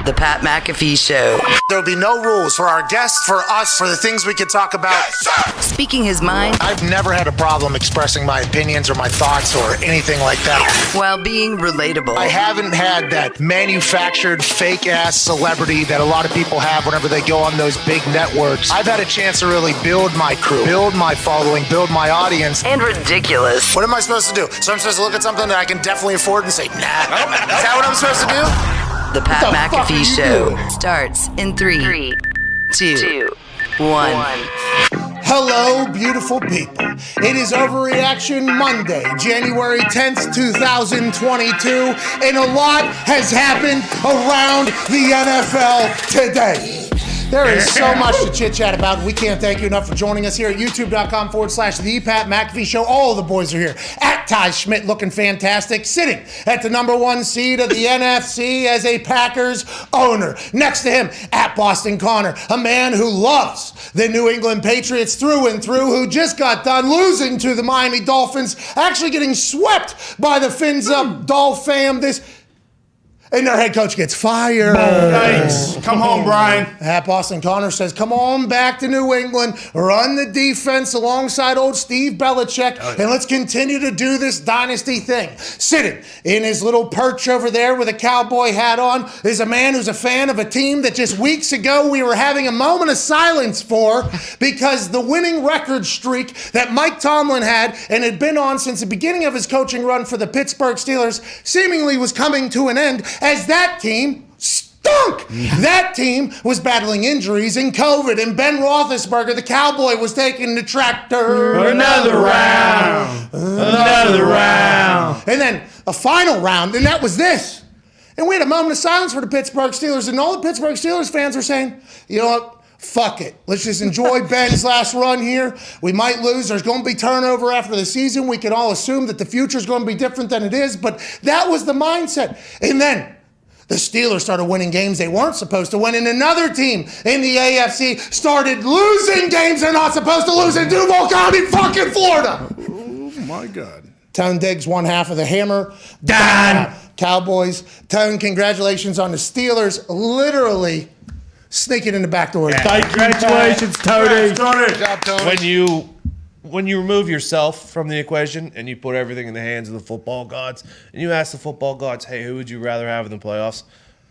The Pat McAfee Show. There'll be no rules for our guests, for us, for the things we can talk about. Yes, speaking his mind. I've never had a problem expressing my opinions or my thoughts or anything like that. While being relatable. I haven't had that manufactured fake-ass celebrity that a lot of people have whenever they go on those big networks. I've had a chance to really build my crew, build my following, build my audience. And ridiculous. What am I supposed to do? So I'm supposed to look at something that I can definitely afford and say, nah. Is that what I'm supposed to do? The Pat McAfee Show starts in 3, 2, 1. Hello, beautiful people. It is Overreaction Monday, January 10th, 2022, and a lot has happened around the NFL today. There is so much to chit-chat about. We can't thank you enough for joining us here at youtube.com/The Pat McAfee Show. All of the boys are here. At Ty Schmidt, looking fantastic, sitting at the number 1 seed of the NFC as a Packers owner. Next to him, at Boston Connor, a man who loves the New England Patriots through and through, who just got done losing to the Miami Dolphins, actually getting swept by the Fins Up Dolph fam and their head coach gets fired. Nice. Come home, Brian. At Boston Connor says, come on back to New England, run the defense alongside old Steve Belichick, and let's continue to do this dynasty thing. Sitting in his little perch over there with a cowboy hat on is a man who's a fan of a team that just weeks ago we were having a moment of silence for because the winning record streak that Mike Tomlin had and had been on since the beginning of his coaching run for the Pittsburgh Steelers seemingly was coming to an end as that team stunk. That team was battling injuries and COVID, and Ben Roethlisberger, the cowboy, was taking the tractor. Another round. And then a final round, and that was this. And we had a moment of silence for the Pittsburgh Steelers, and all the Pittsburgh Steelers fans were saying, you know what? Fuck it. Let's just enjoy Ben's last run here. We might lose. There's going to be turnover after the season. We can all assume that the future is going to be different than it is, but that was the mindset. And then the Steelers started winning games they weren't supposed to win, and another team in the AFC started losing games they're not supposed to lose in Duval County, fucking Florida. Oh, my God. Tone Diggs won half of the hammer. Dahn. Cowboys. Tone, congratulations on the Steelers literally sneaking in the back door. Congratulations, Tony. Good job, Tony. When you remove yourself from the equation and you put everything in the hands of the football gods and you ask the football gods, hey, who would you rather have in the playoffs?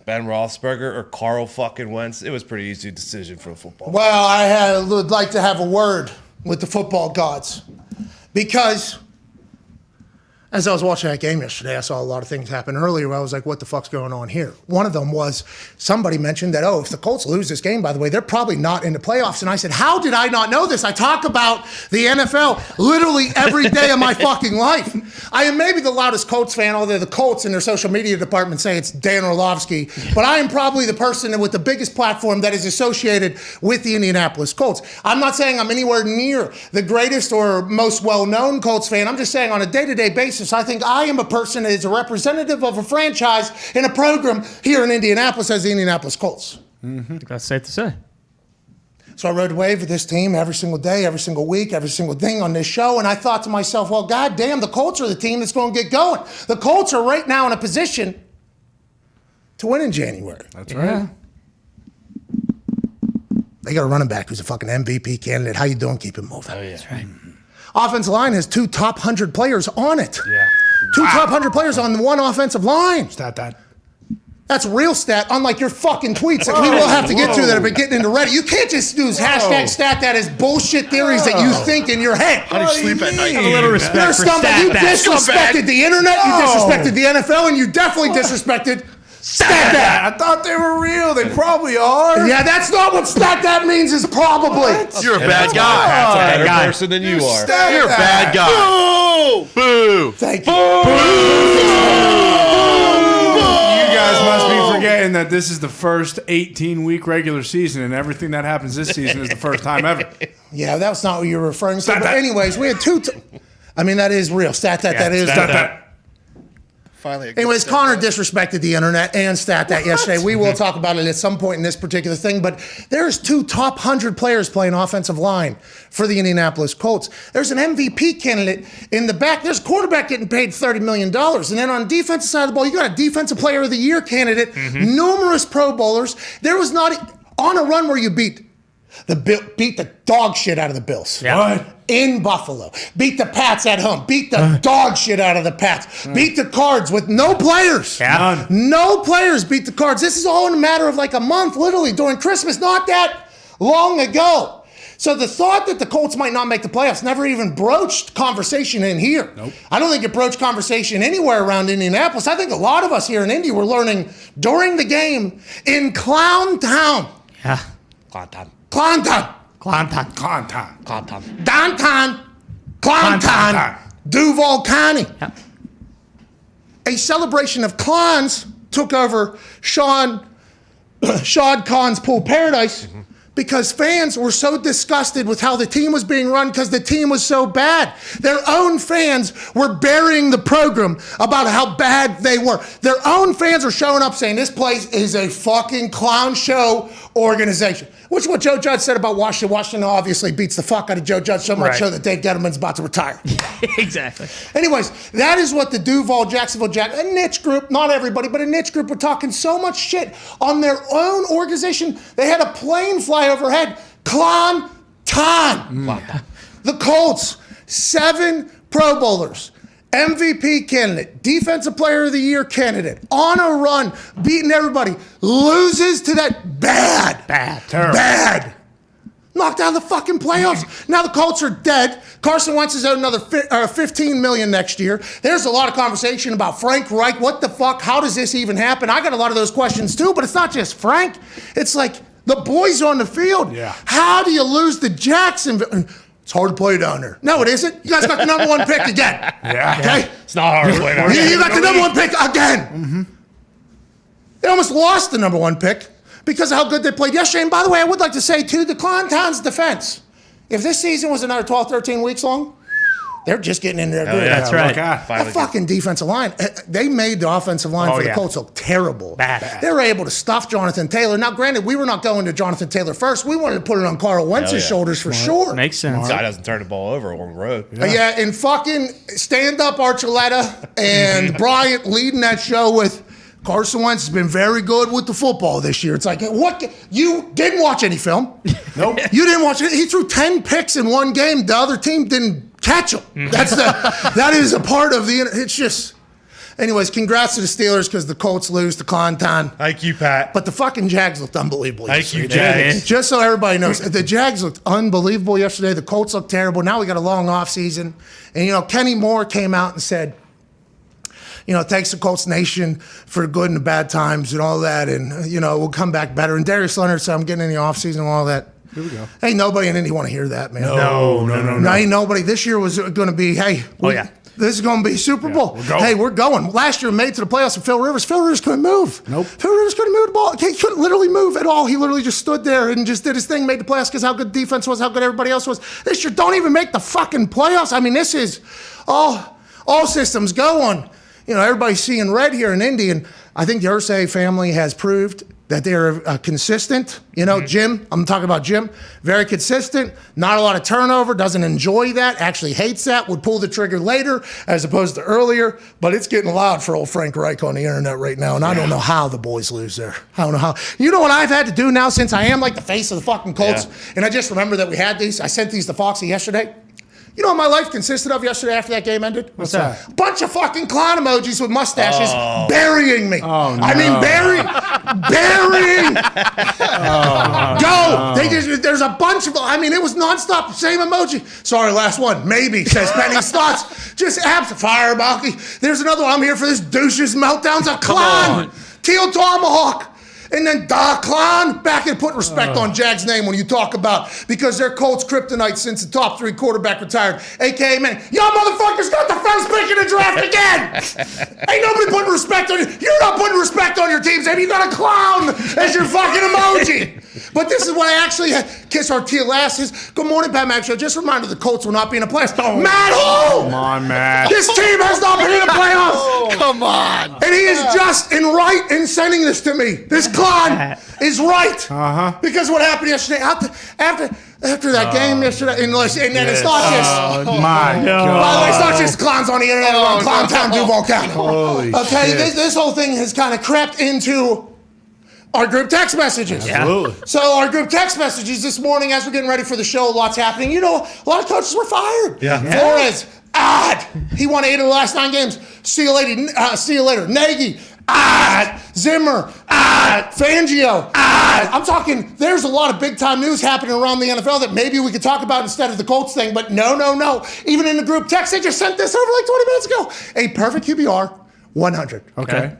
Ben Roethlisberger or Carl fucking Wentz? It was a pretty easy decision for the football gods. Well, I would like to have a word with the football gods because as I was watching that game yesterday, I saw a lot of things happen earlier where I was like, what the fuck's going on here? One of them was somebody mentioned that, if the Colts lose this game, by the way, they're probably not in the playoffs. And I said, how did I not know this? I talk about the NFL literally every day of my fucking life. I am maybe the loudest Colts fan, although the Colts in their social media department say it's Dan Orlovsky, but I am probably the person with the biggest platform that is associated with the Indianapolis Colts. I'm not saying I'm anywhere near the greatest or most well-known Colts fan. I'm just saying on a day-to-day basis, I think I am a person that is a representative of a franchise in a program here in Indianapolis as the Indianapolis Colts. I think that's safe to say. So I rode the wave with this team every single day, every single week, every single thing on this show, and I thought to myself, well, goddamn, the Colts are the team that's going to get going. The Colts are right now in a position to win in January. That's right. They got a running back who's a fucking MVP candidate. How you doing? Keep it moving. Oh, yeah. That's right. Offensive line has 2 top 100 players on it. Yeah. 2 top 100 players on the one offensive line. Stat that. That's real stat, unlike your fucking tweets that we will have to get to that have been getting into Reddit. You can't just use hashtag stat that as bullshit theories that you think in your head. How do you sleep at night? Have a little respect You're for scumbag. You stat disrespected the internet, you disrespected the NFL, and you definitely disrespected stat that. I thought they were real. They probably are. Yeah, that's not what stat that means is probably. You're a bad guy. That's a better guy. person than you are. You're a bad guy. Boo! Thank you. You guys must be forgetting that this is the first 18-week regular season, and everything that happens this season is the first time ever. Yeah, that's not what you're referring to. Stat But that. anyways, we had 2. I mean, that is real. Stat that. That is. Stat that. Finally. Anyways, Connor disrespected the internet and stat that yesterday. We will talk about it at some point in this particular thing, but there's 2 top 100 players playing offensive line for the Indianapolis Colts. There's an MVP candidate in the back. There's a quarterback getting paid $30 million. And then on the defensive side of the ball, you got a defensive player of the year candidate, numerous Pro Bowlers. There was not on a run where you beat the dog shit out of the Bills. Yeah. What? In Buffalo. Beat the Pats at home. Beat the dog shit out of the Pats. Beat the Cards with no players. Yeah. No players beat the Cards. This is all in a matter of like a month, literally, during Christmas, not that long ago. So the thought that the Colts might not make the playoffs never even broached conversation in here. Nope. I don't think it broached conversation anywhere around Indianapolis. I think a lot of us here in Indy were learning during the game in Clown Town. Yeah. Downtown, Clowntown, Duval County. Yeah. A celebration of clowns took over Shad Khan's Pool Paradise because fans were so disgusted with how the team was being run because the team was so bad. Their own fans were burying the program about how bad they were. Their own fans were showing up saying this place is a fucking clown show organization. Which is what Joe Judge said about Washington. Washington obviously beats the fuck out of Joe Judge so much Right. so that Dave Gettleman's about to retire. Exactly. Anyways, that is what the Duval, Jacksonville, a niche group, not everybody, but a niche group were talking so much shit on their own organization. They had a plane fly overhead. Clown time. The Colts, 7 Pro Bowlers. MVP candidate, defensive player of the year candidate, on a run, beating everybody, loses to that bad, knocked out of the fucking playoffs. Now the Colts are dead. Carson Wentz is owed another $15 million next year. There's a lot of conversation about Frank Reich. What the fuck? How does this even happen? I got a lot of those questions too, but it's not just Frank. It's like the boys on the field. Yeah. How do you lose to Jacksonville? It's hard to play down there. No, it isn't. You guys got the number 1 pick again. Yeah. Okay? It's not hard to play down there. You got the number 1 pick again. They almost lost the number 1 pick because of how good they played yesterday. And by the way, I would like to say, too, the Clowntown's defense, if this season was another 12, 13 weeks long, they're just getting in there. yeah. That's right. That fucking defensive line, they made the offensive line for the yeah. Colts look terrible. Bad. They were able to stuff Jonathan Taylor. Now, granted, we were not going to Jonathan Taylor first. We wanted to put it on Carl Wentz's shoulders for sure. Makes sense. Guy doesn't turn the ball over on the road. Yeah, and fucking stand-up Archuleta and Bryant leading that show with Carson Wentz has been very good with the football this year. It's like, what? You didn't watch any film. Nope. You didn't watch it. He threw 10 picks in one game. The other team didn't catch him. That is a part of the, it's just, anyways, congrats to the Steelers because the Colts lose to Clowntown. Thank you, Pat. But the fucking Jags looked unbelievable Thank you, yesterday. Jags. Just so everybody knows, the Jags looked unbelievable yesterday. The Colts looked terrible. Now we got a long offseason. And, Kenny Moore came out and said, thanks to Colts Nation for good and the bad times and all that. And, we'll come back better. And Darius Leonard said, I'm getting in the offseason and all that. Here we go. Ain't nobody in Indy want to hear that, man. No. Ain't nobody. This year was going to be, this is going to be Super Bowl. we're going. Hey, we're going. Last year made to the playoffs with Phil Rivers. Phil Rivers couldn't move. Nope. Phil Rivers couldn't move the ball. He couldn't literally move at all. He literally just stood there and just did his thing, made the playoffs because how good defense was, how good everybody else was. This year don't even make the fucking playoffs. I mean, this is all systems go on. Everybody's seeing red here in Indy, and I think the Irsay family has proved that they're consistent. Jim, I'm talking about Jim, very consistent, not a lot of turnover, doesn't enjoy that, actually hates that, would pull the trigger later as opposed to earlier, but it's getting loud for old Frank Reich on the internet right now, and I don't know how the boys lose there. I don't know how. You know what I've had to do now since I am like the face of the fucking Colts, and I just remember that we had these. I sent these to Foxy yesterday. You know what my life consisted of yesterday after that game ended? What's that? A bunch of fucking clown emojis with mustaches burying me. Oh, no. I mean, burying. There's a bunch of, it was nonstop, same emoji. Sorry, last one. Maybe, says Penny's Thoughts. Just fire, Balky. There's another one. I'm here for this douche's meltdowns. A clown. Teal Tomahawk. And then Clown, back and put respect on Jag's name when you talk about, because they're Colts kryptonite since the top 3 quarterback retired. AKA, man, y'all motherfuckers got the first pick in the draft again. Ain't nobody putting respect on you. You're not putting respect on your teams. You got a clown as your fucking emoji. But this is what I actually kiss our teal asses. Good morning, Pat McAfee Show. Just a reminder, the Colts will not be in the playoffs. Matt Hole! Come on, Matt. This team has not been in the playoffs. Come on. And he is just right in sending this to me. This clown is right. Because what happened yesterday, after that game yesterday, and then it's not just... My God. By the way, it's not just clowns on the internet around Clown Town, Duval County. Holy okay, shit. this whole thing has kind of crept into our group text messages. Absolutely. So our group text messages this morning, as we're getting ready for the show, lots happening. You know, a lot of coaches were fired. Flores, he won 8 of the last 9 games. See you later. Nagy, Zimmer, Fangio. I'm talking, there's a lot of big-time news happening around the NFL that maybe we could talk about instead of the Colts thing, but no. Even in the group text, they just sent this over like 20 minutes ago. A perfect QBR, 100. Okay.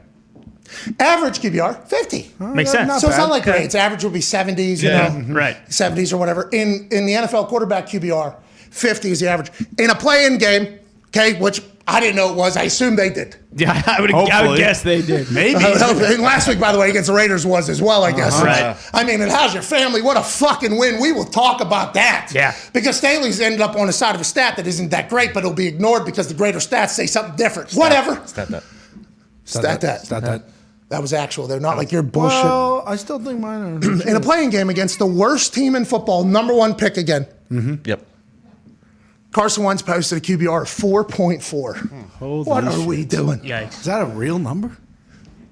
Average QBR, 50. Makes sense. So it's not like grades. Average would be 70s, you know, Right. 70s or whatever. In the NFL quarterback QBR, 50 is the average. In a play-in game, okay, which I didn't know it was. I assumed they did. Yeah, I would guess they did. Maybe. And last week, by the way, against the Raiders was as well, I guess. Right. I mean, and how's your family? What a fucking win. We will talk about that. Yeah. Because Staley's ended up on the side of a stat that isn't that great, but it'll be ignored because the greater stats say something different. Whatever. Stat that. That was actual. They're not like your bullshit. Well, I still think mine are. In a playing game against the worst team in football, number 1 pick again. Yep. Carson Wentz posted a QBR of 4.4. What are we doing? Yikes. Is that a real number?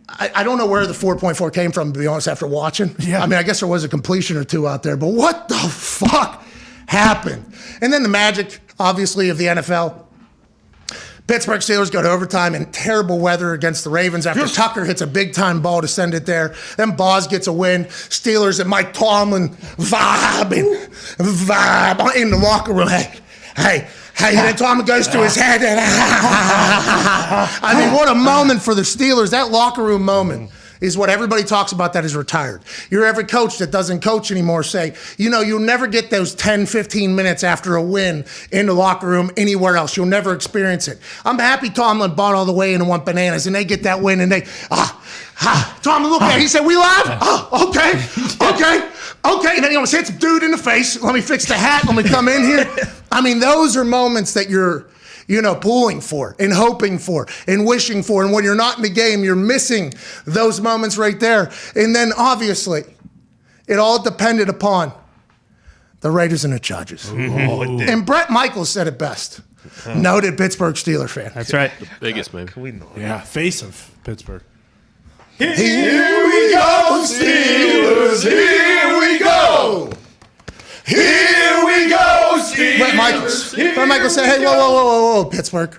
I don't know where the 4.4 came from, to be honest, after watching. Yeah. I mean, I guess there was a completion or two out there, but what the fuck happened? And then the magic, obviously, of the NFL. Pittsburgh Steelers go to overtime in terrible weather against the Ravens after Tucker hits a big-time ball to send it there. Then Boz gets a win. Steelers and Mike Tomlin vibe in the locker room. Hey, and then Tomlin goes to his head. And I mean, what a moment for the Steelers. That locker room moment is what everybody talks about that is retired. You're every coach that doesn't coach anymore say, you know, you'll never get those 10, 15 minutes after a win in the locker room anywhere else. You'll never experience it. I'm happy Tomlin bought all the way in and went bananas, and they get that win, and they, Tomlin looked at it. He said, we live? Okay. And then he almost hits dude in the face. Let me fix the hat. Let me come in here. I mean, those are moments that you're, pulling for and hoping for and wishing for. And when you're not in the game, you're missing those moments right there. And then obviously, it all depended upon the Raiders and the Chargers. And Brett Michaels said it best. Noted Pittsburgh Steelers fan. That's right. The biggest, maybe. Yeah, face of Pittsburgh. Here we go, Steelers. Here we go. Here we go, Steelers. Brett Michaels said, hey, whoa, Pittsburgh.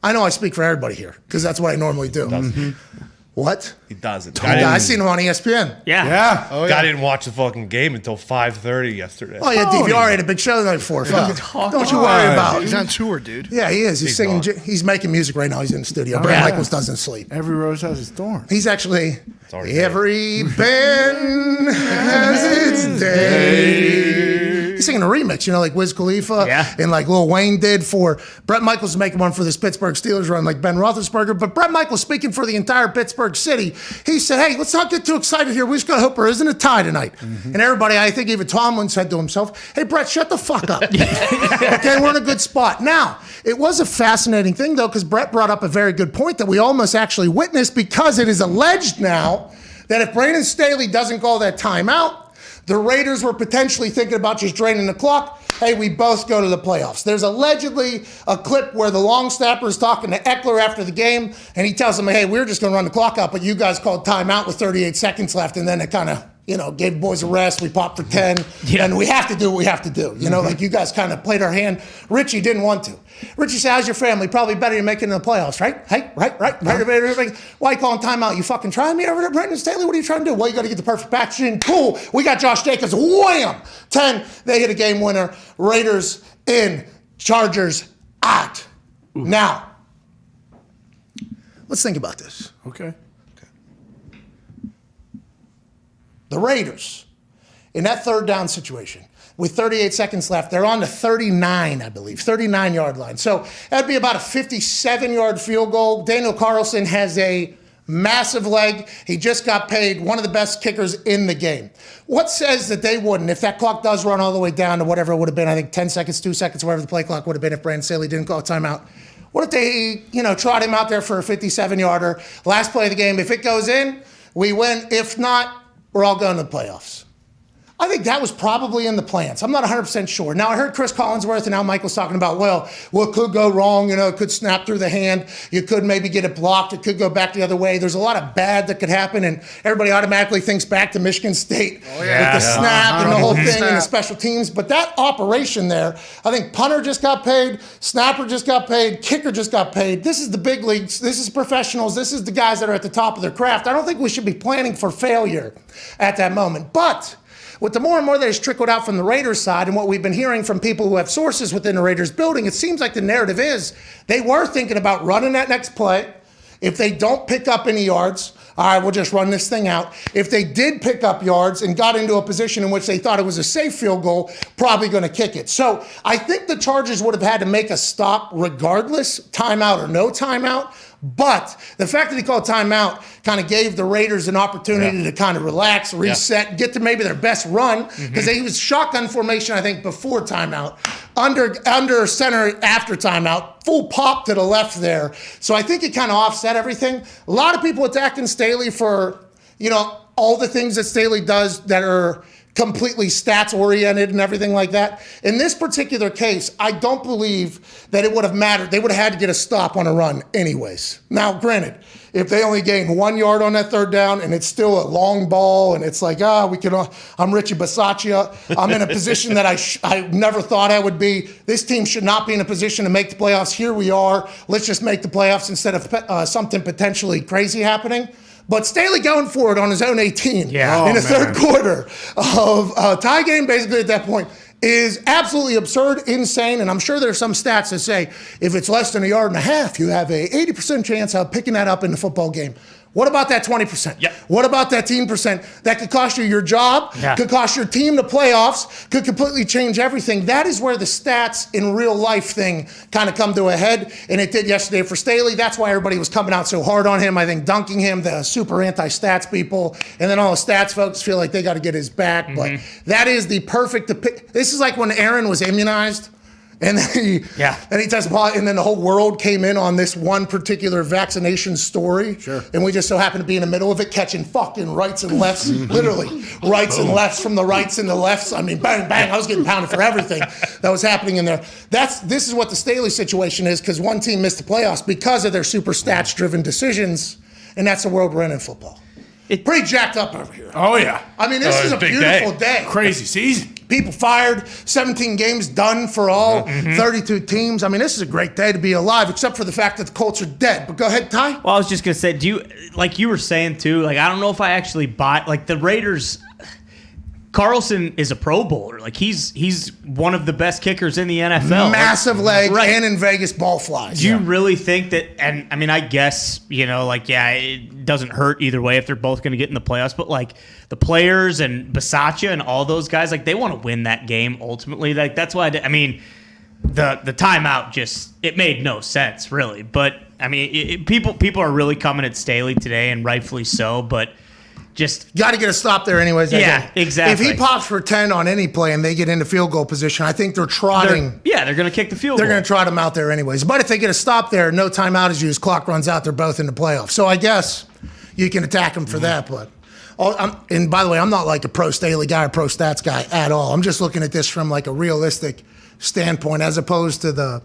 I know I speak for everybody here because that's what I normally do. What? He doesn't. I seen him on ESPN. Yeah. Guy didn't watch the fucking game until 5:30 yesterday. Oh, yeah, DVR had a big show the night before. Don't you worry about it. He's on tour, dude. Yeah, he is. He's singing. He's making music right now. He's in the studio. Brett Michaels doesn't sleep. Every rose has its thorn. He's actually already every band has its day. He's singing a remix, like Wiz Khalifa and like Lil Wayne did for Brett Michaels making one for this Pittsburgh Steelers run like Ben Roethlisberger. But Brett Michaels speaking for the entire Pittsburgh city, he said, hey, let's not get too excited here. We just got to hope there isn't a tie tonight. And everybody, I think even Tomlin said to himself, hey, Brett, shut the fuck up. Okay, we're in a good spot. Now, it was a fascinating thing, though, because Brett brought up a very good point that we almost actually witnessed because it is alleged now that if Brandon Staley doesn't call that timeout, the Raiders were potentially thinking about just draining the clock. Hey, we both go to the playoffs. There's allegedly a clip where the long snapper is talking to Eckler after the game, and he tells him, hey, we're just going to run the clock out, but you guys called timeout with 38 seconds left, and then it kind of, gave the boys a rest. We popped for 10, and we have to do what we have to do. Like you guys kind of played our hand. Richie didn't want to. Richie said, how's your family? Probably better than making it in the playoffs, right? Hey, right. Why you calling timeout? You fucking trying me over there, Brandon Staley? What are you trying to do? Well, you got to get the perfect packaging. Cool. We got Josh Jacobs. Wham! 10. They hit a game winner. Raiders in. Chargers out. Now, let's think about this. Okay. The Raiders, in that third down situation, with 38 seconds left, they're on the 39, I believe, 39-yard line. So that'd be about a 57-yard field goal. Daniel Carlson has a Massive leg. He just got paid, one of the best kickers in the game. What says that they wouldn't, if that clock does run all the way down to whatever it would have been, I think 10 seconds, 2 seconds, whatever the play clock would have been if Brandon Staley didn't call a timeout. What if they, trot him out there for a 57-yarder, last play of the game? If it goes in, we win. If not, we're all going to the playoffs. I think that was probably in the plans. I'm not 100% sure. Now, I heard Chris Collinsworth and now Michael's talking about, what could go wrong? It could snap through the hand. You could maybe get it blocked. It could go back the other way. There's a lot of bad that could happen, and everybody automatically thinks back to Michigan State with the snap and the whole thing and the special teams. But that operation there, I think punter just got paid, snapper just got paid, kicker just got paid. This is the big leagues. This is professionals. This is the guys that are at the top of their craft. I don't think we should be planning for failure at that moment. But with the more and more that has trickled out from the Raiders side and what we've been hearing from people who have sources within the Raiders building, it seems like the narrative is they were thinking about running that next play. If they don't pick up any yards, all right, we'll just run this thing out. If they did pick up yards and got into a position in which they thought it was a safe field goal, probably going to kick it. So I think the Chargers would have had to make a stop regardless, timeout or no timeout. But the fact that he called timeout kind of gave the Raiders an opportunity to kind of relax, reset, get to maybe their best run, because he was shotgun formation, I think, before timeout, under center after timeout, full pop to the left there. So I think it kind of offset everything. A lot of people attacking Staley for, all the things that Staley does that are completely stats-oriented and everything like that. In this particular case, I don't believe that it would have mattered. They would have had to get a stop on a run anyways. Now, granted, if they only gain 1 yard on that third down and it's still a long ball and it's like, I'm Richie Bisaccia. I'm in a position that I never thought I would be. This team should not be in a position to make the playoffs. Here we are. Let's just make the playoffs instead of something potentially crazy happening. But Staley going for it on his own 18 in the third quarter of a tie game, basically at that point, is absolutely absurd, insane. And I'm sure there's some stats that say if it's less than 1.5 yards, you have a 80% chance of picking that up in the football game. What about that 20%? Yep. What about that 10%? That could cost you your job, could cost your team the playoffs, could completely change everything. That is where the stats in real life thing kind of come to a head, and it did yesterday for Staley. That's why everybody was coming out so hard on him, I think dunking him, the super anti-stats people, and then all the stats folks feel like they got to get his back. But that is the perfect, this is like when Aaron was immunized. And then he tested positive, and then the whole world came in on this one particular vaccination story. Sure. And we just so happened to be in the middle of it, catching fucking rights and lefts, literally rights and lefts from the rights and the lefts. I mean, bang, bang. I was getting pounded for everything that was happening in there. This is what the Staley situation is, because one team missed the playoffs because of their super stats-driven decisions, and that's the world we're in football. It's pretty jacked up over here. Oh, yeah. I mean, this is a beautiful day. Crazy season. People fired, 17 games done for all 32 teams. I mean, this is a great day to be alive, except for the fact that the Colts are dead. But go ahead, Ty. Well, I was just going to say, like you were saying too, I don't know if I actually buy, the Raiders, Carson is a Pro Bowler. He's one of the best kickers in the NFL. Massive leg, and in Vegas ball flies. Do you really think that, and I mean, I guess, it doesn't hurt either way if they're both going to get in the playoffs, but the players and Bisaccia and all those guys, they want to win that game ultimately. That's why, the timeout it made no sense really. But I mean, people are really coming at Staley today, and rightfully so, but just got to get a stop there anyways. Yeah, exactly. If he pops for 10 on any play and they get into field goal position, I think they're trotting. They're going to kick the field goal. They're going to trot him out there anyways. But if they get a stop there, no timeout is used, clock runs out, they're both in the playoffs. So I guess you can attack him for that. But and by the way, I'm not like a pro Staley guy or pro stats guy at all. I'm just looking at this from a realistic standpoint as opposed to the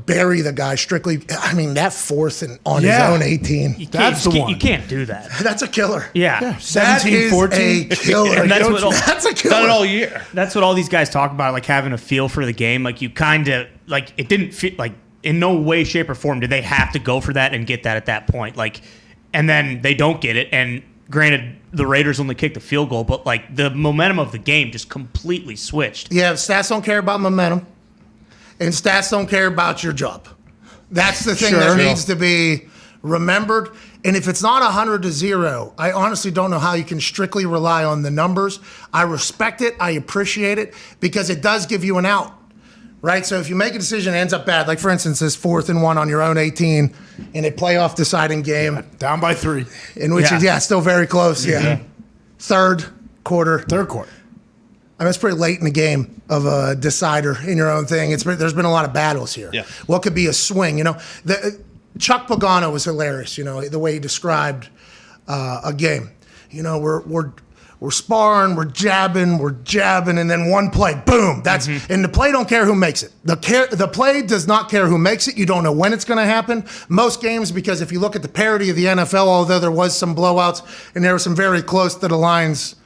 bury the guy strictly. I mean, that fourth and on his own 18. That's the one. You can't do that. That's a killer. Yeah. 17, 14. A killer. And that's a killer. Done it all year. That's what all these guys talk about, having a feel for the game. You kind of, it didn't fit, in no way, shape, or form did they have to go for that and get that at that point. And then they don't get it. And granted, the Raiders only kicked the field goal, but, the momentum of the game just completely switched. Yeah, stats don't care about momentum. And stats don't care about your job. That's the thing that needs to be remembered. And if it's not 100-0, I honestly don't know how you can strictly rely on the numbers. I respect it. I appreciate it because it does give you an out. right? So if you make a decision and it ends up bad, like for instance, this 4th and 1 on your own 18 in a playoff deciding game. Down by 3. In which is, still very close, Third quarter. I mean, it's pretty late in the game of a decider in your own thing. There's been a lot of battles here. Yeah. What could be a swing? Chuck Pagano was hilarious. The way he described a game. We're sparring, we're jabbing, and then one play, boom. That's and the play don't care who makes it. The play does not care who makes it. You don't know when it's going to happen. Most games, because if you look at the parity of the NFL, although there was some blowouts and there were some very close to the lines.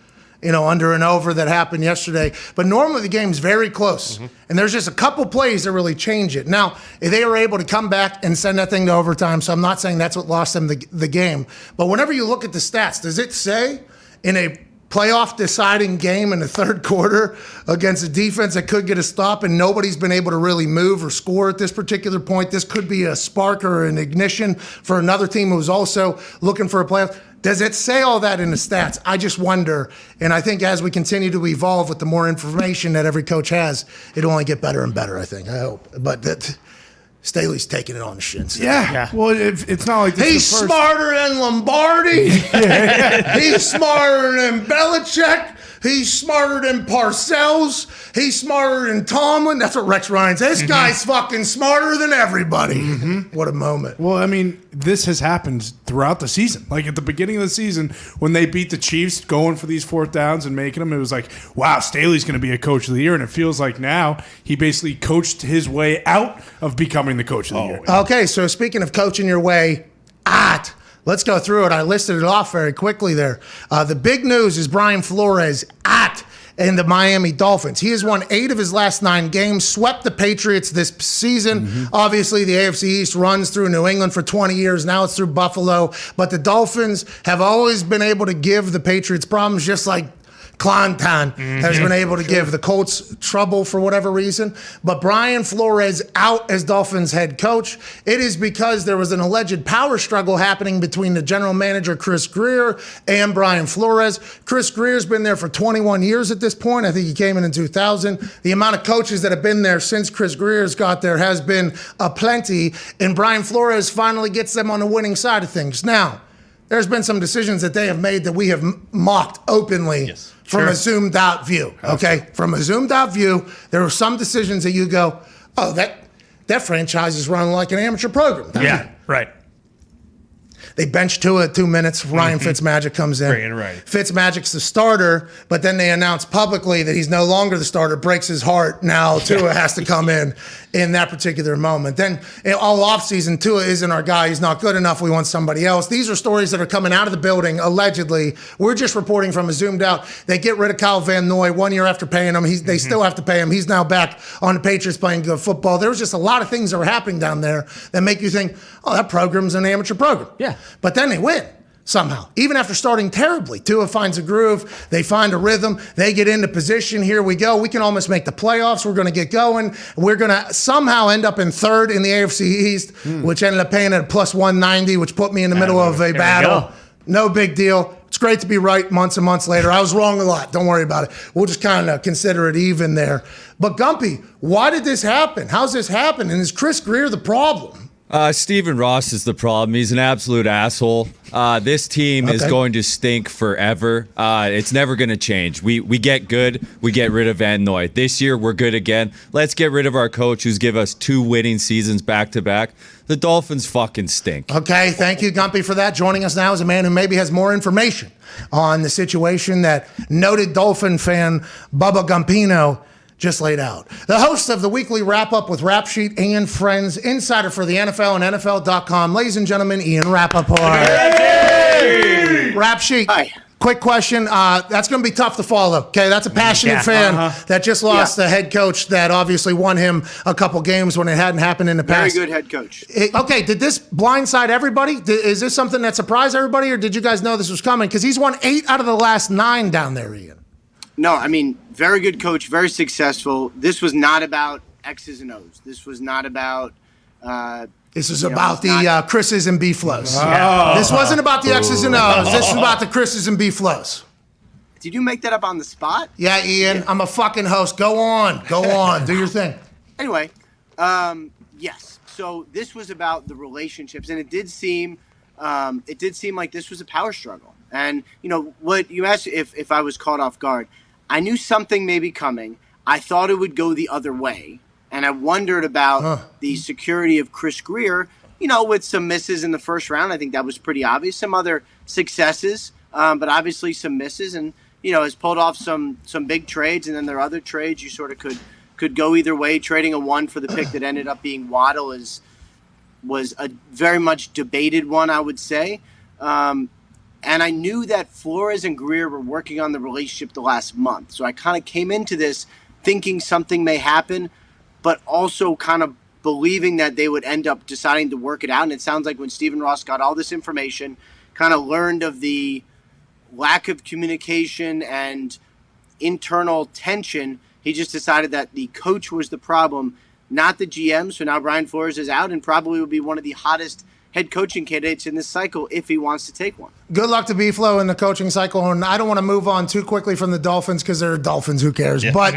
Under and over that happened yesterday. But normally the game's very close. And there's just a couple plays that really change it. Now, they were able to come back and send that thing to overtime, so I'm not saying that's what lost them the game. But whenever you look at the stats, does it say in a playoff deciding game in the third quarter against a defense that could get a stop and nobody's been able to really move or score at this particular point, this could be a spark or an ignition for another team who's also looking for a playoff? Does it say all that in the stats? I just wonder, and I think as we continue to evolve with the more information that every coach has, it'll only get better and better, I think. I hope. But Staley's taking it on the shins. Yeah. Well, it's not like this He's is the first. smarter than Lombardi. He's smarter than Belichick. He's smarter than Parcells. He's smarter than Tomlin. That's what Rex Ryan says. This guy's fucking smarter than everybody. What a moment. Well, I mean, this has happened throughout the season. Like at the beginning of the season, when they beat the Chiefs going for these 4th downs and making them, it was like, wow, Staley's going to be a coach of the year. And it feels like now he basically coached his way out of becoming the coach of the year. Okay, so speaking of coaching your way out, let's go through it. I listed it off very quickly there. The big news is Brian Flores in the Miami Dolphins. He has won 8 of his last 9 games, swept the Patriots this season. Obviously, the AFC East runs through New England for 20 years. Now it's through Buffalo. But the Dolphins have always been able to give the Patriots problems, just like Clanton has been able to give the Colts trouble for whatever reason. But Brian Flores out as Dolphins head coach. It is because there was an alleged power struggle happening between the general manager, Chris Grier, and Brian Flores. Chris Grier's been there for 21 years at this point. I think he came in 2000. The amount of coaches that have been there since Chris Grier's got there has been aplenty. And Brian Flores finally gets them on the winning side of things. Now, there's been some decisions that they have made that we have mocked openly from a zoomed out view. Okay? From a zoomed out view, there are some decisions that you go, oh, that franchise is run like an amateur program. Right. They bench Tua at 2 minutes. Ryan Fitzmagic comes in. Fitzmagic's the starter, but then they announce publicly that he's no longer the starter, breaks his heart. Now Tua has to come in that particular moment. Then all offseason, Tua isn't our guy. He's not good enough. We want somebody else. These are stories that are coming out of the building, allegedly. We're just reporting from a zoomed out. They get rid of Kyle Van Noy 1 year after paying him. They still have to pay him. He's now back on the Patriots playing good football. There was just a lot of things that were happening down there that make you think, oh, that program's an amateur program. Yeah. But then they win somehow. Even after starting terribly, Tua finds a groove. They find a rhythm. They get into position. Here we go. We can almost make the playoffs. We're going to get going. We're going to somehow end up in third in the AFC East, which ended up paying at plus 190, which put me in the middle of a battle. No big deal. It's great to be right months and months later. I was wrong a lot. Don't worry about it. We'll just kind of consider it even there. But Gumpy, why did this happen? How's this happen? And is Chris Grier the problem? Stephen Ross is the problem. He's an absolute asshole. This team is going to stink forever. It's never going to change. We get good. We get rid of Van Noy. This year, we're good again. Let's get rid of our coach who's given us 2 winning seasons back-to-back. The Dolphins fucking stink. Okay, thank you, Gumpy, for that. Joining us now is a man who maybe has more information on the situation that noted Dolphin fan Bubba Gumpino just laid out. The host of the weekly wrap-up with Rap Sheet and Friends, insider for the NFL and NFL.com, ladies and gentlemen, Ian Rapoport. Hey! Rap Sheet. Hi. Quick question. That's going to be tough to follow. Okay, that's a passionate fan that just lost the head coach that obviously won him a couple games when it hadn't happened in the past. Very good head coach. Okay, did this blindside everybody? Is this something that surprised everybody, or did you guys know this was coming? Because he's won 8 out of the last 9 down there, Ian. No, I mean, very good coach, very successful. This was not about X's and O's. This was not about... This is about the Chris's and B-flows. This wasn't about the X's and O's. This is about the Chris's and B-flows. Did you make that up on the spot? Yeah, Ian, I'm a fucking host. Go on. Do your thing. Anyway, yes. So this was about the relationships, and it did seem like this was a power struggle. And what you asked if I was caught off guard, I knew something may be coming. I thought it would go the other way, and I wondered about the security of Chris Greer. With some misses in the first round, I think that was pretty obvious. Some other successes, but obviously some misses, and has pulled off some big trades, and then there are other trades you sort of could go either way. Trading a 1 for the pick that ended up being Waddle was a very much debated one, I would say. And I knew that Flores and Greer were working on the relationship the last month, so I kind of came into this thinking something may happen, but also kind of believing that they would end up deciding to work it out. And it sounds like when Stephen Ross got all this information, kind of learned of the lack of communication and internal tension, he just decided that the coach was the problem, not the GM. So now Brian Flores is out and probably will be one of the hottest head coaching candidates in this cycle if he wants to take one. Good luck to B-Flow in the coaching cycle. And I don't want to move on too quickly from the Dolphins because they're Dolphins. Who cares? Yeah. But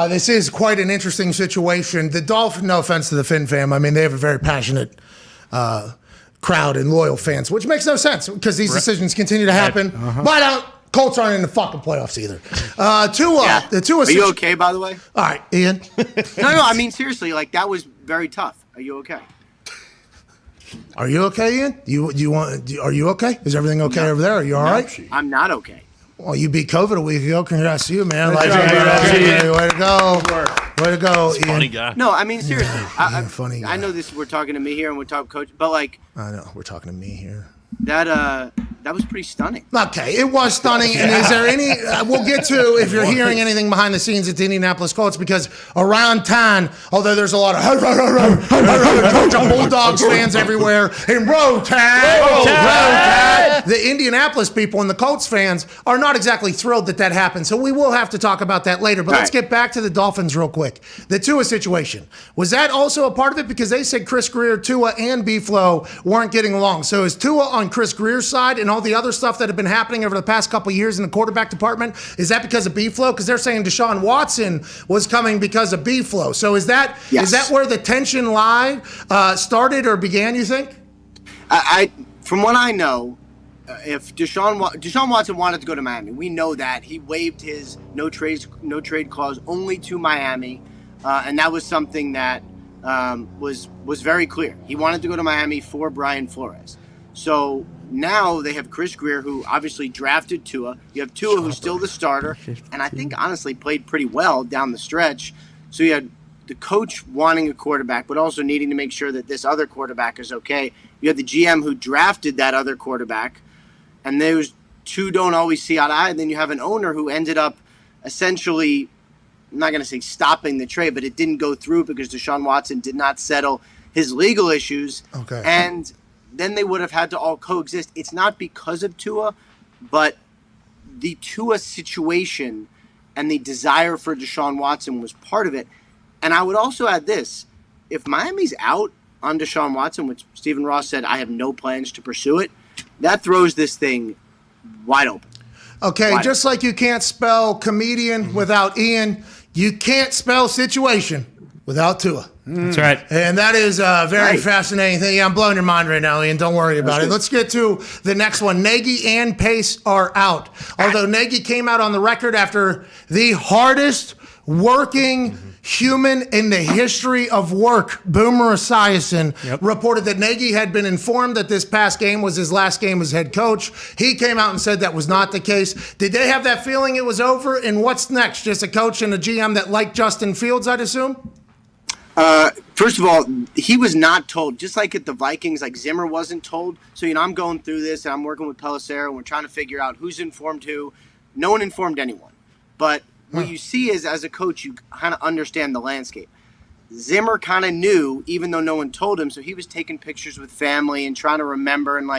this is quite an interesting situation. The Dolphins, no offense to the Finn fam, I mean, they have a very passionate crowd and loyal fans, which makes no sense because these decisions continue to happen. But Colts aren't in the fucking playoffs either. The Tua. Are you okay, by the way? All right, Ian. No. I mean, seriously, that was very tough. Are you okay? Are you okay, Ian? Are you okay? Is everything okay over there? Are you all right? I'm not okay. Well, you beat COVID a week ago. Congrats to you, man. Way to go. Way to go, Ian. Funny guy. No, I mean, seriously. Funny guy. I know this. We're talking to me here and we're talking coach, but I know we're talking to me here. That was pretty stunning. Okay, it was stunning. And is there any? We'll get to if you're hearing anything behind the scenes at the Indianapolis Colts, because around town, although there's a lot of Bulldogs fans everywhere, and Roll Tide, the Indianapolis people and the Colts fans are not exactly thrilled that happened. So we will have to talk about that later. But let's get back to the Dolphins real quick. The Tua situation, was that also a part of it? Because they said Chris Greer, Tua, and B-Flow weren't getting along. So is Tua on Chris Greer's side and all the other stuff that have been happening over the past couple of years in the quarterback department? Is that because of B-Flow? Because they're saying Deshaun Watson was coming because of B-Flow. So is that where the tension started or began, you think? From what I know, if Deshaun Watson wanted to go to Miami, we know that. He waived his no trade clause only to Miami, and that was something that was very clear. He wanted to go to Miami for Brian Flores. So now they have Chris Greer, who obviously drafted Tua. You have Tua, who's still the starter, and I think honestly played pretty well down the stretch. So you had the coach wanting a quarterback, but also needing to make sure that this other quarterback is okay. You have the GM who drafted that other quarterback, and those two don't always see eye to eye. And then you have an owner who ended up essentially, I'm not going to say stopping the trade, but it didn't go through because Deshaun Watson did not settle his legal issues. Okay. And then they would have had to all coexist. It's not because of Tua, but the Tua situation and the desire for Deshaun Watson was part of it. And I would also add this. If Miami's out on Deshaun Watson, which Stephen Ross said, I have no plans to pursue it, that throws this thing wide open. Okay, just like you can't spell comedian without Ian, you can't spell situation without Tua. That's right. And that is a very fascinating thing. Yeah, I'm blowing your mind right now, Ian. Don't worry about it. Let's get to the next one. Nagy and Pace are out. Although Nagy came out on the record after the hardest working human in the history of work, Boomer Esiason, reported that Nagy had been informed that this past game was his last game as head coach. He came out and said that was not the case. Did they have that feeling it was over? And what's next? Just a coach and a GM that liked Justin Fields, I'd assume? First of all, he was not told, just like at the Vikings, like Zimmer wasn't told. So, I'm going through this and I'm working with Pelissero and we're trying to figure out who's informed who. No one informed anyone. But what you see is, as a coach, you kind of understand the landscape. Zimmer kind of knew, even though no one told him, so he was taking pictures with family and trying to remember and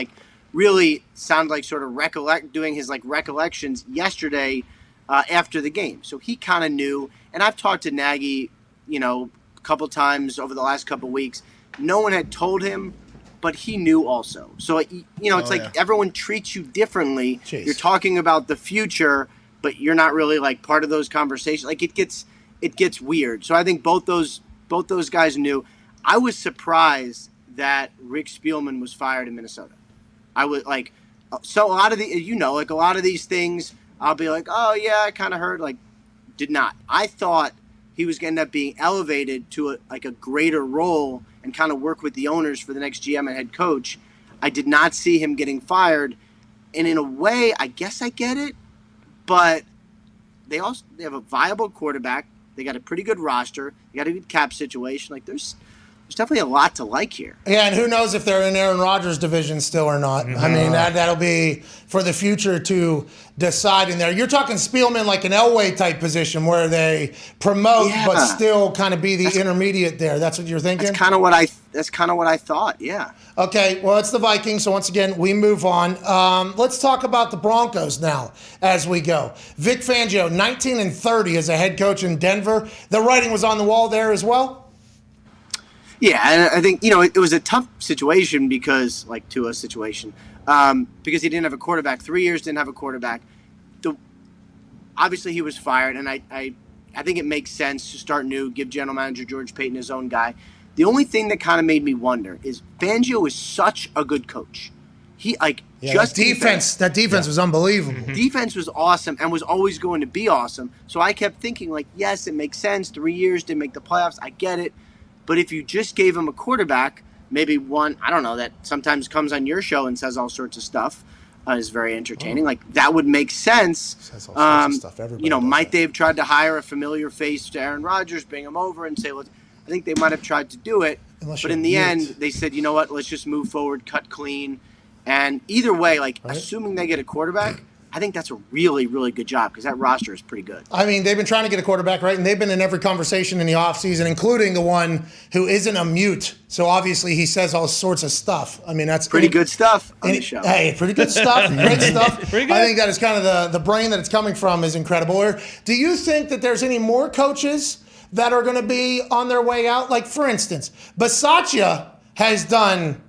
really sound like sort of doing his recollections yesterday after the game. So he kind of knew. And I've talked to Nagy, a couple times over the last couple weeks. No one had told him, but he knew also. So, it's everyone treats you differently. Jeez. You're talking about the future, but you're not really part of those conversations. It gets weird. So I think both those both those guys knew. I was surprised that Rick Spielman was fired in Minnesota. I was like, so a lot of a lot of these things, I'll be like, oh yeah, I kind of heard. Like, did not. I thought he was going to end up being elevated to a greater role and kind of work with the owners for the next GM and head coach. I did not see him getting fired. And in a way, I guess I get it, but they have a viable quarterback. They got a pretty good roster. They got a good cap situation. Like, there's definitely a lot to like here. Yeah, and who knows if they're in Aaron Rodgers' division still or not. I mean, that'll be for the future to decide in there. You're talking Spielman like an Elway type position where they promote but still kind of be the intermediate there. That's what you're thinking? That's kind of what I thought, yeah. Okay, well, it's the Vikings, so once again, we move on. Let's talk about the Broncos now as we go. Vic Fangio, 19-30 as a head coach in Denver. The writing was on the wall there as well? Yeah, and I think, it was a tough situation because he didn't have a quarterback. 3 years didn't have a quarterback. Obviously, he was fired, and I think it makes sense to start new, give general manager George Payton his own guy. The only thing that kind of made me wonder is Fangio is such a good coach. That defense was unbelievable. Defense was awesome and was always going to be awesome. So I kept thinking, yes, it makes sense. 3 years, didn't make the playoffs. I get it. But if you just gave him a quarterback, maybe one, I don't know, that sometimes comes on your show and says all sorts of stuff, is very entertaining. That would make sense. Says all sorts of stuff. Everybody might they have tried to hire a familiar face to Aaron Rodgers, bring him over and say, I think they might have tried to do it. But in the end, they said, you know what, let's just move forward, cut clean. And either way, assuming they get a quarterback, I think that's a really, really good job because that roster is pretty good. I mean, they've been trying to get a quarterback, right? And they've been in every conversation in the offseason, including the one who isn't a mute. So obviously he says all sorts of stuff. I mean, that's pretty good stuff on the show. Hey, pretty good stuff. Great stuff. Pretty good. I think that is kind of the brain that it's coming from is incredible. Or do you think that there's any more coaches that are going to be on their way out? Like, for instance, Bisaccia has done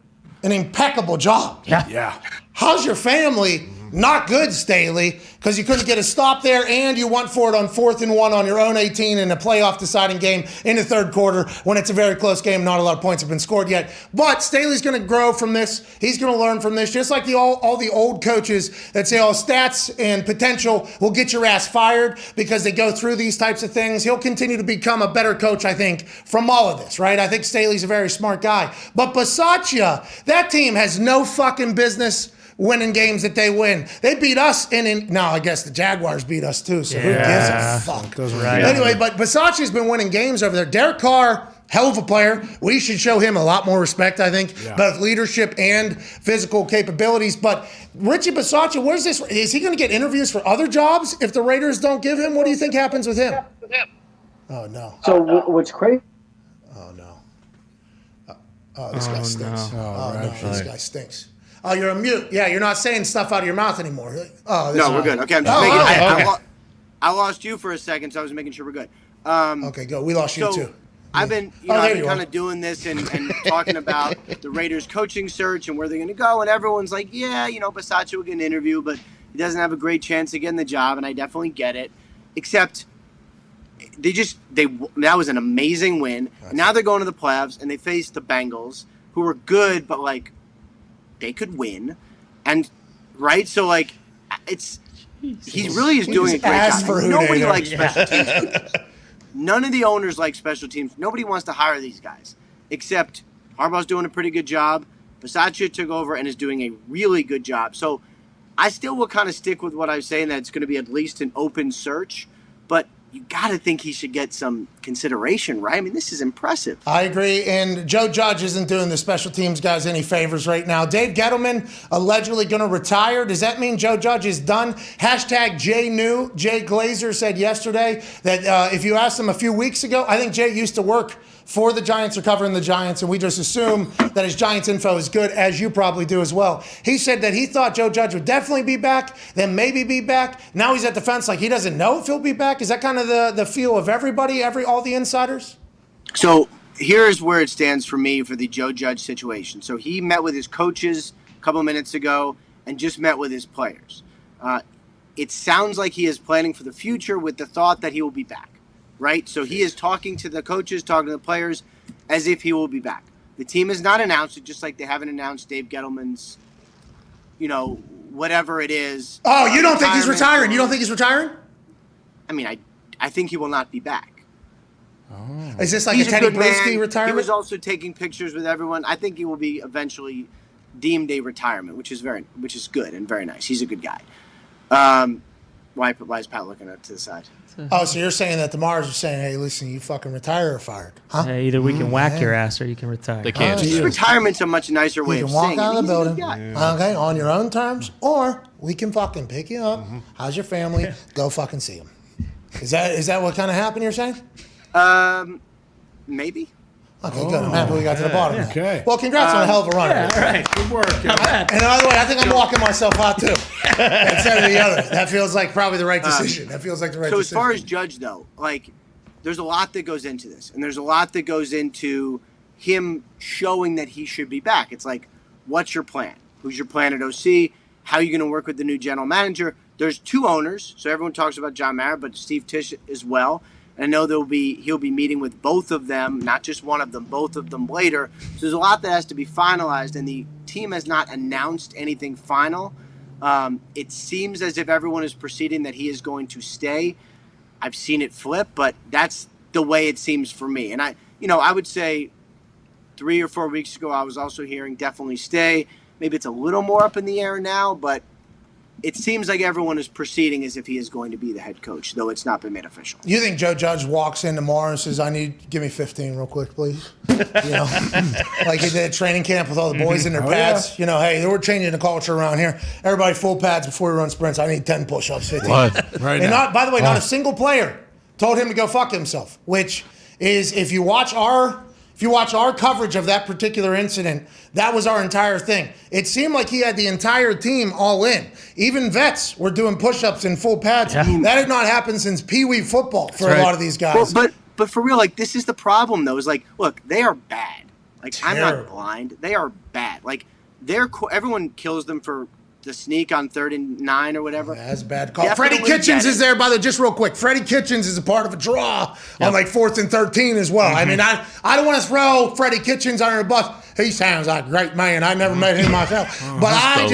an impeccable job. Yeah. How's your family? Not good, Staley, because you couldn't get a stop there, and you went for it on 4th and 1 on your own 18 in a playoff deciding game in the third quarter when it's a very close game. Not a lot of points have been scored yet. But Staley's going to grow from this. He's going to learn from this, just like all the old coaches that say, stats and potential will get your ass fired because they go through these types of things. He'll continue to become a better coach, I think, from all of this, right? I think Staley's a very smart guy. But Bisaccia, that team has no fucking business winning games that they win. They beat us I guess the Jaguars beat us too, so who gives a fuck? Right. Anyway, but Bisaccia's been winning games over there. Derek Carr, hell of a player. We should show him a lot more respect, I think, both leadership and physical capabilities. But Richie Bisaccia, where's this? Is he going to get interviews for other jobs if the Raiders don't give him? What do you think happens with him? Oh, no. So what's crazy? Oh, no. This guy stinks. No, this guy stinks. Oh, you're a mute. Yeah, you're not saying stuff out of your mouth anymore. No, we're good. Okay, I'm just making. I lost you for a second, so I was making sure we're good. Okay, go. We lost you too. I've been, I've been kind of doing this and talking about the Raiders coaching search and where they're going to go, and everyone's like, Bisaccia will get an interview, but he doesn't have a great chance of getting the job, and I definitely get it. Except that was an amazing win. Now they're going to the playoffs, and they face the Bengals, who are good, but they could win, and right, so he really is doing a great job. Nobody likes special teams. None of the owners like special teams. Nobody wants to hire these guys, except Harbaugh's doing a pretty good job. Bisaccia took over and is doing a really good job. So I still will kind of stick with what I was saying, that it's going to be at least an open search, but you got to think he should get some consideration, right? I mean, this is impressive. I agree, and Joe Judge isn't doing the special teams guys any favors right now. Dave Gettleman allegedly going to retire. Does that mean Joe Judge is done? Hashtag Jay New. Jay Glazer said yesterday that if you asked him a few weeks ago, I think Jay used to work for the Giants or covering the Giants, and we just assume that his Giants info is good, as you probably do as well. He said that he thought Joe Judge would definitely be back, then maybe be back. Now he's at the fence like he doesn't know if he'll be back. Is that kind of the feel of everybody, all the insiders? So here's where it stands for me for the Joe Judge situation. So he met with his coaches a couple minutes ago and just met with his players. It sounds like he is planning for the future with the thought that he will be back. right? So he is talking to the coaches, talking to the players as if he will be back. The team has not announced it, just like they haven't announced Dave Gettleman's, whatever it is. Oh, you don't think he's retiring? You don't think he's retiring? I mean, I think he will not be back. Oh. Is this like He's a Teddy good man. Bruschi retirement? He was also taking pictures with everyone. I think he will be eventually deemed a retirement, which is good and very nice. He's a good guy. Why is Pat looking up to the side? Oh, so you're saying that the Mars are saying, hey, listen, you fucking retire or fired. Huh? Hey, either we can whack your ass or you can retire. They can't. Retirement's a much nicer way You of can walk saying out it. of the He's a good building, guy. okay, on your own terms, or we can fucking pick you up. How's your family? Go fucking see them. Is that what kind of happened, you're saying? Maybe. Okay, good. I'm happy we got to the bottom of that. Okay. Well, congrats on a hell of a run. Yeah, all right. Good work. And by the way, I think I'm walking myself out too. Instead of the other. That feels like probably the right decision. That feels like the right So decision. as far as Judge, though, there's a lot that goes into this, and there's a lot that goes into him showing that he should be back. It's like, what's your plan? Who's your plan at OC? How are you going to work with the new general manager? There's two owners, so everyone talks about John Mara, but Steve Tisch as well. And I know he'll be meeting with both of them, not just one of them, both of them later. So there's a lot that has to be finalized, and the team has not announced anything final. It seems as if everyone is proceeding that he is going to stay. I've seen it flip, but that's the way it seems for me. And I would say 3 or 4 weeks ago, I was also hearing definitely stay. Maybe it's a little more up in the air now, but it seems like everyone is proceeding as if he is going to be the head coach, though it's not been made official. You think Joe Judge walks in tomorrow and says, give me 15 real quick, please? Like he did at training camp with all the boys in their pads. Yeah. Hey, we're changing the culture around here. Everybody full pads before we run sprints. I need 10 push-ups, 15. What? Right And now. by the way, not a single player told him to go fuck himself, which is if you watch our coverage of that particular incident, that was our entire thing. It seemed like he had the entire team all in. Even vets were doing push-ups in full pads. Yeah. That had not happened since Pee Wee football for a lot of these guys. Well, but for real, this is the problem, though. Is look, they are bad. I'm Terrible. not blind. They are bad. Everyone kills them for the sneak on 3rd and 9 or whatever. That's a bad call. Definitely Freddie Kitchens get is it. there, by the way, just real quick. Freddie Kitchens is a part of a draw on 4th and 13 as well. I mean, I don't want to throw Freddie Kitchens under the bus. He sounds like a great man. I never met him myself. But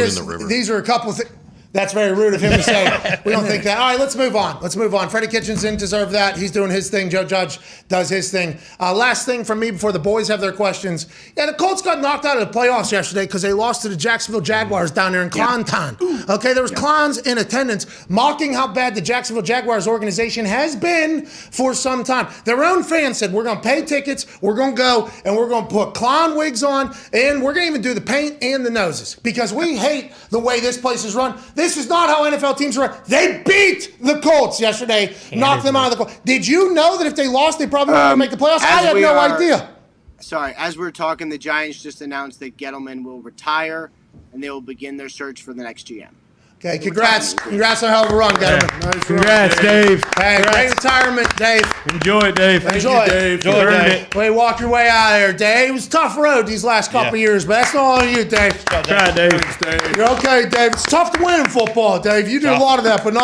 these are a couple of things. That's very rude of him to say. We don't think that. All right, let's move on. Freddie Kitchens didn't deserve that. He's doing his thing. Joe Judge does his thing. Last thing from me before the boys have their questions. Yeah, the Colts got knocked out of the playoffs yesterday because they lost to the Jacksonville Jaguars down there in Clowntown. Okay, there was clowns in attendance mocking how bad the Jacksonville Jaguars organization has been for some time. Their own fans said, we're going to pay tickets, we're going to go, and we're going to put clown wigs on, and we're going to even do the paint and the noses because we hate the way this place is run. This is not how NFL teams run. They beat the Colts yesterday, knocked them out of the Colts. Did you know that if they lost, they probably weren't going to make the playoffs? I had no idea. Sorry, as we're talking, the Giants just announced that Gettleman will retire, and they will begin their search for the next GM. Okay, congrats. Congrats on a hell of a run, Gettleman. Nice Congrats, run, Dave. Hey, great retirement, Dave. Enjoy it, Dave. Enjoy it. Dave. You earned it. Way walk your way out of there, Dave. It was a tough road these last couple of years, but that's not on you, Dave. Try it, Dave. Thanks, Dave. You're okay, Dave. It's tough to win in football, Dave. You did a lot of that, but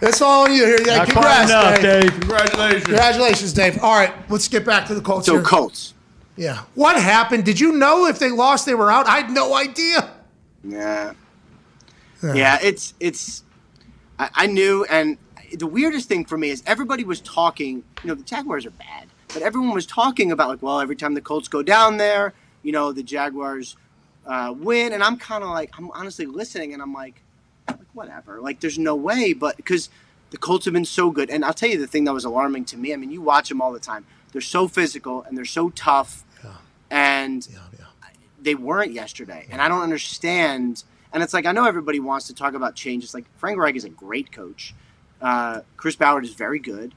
it's all on you here. Yeah, Not congrats, quite enough, Dave. Dave. Congratulations. Congratulations, Dave. All right, let's get back to the Colts So here. Colts. Yeah. What happened? Did you know if they lost, they were out? I had no idea. Yeah, it's. I knew, and the weirdest thing for me is everybody was talking. The Jaguars are bad, but everyone was talking about every time the Colts go down there, the Jaguars win, and I'm kind of I'm honestly listening, and I'm like whatever. There's no way, but because the Colts have been so good, and I'll tell you the thing that was alarming to me. I mean, you watch them all the time. They're so physical and they're so tough, and they weren't yesterday, and I don't understand. And it's I know everybody wants to talk about changes. Frank Reich is a great coach. Chris Ballard is very good.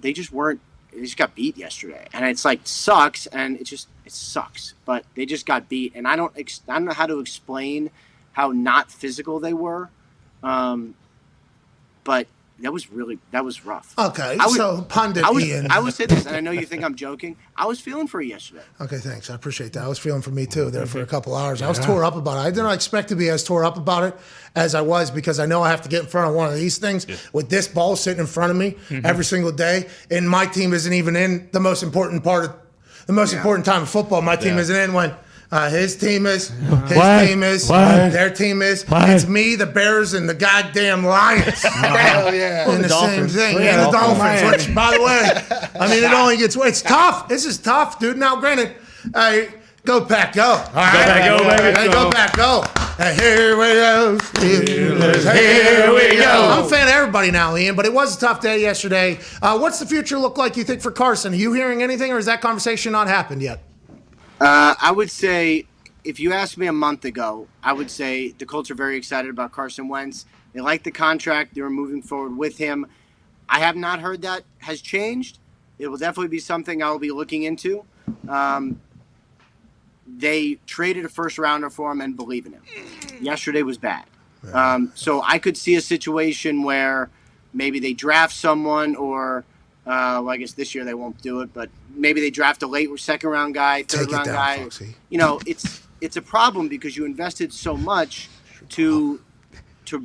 They just weren't. They just got beat yesterday, and it's sucks, and it sucks. But they just got beat, and I don't know how to explain how not physical they were. But that was rough. Okay, I pundit Ian. I would say this, and I know you think I'm joking. I was feeling for you yesterday. Okay, thanks. I appreciate that. I was feeling for me too there for a couple hours. I was tore up about it. I did not expect to be as tore up about it as I was because I know I have to get in front of one of these things with this ball sitting in front of me every single day, and my team isn't even in the most important important time of football. My team isn't in when. His team is, their team is. It's me, the Bears, and the goddamn Lions. Hell yeah. And the same thing. And the Dolphins, which, by the way, I mean, it only gets, it's tough. This is tough, dude. Now, granted, go Pack, go. All right. Go Pack, go. Here we go. Here we go. I'm a fan of everybody now, Ian, but it was a tough day yesterday. What's the future look like, you think, for Carson? Are you hearing anything, or has that conversation not happened yet? I would say, if you asked me a month ago, I would say the Colts are very excited about Carson Wentz. They like the contract. They were moving forward with him. I have not heard that has changed. It will definitely be something I will be looking into. They traded a first-rounder for him and believe in him. Yesterday was bad. So I could see a situation where maybe they draft someone or well, I guess this year they won't do it, but maybe they draft a late second-round guy, third-round guy. Foxy. You know, it's a problem because you invested so much to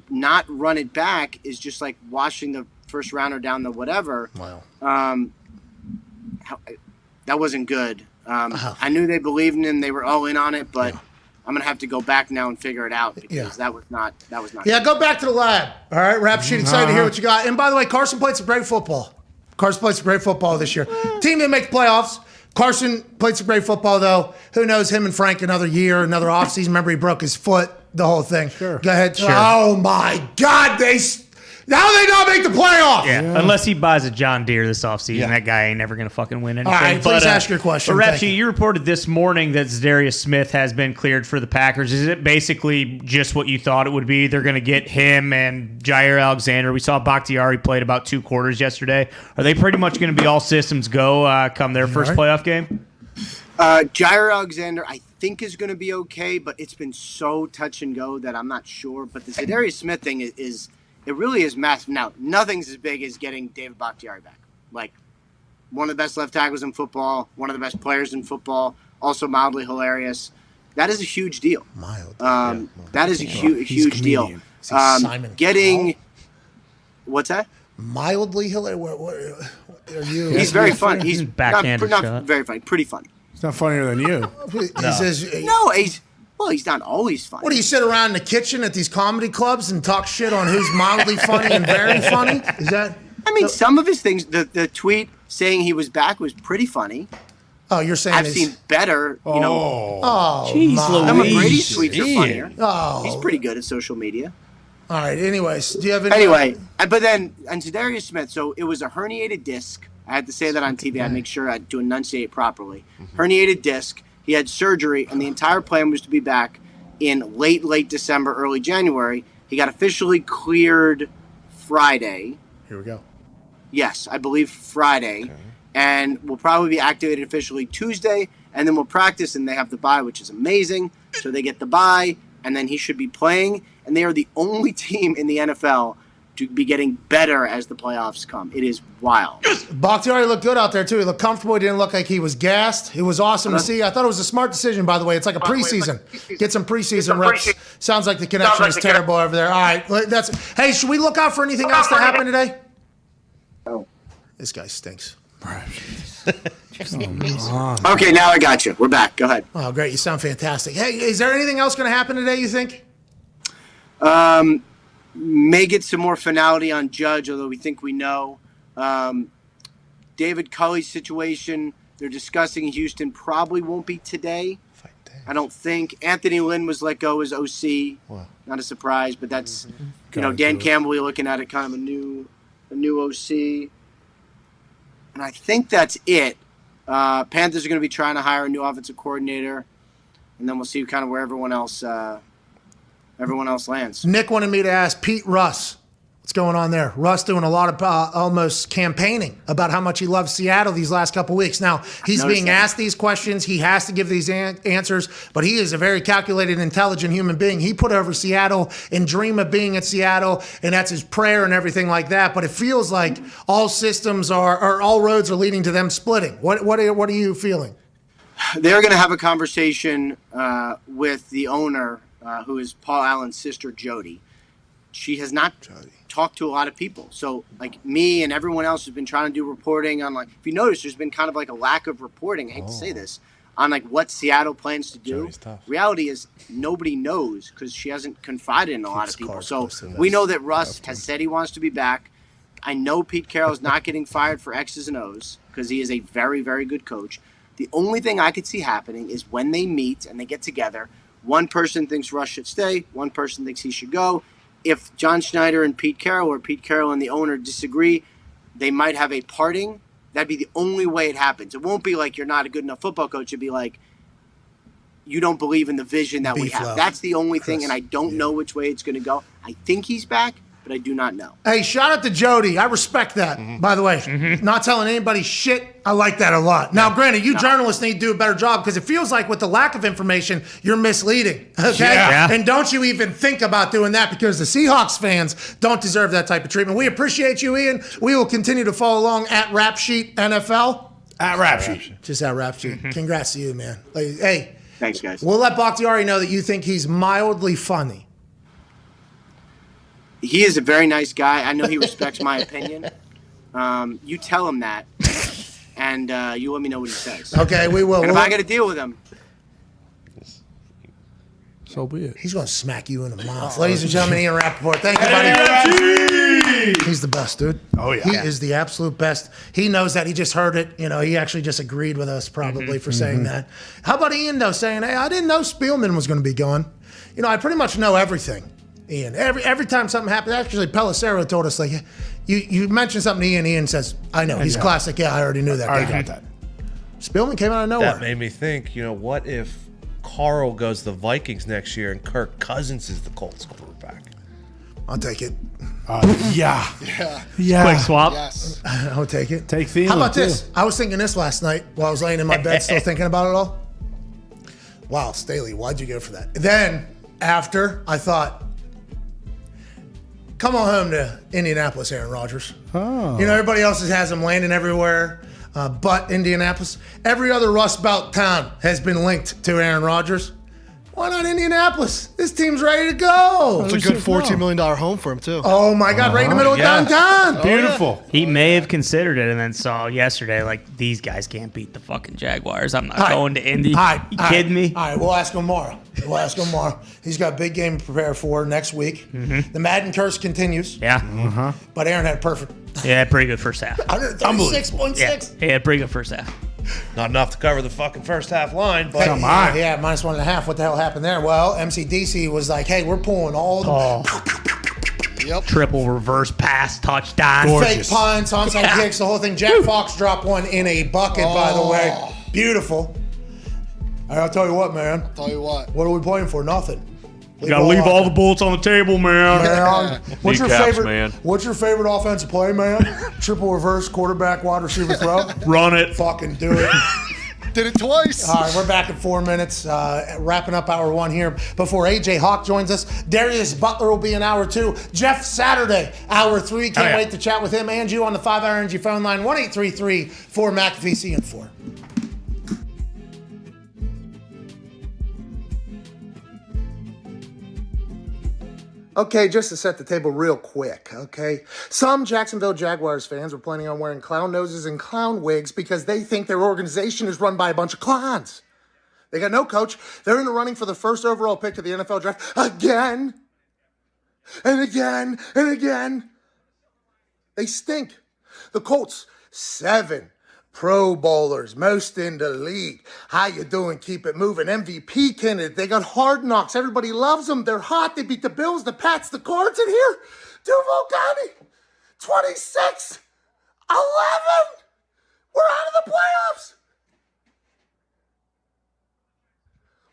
not run it back is just like washing the first rounder down the whatever. Wow. That wasn't good. I knew they believed in him; they were all in on it, but I'm gonna have to go back now and figure it out because that was not. Yeah, go back to the lab. All right, Rap Sheet, excited to hear what you got. And by the way, Carson played some great football. Carson played some great football this year. Team didn't make the playoffs. Carson played some great football, though. Who knows him and Frank another year, another offseason. Remember, he broke his foot, the whole thing. Sure. Go ahead. Sure. Oh, my God. How they not make the playoffs? Yeah. Unless he buys a John Deere this offseason. That guy ain't never going to fucking win anything. All right, please ask your question. But Rapshi, you reported this morning that Darius Smith has been cleared for the Packers. Is it basically just what you thought it would be? They're going to get him and Jair Alexander. We saw Bakhtiari played about 2 quarters yesterday. Are they pretty much going to be all systems go come their first playoff game? Jair Alexander, I think, is going to be okay, but it's been so touch and go that I'm not sure. But the Darius Smith thing is it really is massive. Now, nothing's as big as getting David Bakhtiari back. Like, one of the best left tackles in football, one of the best players in football, also mildly hilarious. That is a huge deal. That is a huge deal. Getting – what's that? Mildly hilarious. Are you? He's very funny. He's backhanded not very funny. Pretty funny. He's not funnier than you. He's not always funny. What do you sit around in the kitchen at these comedy clubs and talk shit on who's mildly funny and very funny? Is that? I mean, some of his things. The tweet saying he was back was pretty funny. Oh, you're saying I've seen better. You know. Oh, jeez, some of Brady's tweets are funnier. Oh, he's pretty good at social media. All right. Anyways, do you have any? Anyway, but then and to Darius Smith. So it was a herniated disc. I had to say that on TV. I make sure I to enunciate properly. Herniated disc. He had surgery, and the entire plan was to be back in late December, early January. He got officially cleared Friday. Here we go. Yes, I believe Friday. Okay. And will probably be activated officially Tuesday, and then we'll practice, and they have the bye, which is amazing. So they get the bye, and then he should be playing. And they are the only team in the NFL to be getting better as the playoffs come. It is wild. Bakhtiari looked good out there, too. He looked comfortable. He didn't look like he was gassed. It was awesome to see. I thought it was a smart decision, by the way. It's like a preseason. Get some preseason reps. Sounds like the connection is terrible over there. All right. Hey, should we look out for anything else to happen today? Oh. This guy stinks. Okay, now I got you. We're back. Go ahead. Oh, great. You sound fantastic. Hey, is there anything else going to happen today, you think? May get some more finality on Judge, although we think we know. David Culley's situation, they're discussing in Houston, probably won't be today. I don't think. Anthony Lynn was let go as OC. Wow. Not a surprise, but that's, Dan Campbell, you're looking at it, kind of a new OC. And I think that's it. Panthers are going to be trying to hire a new offensive coordinator, and then we'll see kind of where everyone else lands. Nick wanted me to ask Pete Russ. What's going on there? Russ doing a lot of almost campaigning about how much he loves Seattle these last couple weeks. Now, he's being asked these questions. He has to give these answers, but he is a very calculated, intelligent human being. He put over Seattle and dream of being at Seattle, and that's his prayer and everything like that. But it feels like all systems or all roads are leading to them splitting. What are you feeling? They're going to have a conversation with the owner, who is Paul Allen's sister, Jody. She has not talked to a lot of people. So, like, me and everyone else has been trying to do reporting on, like, if you notice, there's been kind of like a lack of reporting, I hate to say this, on, like, what Seattle plans to do. Reality is nobody knows because she hasn't confided in a lot of people. So we know that Russ has said he wants to be back. I know Pete Carroll's not getting fired for X's and O's because he is a very, very good coach. The only thing I could see happening is when they meet and they get together, one person thinks Russ should stay, one person thinks he should go. If John Schneider and Pete Carroll or Pete Carroll and the owner disagree, they might have a parting. That'd be the only way it happens. It won't be like you're not a good enough football coach. It'd be like you don't believe in the vision that we have. That's the only thing, and I don't know which way it's going to go. I think he's back, but I do not know. Hey, shout out to Jody. I respect that, by the way. Not telling anybody shit. I like that a lot. Now, granted, you journalists need to do a better job because it feels like with the lack of information, you're misleading. Okay? Yeah. And don't you even think about doing that because the Seahawks fans don't deserve that type of treatment. We appreciate you, Ian. We will continue to follow along at Rap Sheet NFL. At Rap Sheet. Just at Rap Sheet. Congrats to you, man. Like, hey. Thanks, guys. We'll let Bakhtiari know that you think he's mildly funny. He is a very nice guy. I know he respects my opinion. You tell him that, and you let me know what he says. Okay, we will. And if I got to deal with him, So be it. he's going to smack you in the mouth. Ladies and gentlemen, Ian Rapoport. Thank you, buddy. He's the best, dude. Oh, yeah. He is the absolute best. He knows that. He just heard it. You know, he actually just agreed with us probably for saying that. How about Ian, though, saying, hey, I didn't know Spielman was going to be gone. You know, I pretty much know everything. Ian, every time something happens, actually, Pelissero told us, like, you mentioned something to Ian, Ian says, I know, he's classic. Yeah, I already knew that. I got that. Spielman came out of nowhere. That made me think, what if Carl goes to the Vikings next year and Kirk Cousins is the Colts quarterback? I'll take it. Yeah. Quick swap. Yes. I'll take it. Take Thielen, How about too. this? I was thinking this last night while I was laying in my bed still thinking about it all. Wow, Staley, why'd you go for that? Then, after, I thought, come on home to Indianapolis, Aaron Rodgers. Oh. You know, everybody else has him landing everywhere but Indianapolis. Every other Rust Belt town has been linked to Aaron Rodgers. Why not Indianapolis? This team's ready to go. It's a good $14 million home for him, too. Oh, my God, right in the middle of downtown. Beautiful. He may have considered it and then saw yesterday, like, these guys can't beat the fucking Jaguars. I'm not going to Indy. You kidding me? All right, we'll ask him tomorrow. He's got a big game to prepare for next week. The Madden curse continues. Yeah. But Aaron had perfect. Yeah, pretty good first half. 136.6. Yeah, he had pretty good first half. Not enough to cover the fucking first half line, but Come on. Yeah, minus 1.5. What the hell happened there? Well, MCDC was like, hey, we're pulling all the Yep. Triple reverse pass touchdown. fake punts, onside kicks, the whole thing. Jack Fox dropped one in a bucket, by the way. Beautiful. All right, I'll tell you what, man. Tell you what. What are we playing for? Nothing. You gotta leave all the bullets on the table, man. Man, what's your Kneecaps, favorite? man. What's your favorite offensive play, man? Triple reverse, quarterback, wide receiver throw. Run it. Fucking do it. Did it twice. All right, we're back in 4 minutes, wrapping up hour one here. Before AJ Hawk joins us, Darius Butler will be in hour two. Jeff Saturday, hour three. Can't wait to chat with him and you on the 5-Hour Energy phone line, 1-833-4 McAfee CN4. Okay, just to set the table real quick, okay? Some Jacksonville Jaguars fans were planning on wearing clown noses and clown wigs because they think their organization is run by a bunch of clowns. They got no coach. They're in the running for the first overall pick of the NFL draft again and again and again. They stink. The Colts, 7 Pro Bowlers, most in the league. How you doing? Keep it moving. MVP candidate. They got Hard Knocks. Everybody loves them. They're hot. They beat the Bills, the Pats, the Cards in here. Duval County, 26-11. We're out of the playoffs.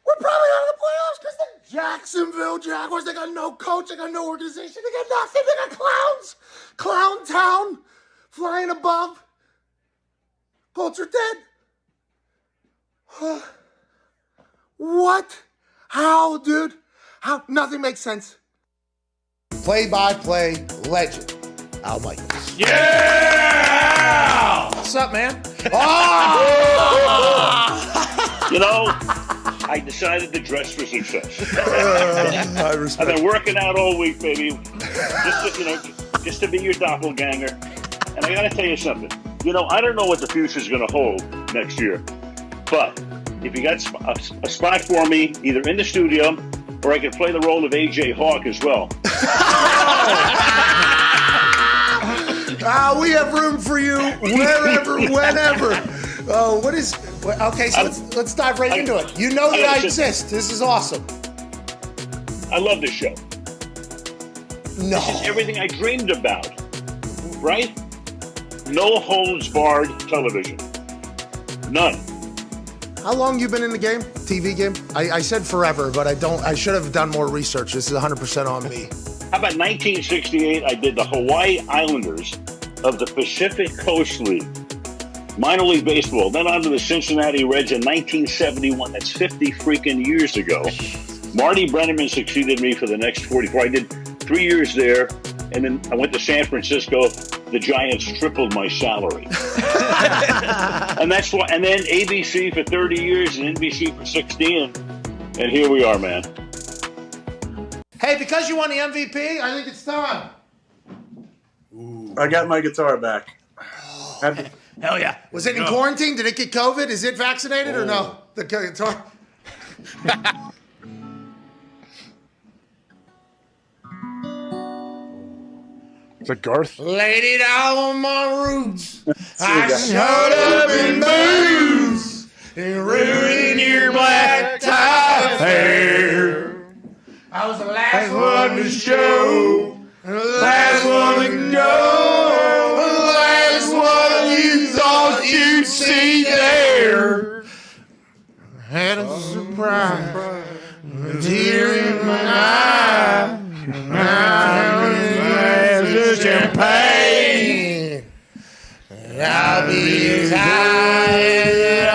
We're probably out of the playoffs because the Jacksonville Jaguars, they got no coach, they got no organization, they got nothing, they got clowns. town, flying above. Colts are dead. What? How, dude? How? Nothing makes sense. Play-by-play legend, Al Michaels. Yeah! What's up, man? You know, I decided to dress for success. I respect. I've been working out all week, baby, just to be your doppelganger. And I got to tell you something. You know, I don't know what the future's going to hold next year, but if you got a spot for me, either in the studio or I could play the role of A.J. Hawk as well. We have room for you wherever, whenever. Okay, so let's dive right into it. You know that I exist. This is awesome. I love this show. No. This is everything I dreamed about, right? No holds barred television. None. How long you been in the game? TV game? I said forever, but I should have done more research. This is 100% on me. How about 1968? I did the Hawaii Islanders of the Pacific Coast League. Minor league baseball. Then on to the Cincinnati Reds in 1971. That's 50 freaking years ago. Marty Brennaman succeeded me for the next 44. I did 3 years there, and then I went to San Francisco. The Giants tripled my salary. And that's why. And then ABC for 30 years and NBC for 16. And here we are, man. Hey, because you won the MVP, I think it's time. I got my guitar back. Hell yeah. Was it in quarantine? Did it get COVID? Is it vaccinated or no? The guitar. Is that Garth? Laid it all on my roots. I showed up in booze and ruined your black tie hair. I was the last one to show, the last one to go, the last one you thought you'd see there. I had a surprise, a tear in my eye. Champagne, and I'll be as high as an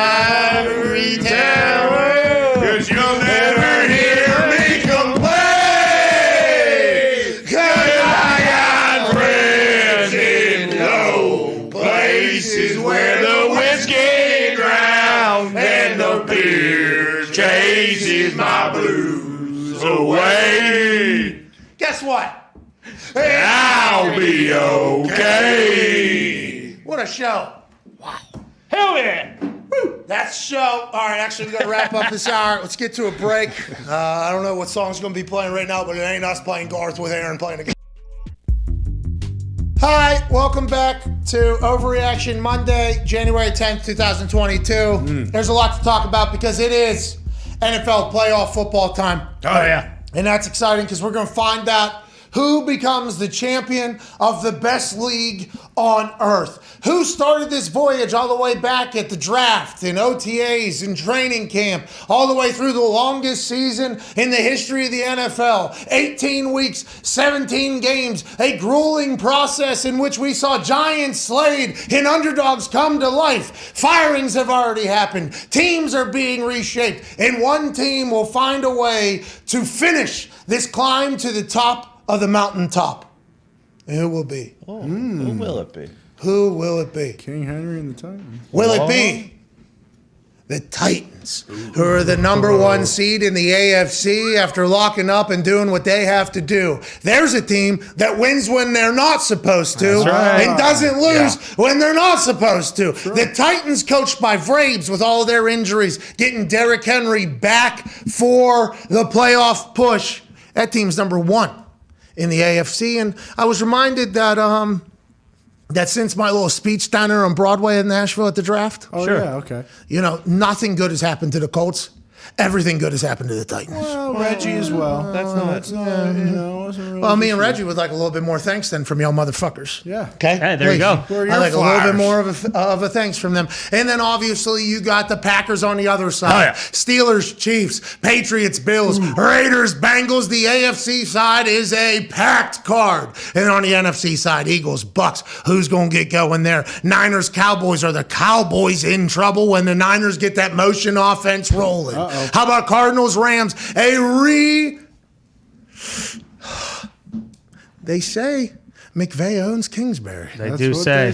ivory tower, 'cause you'll never hear me complain, 'cause I got friends in low places where the whiskey drowns and the beer chases my blues away. Guess what? I'll be okay. What a show. Wow. Hell yeah. Woo. That's the show. All right, actually, we're going to wrap up this hour. Let's get to a break. I don't know what song's going to be playing right now, but it ain't us playing Garth with Aaron playing again. Hi, welcome back to Overreaction Monday, January 10th, 2022. There's a lot to talk about because it is NFL playoff football time. Oh, yeah. And that's exciting because we're going to find out who becomes the champion of the best league on earth? Who started this voyage all the way back at the draft, in OTAs, in training camp, all the way through the longest season in the history of the NFL? 18 weeks, 17 games, a grueling process in which we saw giants slayed and underdogs come to life. Firings have already happened. Teams are being reshaped, and one team will find a way to finish this climb to the top of the mountaintop. And who will be? Oh, who will it be? Who will it be? King Henry and the Titans. Will it be the Titans, who are the number one seed in the AFC after locking up and doing what they have to do? There's a team that wins when they're not supposed to and doesn't lose when they're not supposed to. The Titans, coached by Vrabes with all their injuries, getting Derrick Henry back for the playoff push. That team's number one in the AFC. And I was reminded that that since my little speech down there on Broadway in Nashville at the draft. Oh, yeah, okay. You know, nothing good has happened to the Colts. everything good has happened to the Titans. Well, Reggie as well. That's not. Well, me and Reggie would like a little bit more thanks then from y'all motherfuckers. Yeah. Okay. Hey, there you go. I like a little bit more of a thanks from them. And then obviously you got the Packers on the other side. Oh, yeah. Steelers, Chiefs, Patriots, Bills, Raiders, Bengals. The AFC side is a packed card. And on the NFC side, Eagles, Bucks. Who's going to get going there? Niners, Cowboys. Are the Cowboys in trouble when the Niners get that motion offense rolling? How about Cardinals, Rams? They say McVay owns Kingsbury. They do say.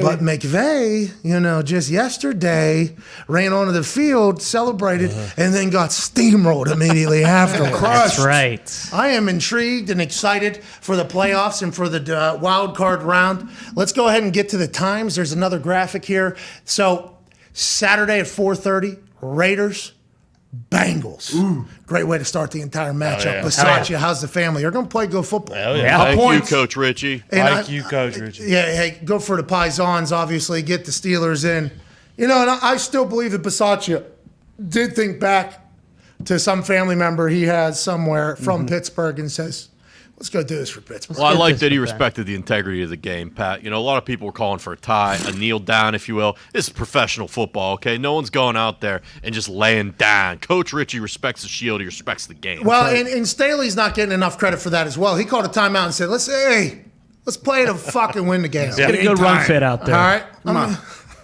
But McVay, just yesterday ran onto the field, celebrated, and then got steamrolled immediately afterwards. That's right. I am intrigued and excited for the playoffs and for the wild card round. Let's go ahead and get to the times. There's another graphic here. So Saturday at 4:30, Raiders, Bengals. Great way to start the entire matchup. Bisaccia, how's the family? You're going to play good football. Thank you, Coach Richie. Coach Richie. Yeah, hey, go for the Paisans, obviously. Get the Steelers in. And I still believe that Bisaccia did think back to some family member he has somewhere from Pittsburgh and says, let's go do this for Pittsburgh. Well, I like that he respected the integrity of the game, Pat. A lot of people were calling for a tie, a kneel down, if you will. This is professional football, okay? No one's going out there and just laying down. Coach Richie respects the shield. He respects the game. Well, and Staley's not getting enough credit for that as well. He called a timeout and said, let's play to fucking win the game. Get a good run fit out there. All right? Come on.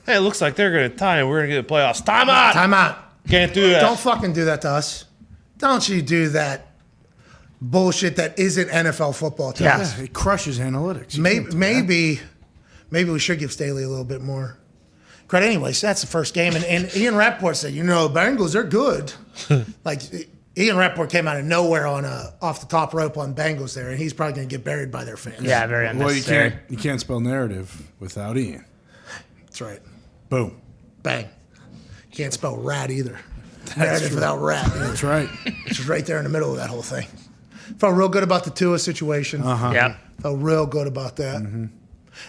Hey, it looks like they're going to tie and we're going to get the playoffs. Timeout. Timeout. Can't do that. Don't fucking do that to us. Don't you do that bullshit that isn't NFL football to us. Yeah, it crushes analytics. Maybe we should give Staley a little bit more credit. Anyways, that's the first game. And Ian Rapoport said, Bengals, they're good. Like, Ian Rapoport came out of nowhere on off the top rope on Bengals there, and he's probably going to get buried by their fans. Yeah, very unnecessary. Well, you can't spell narrative without Ian. That's right. Boom. Bang. You can't spell rat either. Narrative without rat. That's right. Which is right there in the middle of that whole thing. Felt real good about the Tua situation. Yeah. Felt real good about that.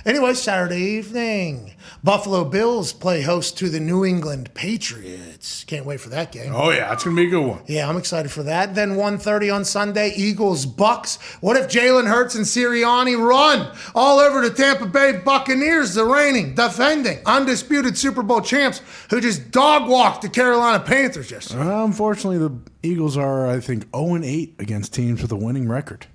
Anyway, Saturday evening, Buffalo Bills play host to the New England Patriots. Can't wait for that game. Oh, yeah, that's going to be a good one. Yeah, I'm excited for that. Then 1:30 on Sunday, Eagles, Bucks. What if Jalen Hurts and Sirianni run all over the Tampa Bay Buccaneers, the reigning, defending, undisputed Super Bowl champs who just dog-walked the Carolina Panthers yesterday? Unfortunately, the Eagles are, I think, 0-8 against teams with a winning record.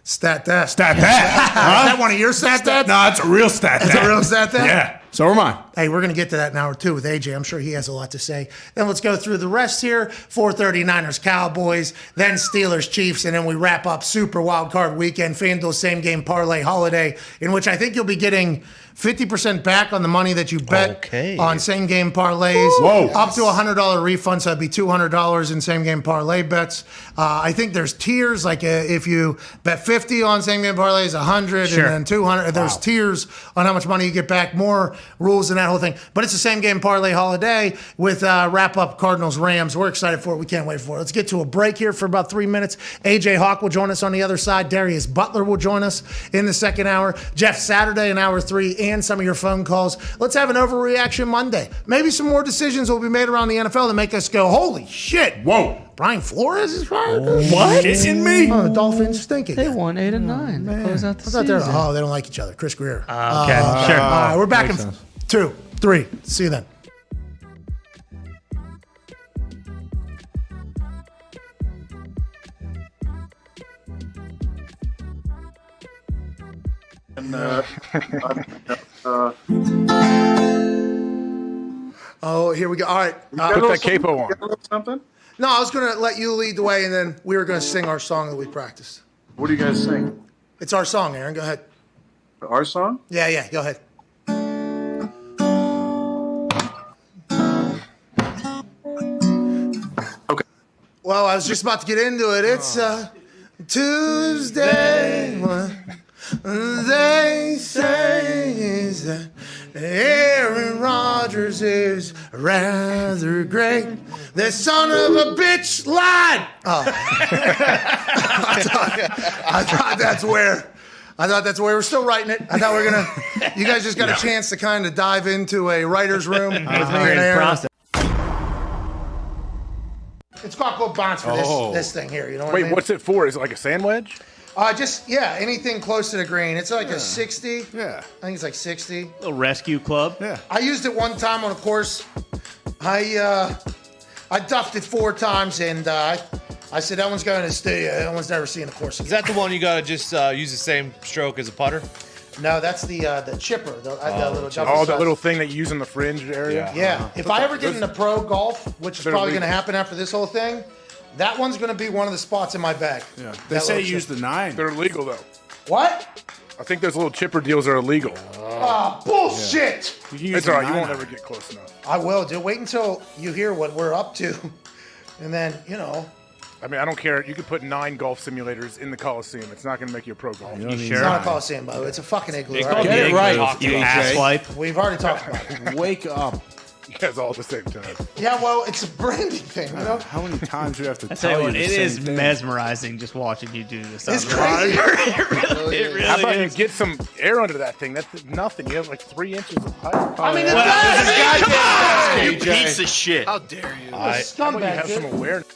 Stat that. Stat that. Is that one of your stat that? No, it's a real stat that. It's a real stat that? Yeah. So am I. Hey, we're going to get to that in hour 2 with AJ. I'm sure he has a lot to say. Then let's go through the rest here. 4:30 Niners, Cowboys, then Steelers, Chiefs, and then we wrap up Super Wild Card Weekend, FanDuel Same Game Parlay Holiday, in which I think you'll be getting 50% back on the money that you bet on same game parlays. Whoa. Up to $100 refund, so that'd be $200 in same game parlay bets. I think there's tiers, like if you bet 50 on same game parlays, 100, and then 200. There's tiers on how much money you get back, more rules and that whole thing. But it's a same game parlay holiday with wrap up Cardinals Rams. We're excited for it. We can't wait for it. Let's get to a break here for about 3 minutes. AJ Hawk will join us on the other side. Darius Butler will join us in the second hour. Jeff Saturday in hour 3. And some of your phone calls. Let's have an Overreaction Monday. Maybe some more decisions will be made around the NFL to make us go, holy shit. Whoa. Brian Flores is fired? What? Shitting me? Oh, the Dolphins stinking. They won 8 and 9. They close out the season. They don't like each other. Chris Greer. Okay, sure. All right, we're back in 2, 3. See you then. Oh, here we go. All right. Put that capo on. Something? No, I was going to let you lead the way, and then we were going to sing our song that we practiced. What do you guys sing? It's our song, Aaron. Go ahead. Our song? Yeah. Go ahead. Okay. Well, I was just about to get into it. It's Tuesday. They say is that Aaron Rodgers is rather great. The son of a bitch lied. Oh. I thought that's where we're still writing it. I thought you guys just got a chance to kind of dive into a writer's room with me and Aaron. It's got good bounce for this thing here. You know what I Wait, mean? what's it for? Is it like a sand wedge? Anything close to the green. It's like a 60. Yeah. I think it's like 60. Little rescue club. Yeah. I used it one time on a course. I duffed it 4 times, and I said, that one's going to the studio. That one's never seen a course again. Is that the one you got to just use the same stroke as a putter? No, that's the chipper. The little double Oh, the size. little thing that you use in the fringe area? Yeah. If I ever get into pro golf, which is probably going to happen after this whole thing, that one's going to be one of the spots in my bag. Yeah. They say use the 9. They're illegal, though. What? I think those little chipper deals are illegal. Bullshit! Yeah. It's all right. You won't ever get close enough. I will, dude. Wait until you hear what we're up to. And then, I mean, I don't care. You could put 9 golf simulators in the Coliseum. It's not going to make you a pro golfer. It's not a Coliseum, by the way. It's a fucking igloo. Get right? it right, you asswipe. We've already talked about it. Wake up. You guys all at the same time. Yeah, well, it's a branding thing, you know? How many times do you have to I tell tell you you what, the it same is thing? mesmerizing just watching you do this. It's crazy. It really How about is. you get some air under that thing? That's nothing. You have like 3 inches of pipe. I mean, You piece of shit. How dare you? How about you scumbag, have some dude. awareness?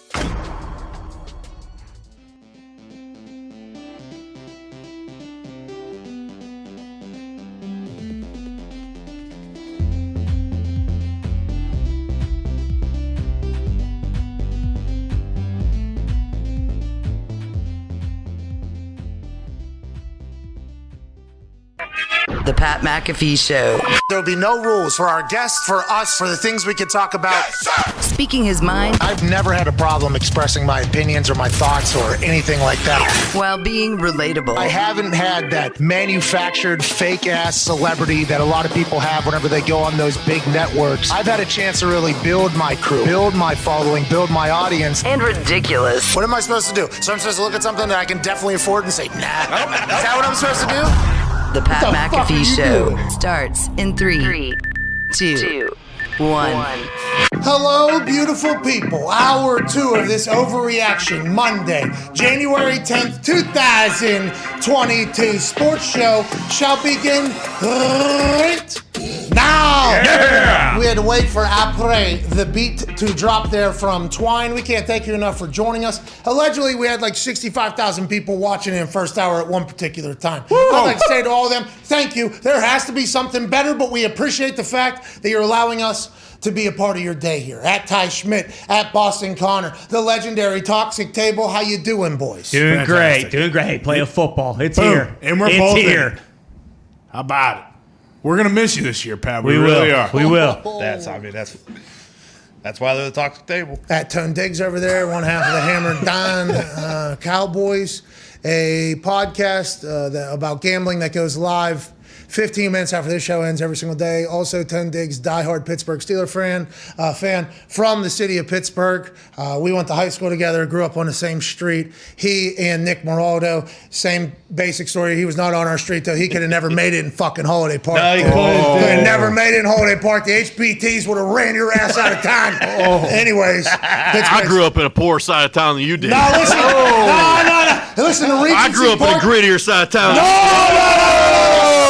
The Pat McAfee Show. There'll be no rules for our guests, for us, for the things we can talk about. Speaking his mind I've never had a problem expressing my opinions or my thoughts or anything like that. while being relatable. I haven't had that manufactured fake-ass celebrity that a lot of people have whenever they go on those big networks. I've had a chance to really build my crew, build my following, build my audience. And ridiculous. What am I supposed to do? So I'm supposed to look at something that I can definitely afford and say, nah. Is that what I'm supposed to do? The Pat What the fuck are McAfee you Show doing? starts in 3, 2, 1. Hello, beautiful people. Hour 2 of this Overreaction Monday, January 10th, 2022 sports show shall begin right now. Yeah! We had to wait for après the beat to drop there from Twine. We can't thank you enough for joining us. Allegedly, we had like 65,000 people watching in first hour at one particular time. I'd like to say to all of them, thank you. There has to be something better, but we appreciate the fact that you're allowing us to be a part of your day here. At Ty Schmidt, at Boston Connor, the legendary Toxic Table. How you doing, boys? Doing Fantastic. great. Doing great. Play a football. It's Boom. here. And we're it's both in here. it. How about it? We're going to miss you this year, Pat. We really will. are. We will. That's why they're the toxic table. At Tone Diggs over there, one half of the Hammer Dahn Cowboys, a podcast about gambling that goes live 15 minutes after this show ends every single day. Also, Tone Diggs, diehard Pittsburgh Steelers fan from the city of Pittsburgh. We went to high school together, grew up on the same street. He and Nick Moraldo, same basic story. He was not on our street, though. He could have never made it in fucking Holiday Park. No, he couldn't. Could have never made it in Holiday Park. The HBTs would have ran your ass out of town. Anyways. I grew up in a poorer side of town than you did. No, listen. No. Listen to Regency I grew up in a Park. grittier side of town.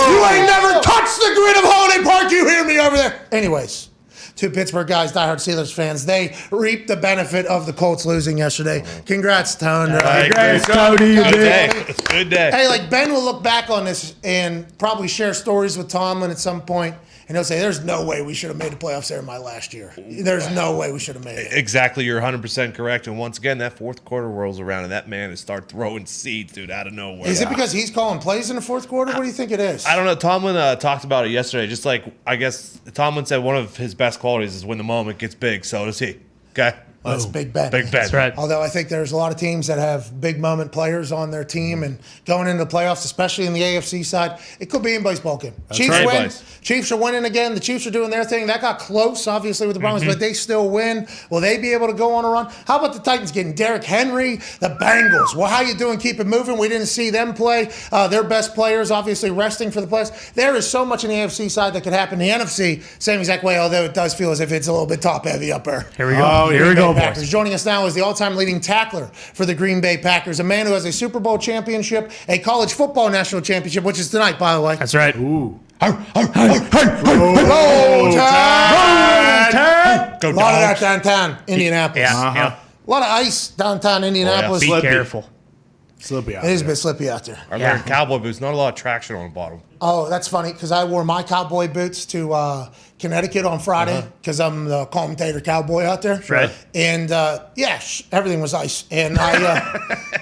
You ain't never touched the grid of Holiday Park. You hear me over there? Anyways, two Pittsburgh guys, diehard Steelers fans. They reaped the benefit of the Colts losing yesterday. Congrats, Tone. Congrats, Tony. You Good did. day. It's a good day. Hey, like Ben will look back on this and probably share stories with Tomlin at some point, and he'll say, "There's no way we should have made the playoffs there in my last year. There's no way we should have made it." Exactly, you're 100% correct. And once again, that fourth quarter rolls around, and that man is start throwing seeds, dude, out of nowhere. Is it because he's calling plays in the fourth quarter? What do you think it is? I don't know. Tomlin talked about it yesterday. Just like, I guess Tomlin said one of his best qualities is when the moment gets big. So does he. Okay? That's Big Ben. Big Ben. That's right. Although I think there's a lot of teams that have big moment players on their team, and going into the playoffs, especially in the AFC side, it could be anybody's ball game. Chiefs right. win. Anybody's. Chiefs are winning again. The Chiefs are doing their thing. That got close, obviously, with the Broncos, but they still win. Will they be able to go on a run? How about the Titans getting Derrick Henry? The Bengals. Well, how you doing? Keep it moving. We didn't see them play. Their best players, obviously, resting for the playoffs. There is so much in the AFC side that could happen. The NFC, same exact way, although it does feel as if it's a little bit top-heavy up there. Here we go. Here we go, Packers. boys. Joining us now is the all-time leading tackler for the Green Bay Packers, a man who has a Super Bowl championship, a college football national championship, which is tonight, by the way. That's right. Ooh. Roll Tide! Go A lot of that Dogs. downtown Indianapolis. Yeah. A lot of ice downtown Indianapolis. Be careful. Slippy out It is a there. bit slippy out there. I'm wearing cowboy boots. Not a lot of traction on the bottom. Oh, that's funny because I wore my cowboy boots to Connecticut on Friday because I'm the commentator cowboy out there. Right. And everything was ice. And I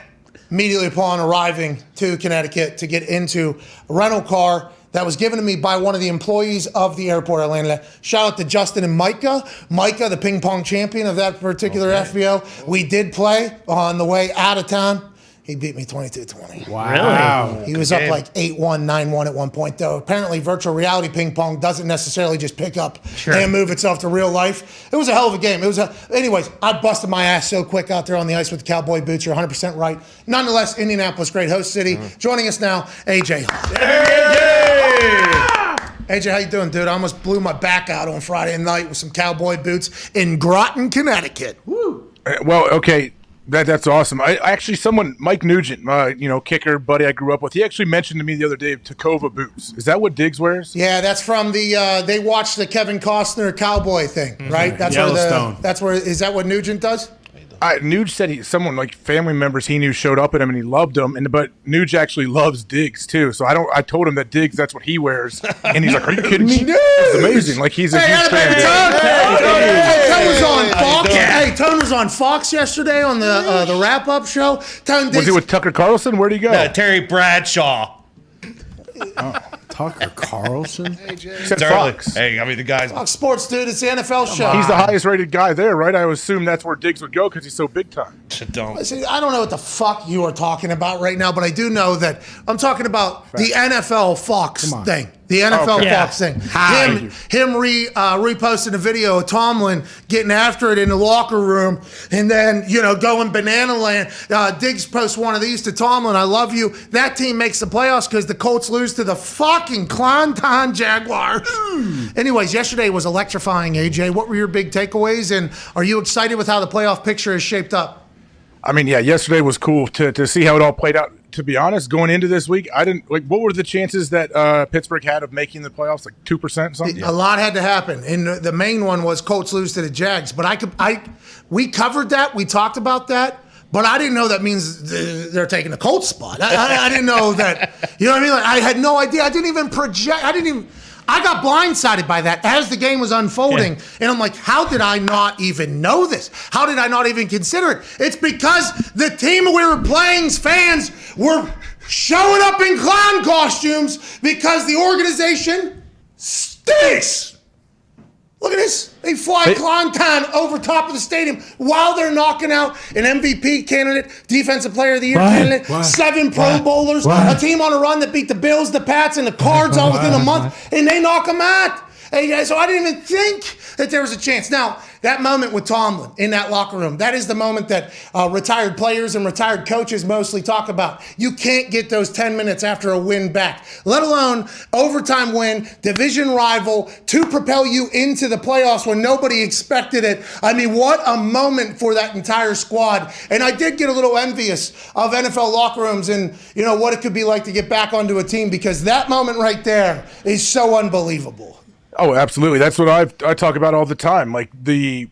immediately upon arriving to Connecticut to get into a rental car that was given to me by one of the employees of the airport I landed at. Shout out to Justin and Micah. Micah, the ping pong champion of that particular FBO. We did play on the way out of town. He beat me 22-20. Wow. Really? He was up like 8-1, 9-1 at one point, though. Apparently, virtual reality ping pong doesn't necessarily just pick up and move itself to real life. It was a hell of a game. Anyways, I busted my ass so quick out there on the ice with the cowboy boots. You're 100% right. Nonetheless, Indianapolis, great host city. Joining us now, AJ. AJ, how you doing, dude? I almost blew my back out on Friday night with some cowboy boots in Groton, Connecticut. Woo. Well, okay. That's awesome. I actually, Mike Nugent, kicker buddy I grew up with, he actually mentioned to me the other day Tacova boots. Is that what Diggs wears? Yeah, that's from they watched the Kevin Costner cowboy thing, right? That's Yellowstone. Is that what Nugent does? Nuge said someone like family members he knew showed up at him and he loved them, but Nuge actually loves Diggs too. So I told him that Diggs, that's what he wears, and he's like, "Are you kidding me? It's amazing!" Like he's a huge fan. Tone was on Fox. Hey, Tone was on Fox yesterday on the wrap up show. Tone Was he with Tucker Carlson? Where'd he go? Terry Bradshaw. Tucker Carlson? Said Fox. Hey, I mean, the guy's Fox Sports, dude. It's the NFL show. He's the highest rated guy there, right? I would assume that's where Diggs would go because he's so big time. See, I don't know what the fuck you are talking about right now, but I do know that I'm talking about the NFL Fox thing. The NFL Fox thing. Him reposting a video of Tomlin getting after it in the locker room and then, going banana land. Diggs posts one of these to Tomlin. I love you. That team makes the playoffs because the Colts lose to the fucking Clanton Jaguars. Anyways, yesterday was electrifying, AJ. What were your big takeaways? And are you excited with how the playoff picture is shaped up? I mean, yeah, yesterday was cool to see how it all played out. To be honest, going into this week, I didn't what were the chances that Pittsburgh had of making the playoffs? Like 2% something? A lot had to happen. And the main one was Colts lose to the Jags. But we covered that. We talked about that. But I didn't know that means they're taking the Colts spot. I didn't know that. You know what I mean? Like, I had no idea. I didn't even project. I got blindsided by that as the game was unfolding. Yeah. And I'm like, how did I not even know this? How did I not even consider it? It's because the team we were playing's fans were showing up in clown costumes because the organization stinks. Look at this. They fly Clanton over top of the stadium while they're knocking out an MVP candidate, Defensive Player of the Year candidate, 7 Pro Bowlers, a team on a run that beat the Bills, the Pats, and the Cards all within a month, and they knock them out. Hey, so I didn't even think that there was a chance. Now, that moment with Tomlin in that locker room, that is the moment that retired players and retired coaches mostly talk about. You can't get those 10 minutes after a win back, let alone overtime win, division rival, to propel you into the playoffs when nobody expected it. I mean, what a moment for that entire squad. And I did get a little envious of NFL locker rooms and, what it could be like to get back onto a team because that moment right there is so unbelievable. Oh, absolutely. That's what I talk about all the time. Like the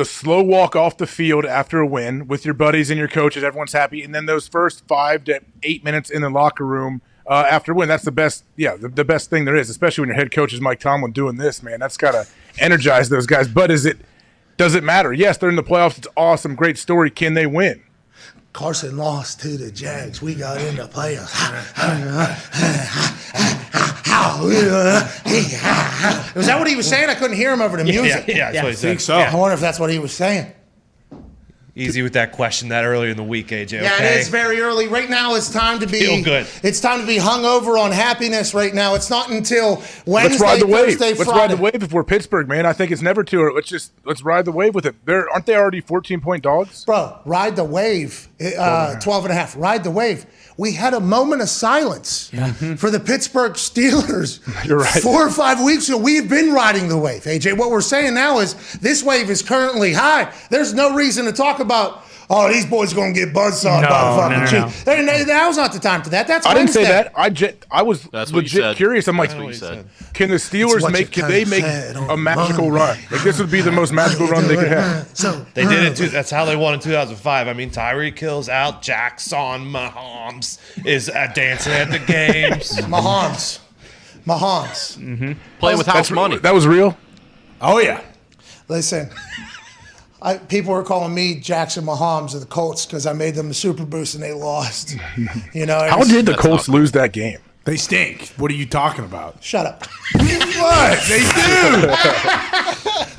slow walk off the field after a win with your buddies and your coaches, everyone's happy. And then those first 5 to 8 minutes in the locker room after a win, that's the best. Yeah, the best thing there is, especially when your head coach is Mike Tomlin doing this, man. That's got to energize those guys. But does it matter? Yes, they're in the playoffs. It's awesome. Great story. Can they win? Carson lost to the Jags. We got into playoffs. Was that what he was saying? I couldn't hear him over the music. Yeah, that's what he said. I think so. I wonder if that's what he was saying. Easy with that question that early in the week, AJ. Yeah, okay? it is very early. Right now, it's time to be Feel good. It's time to be hungover on happiness right now. It's not until Wednesday, Let's ride the wave. Thursday, Let's Friday. ride the wave if we're Pittsburgh, man. I think it's never too early. Let's ride the wave with it. Aren't they already 14-point dogs? Bro, ride the wave. 12.5. Ride the wave. We had a moment of silence for the Pittsburgh Steelers. You're right. 4 or 5 weeks ago, we've been riding the wave. AJ, what we're saying now is this wave is currently high. There's no reason to talk about oh, these boys are going to get buzzsawed by the fucking Chiefs. That was not the time for that. That's I didn't say Wednesday. that. I was legit curious. I'm like, can the Steelers make a magical run? Like, this would be the most magical run they could have. So they did it. That's how they won in 2005. I mean, Tyreek Hill's out. Jackson Mahomes is dancing at the games. Mahomes. Playing with house money. That was real? Oh, yeah. Listen, people were calling me Jackson Mahomes of the Colts because I made them the Super Boost and they lost. How did the Colts lose that game? They stink. What are you talking about? Shut up. What? They do.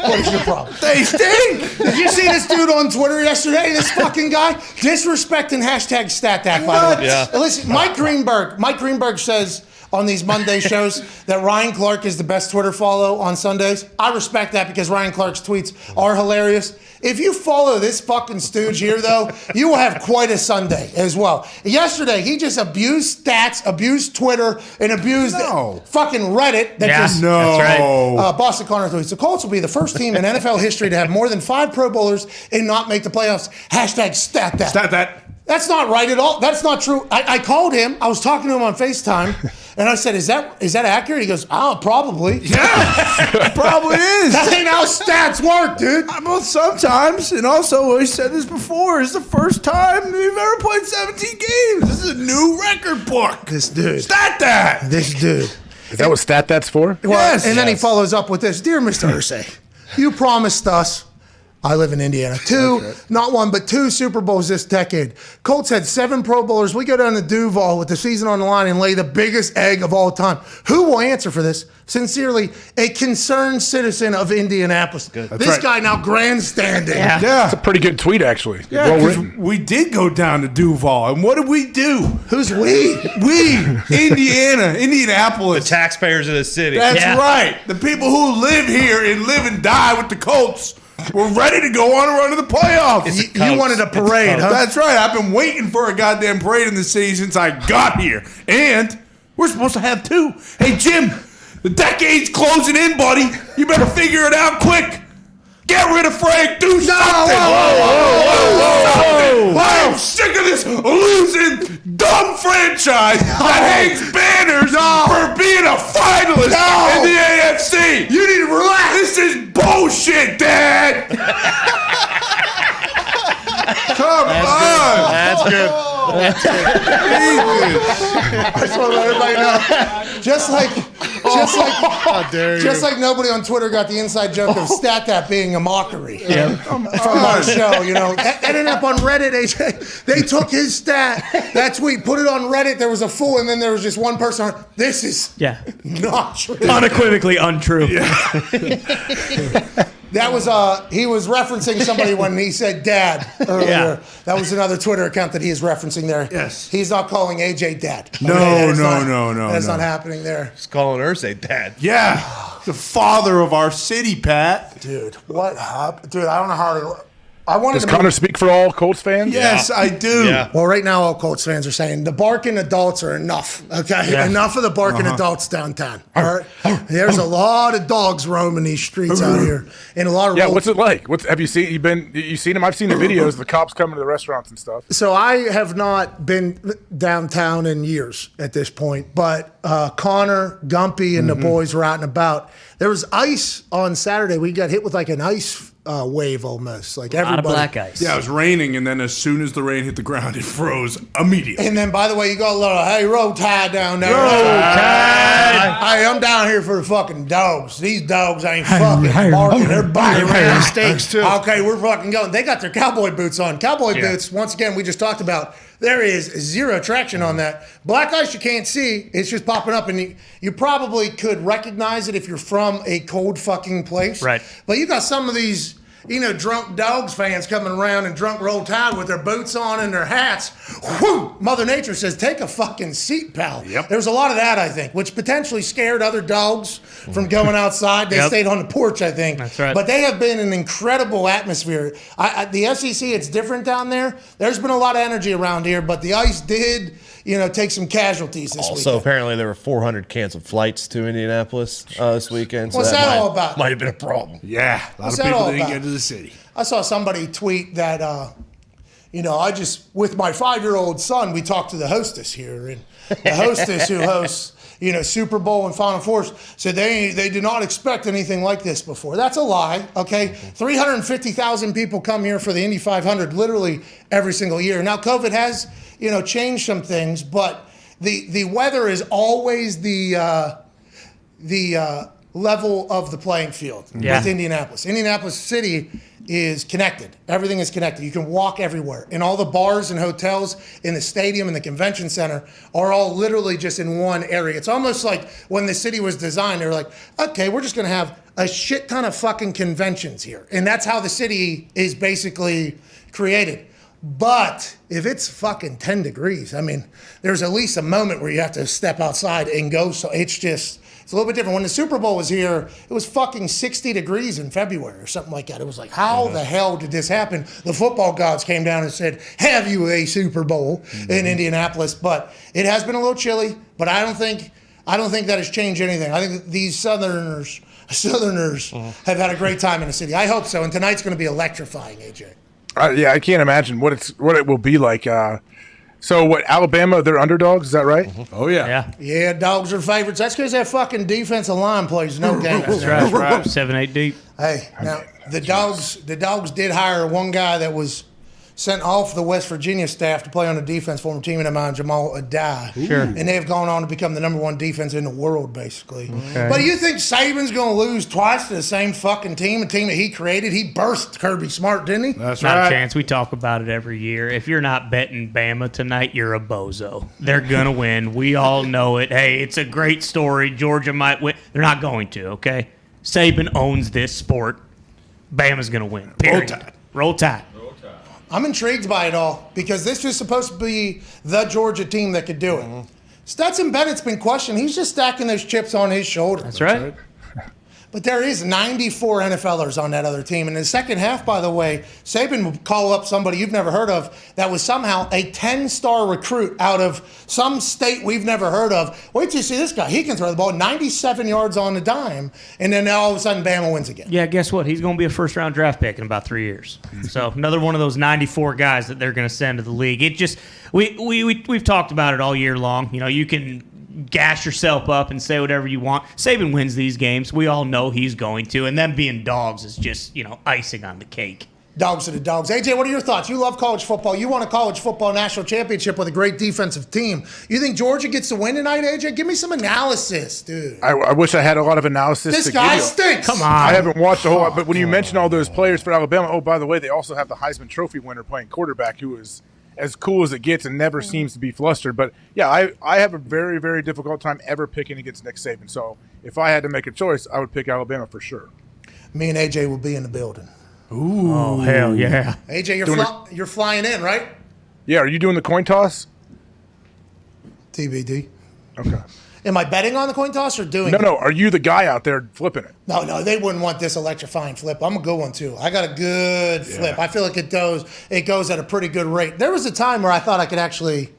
What is your problem? They stink. Did you see this dude on Twitter yesterday? This fucking guy disrespecting hashtag StatDack. By the way, Yeah. Listen, Mike Greenberg says on these Monday shows that Ryan Clark is the best Twitter follow on Sundays. I respect that because Ryan Clark's tweets are hilarious. If you follow this fucking stooge here, though, you will have quite a Sunday as well. Yesterday, he just abused stats, abused Twitter, and abused fucking Reddit. That's right. Boston Connor tweets, the Colts will be the first team in NFL history to have more than 5 Pro Bowlers and not make the playoffs. Hashtag StatDack. StatDack. That's not right at all. That's not true. I called him. I was talking to him on FaceTime, and I said, "Is that accurate?" He goes, "Oh, probably." Yeah, it probably is. That ain't how stats work, dude. Well, sometimes, and also we said this before. It's the first time we've ever played 17 games. This is a new record book. This dude. StatDack. This dude. Is that what that's for? Well, Yes. and then he follows up with this. Dear Mr. Irsay, you promised us, I live in Indiana, not 1, but 2 Super Bowls this decade. Colts had 7 Pro Bowlers. We go down to Duval with the season on the line and lay the biggest egg of all time. Who will answer for this? Sincerely, a concerned citizen of Indianapolis. This guy now grandstanding. Yeah. That's a pretty good tweet, actually. Yeah, Well 'cause written. we did go down to Duval, and what did we do? Who's we? We, Indianapolis. The taxpayers of the city. That's right. The people who live here and live and die with the Colts were ready to go on a run to the playoffs. You wanted a parade, huh? That's right. I've been waiting for a goddamn parade in the city since I got here. And we're supposed to have 2. Hey, Jim, the decade's closing in, buddy. You better figure it out quick. Get rid of Frank. Do something. Whoa. I'm sick of this losing, dumb franchise that hangs banners for being a finalist in the AFC. You need to relax. This is bullshit, Dad. Come on. That's good. I just want to let everybody know. Just like nobody on Twitter got the inside joke of StatDack being a mockery from our show. That ended up on Reddit, AJ. They took his stat, that tweet, put it on Reddit. There was a fool, and then there was just one person. This is not true. Unequivocally untrue. That was he was referencing somebody when he said dad earlier. Yeah. That was another Twitter account that he is referencing there. Yes. He's not calling AJ dad. No. That's not happening there. He's calling Irsay dad. Yeah. The father of our city, Pat. Dude, what happened? Dude, I don't know how to. I wanted Does to. Connor speak for all Colts fans? Yes, I do. Yeah. Well, right now, all Colts fans are saying the barking adults are enough. Okay, enough of the barking adults downtown. All right, there's a lot of dogs roaming these streets out here, and a lot of what's it like? Have you seen? You seen them? I've seen the videos. The cops coming to the restaurants and stuff. So I have not been downtown in years at this point, but Connor, Gumpy, and the boys were out and about. There was ice on Saturday. We got hit with like an ice wave almost. Like everybody. A lot of black ice. Yeah, it was raining, and then as soon as the rain hit the ground, it froze immediately. And then, by the way, you got a little, hey, roll tide down there. Roll Tide. Hey, I'm down here for the fucking dogs. These dogs ain't fucking barking. They're biting around. Mistakes, too. Okay, we're fucking going. They got their cowboy boots on. Cowboy boots, once again, we just talked about. There is zero traction on that. Black ice you can't see. It's just popping up, and you probably could recognize it if you're from a cold fucking place. Right. But you got some of these, drunk dogs fans coming around and drunk roll tide with their boots on and their hats. Whew! Mother Nature says, take a fucking seat, pal. Yep. There's a lot of that, I think, which potentially scared other dogs from going outside. They stayed on the porch, I think. That's right. But they have been an incredible atmosphere. The SEC, it's different down there. There's been a lot of energy around here, but the ice did, take some casualties this Also, weekend. apparently there were 400 canceled flights to Indianapolis this weekend. So What's that all about? Might have been a problem. Yeah, a lot What's of that people all didn't about? get to the city. I saw somebody tweet that, I just, with my 5-year-old son, we talked to the hostess here, and the hostess who hosts, Super Bowl and Final Fours, said they did not expect anything like this before. That's a lie, okay? 350,000 people come here for the Indy 500 literally every single year. Now, COVID has, changed some things, but the weather is always the level of the playing field with Indianapolis. Indianapolis City is connected. Everything is connected. You can walk everywhere. And all the bars and hotels in the stadium and the convention center are all literally just in one area. It's almost like when the city was designed, they were like, okay, we're just going to have a shit ton of fucking conventions here. And that's how the city is basically created. But if it's fucking 10 degrees, there's at least a moment where you have to step outside and go. So it's a little bit different. When the Super Bowl was here, it was fucking 60 degrees in February or something like that. It was like, how the hell did this happen? The football gods came down and said, have you a Super Bowl in Indianapolis? But it has been a little chilly, but I don't think that has changed anything. I think these Southerners have had a great time in the city. I hope so. And tonight's going to be electrifying, AJ. Yeah, I can't imagine what it will be like. So what? Alabama, they're underdogs. Is that right? Oh yeah. Yeah, dogs are favorites. That's because that fucking defensive line plays no games. That's right. 7-8 deep. Hey, now the dogs did hire one guy that was sent off the West Virginia staff to play on the defense, former teammate of mine, Jamal Adai. Sure. And they have gone on to become the number one defense in the world, basically. Okay. But you think Saban's going to lose twice to the same fucking team, a team that he created? He burst Kirby Smart, didn't he? That's Not right. a chance. We talk about it every year. If you're not betting Bama tonight, you're a bozo. They're going to win. We all know it. Hey, it's a great story. Georgia might win. They're not going to, okay? Saban owns this sport. Bama's going to win. Period. Roll Tide. I'm intrigued by it all because this was supposed to be the Georgia team that could do it. Stetson Bennett's been questioned. He's just stacking those chips on his shoulder. That's right. But there is 94 NFLers on that other team. And in the second half, by the way, Saban would call up somebody you've never heard of that was somehow a 10-star recruit out of some state we've never heard of. Wait till you see this guy. He can throw the ball 97 yards on a dime, and then all of a sudden Bama wins again. Yeah, guess what? He's going to be a first-round draft pick in about 3 years. So another one of those 94 guys that they're going to send to the league. It just we've talked about it all year long. You can gash yourself up and say whatever you want. Saban wins these games. We all know he's going to. And them being dogs is just, icing on the cake. Dogs are the dogs. AJ, what are your thoughts? You love college football. You won a college football national championship with a great defensive team. You think Georgia gets to win tonight, AJ? Give me some analysis, dude. I wish I had a lot of analysis. This guy stinks. Come on. I haven't watched a whole lot, but when you mention all those players for Alabama, oh, by the way, they also have the Heisman Trophy winner playing quarterback who is as cool as it gets and never seems to be flustered. But, yeah, I have a very, very difficult time ever picking against Nick Saban. So if I had to make a choice, I would pick Alabama for sure. Me and AJ will be in the building. Ooh. Oh, hell yeah. AJ, you're flying in, right? Yeah, are you doing the coin toss? TBD. Okay. Am I betting on the coin toss or doing it? No. Are you the guy out there flipping it? No, they wouldn't want this electrifying flip. I'm a good one, too. I got a good flip. I feel like it goes at a pretty good rate. There was a time where I thought I could actually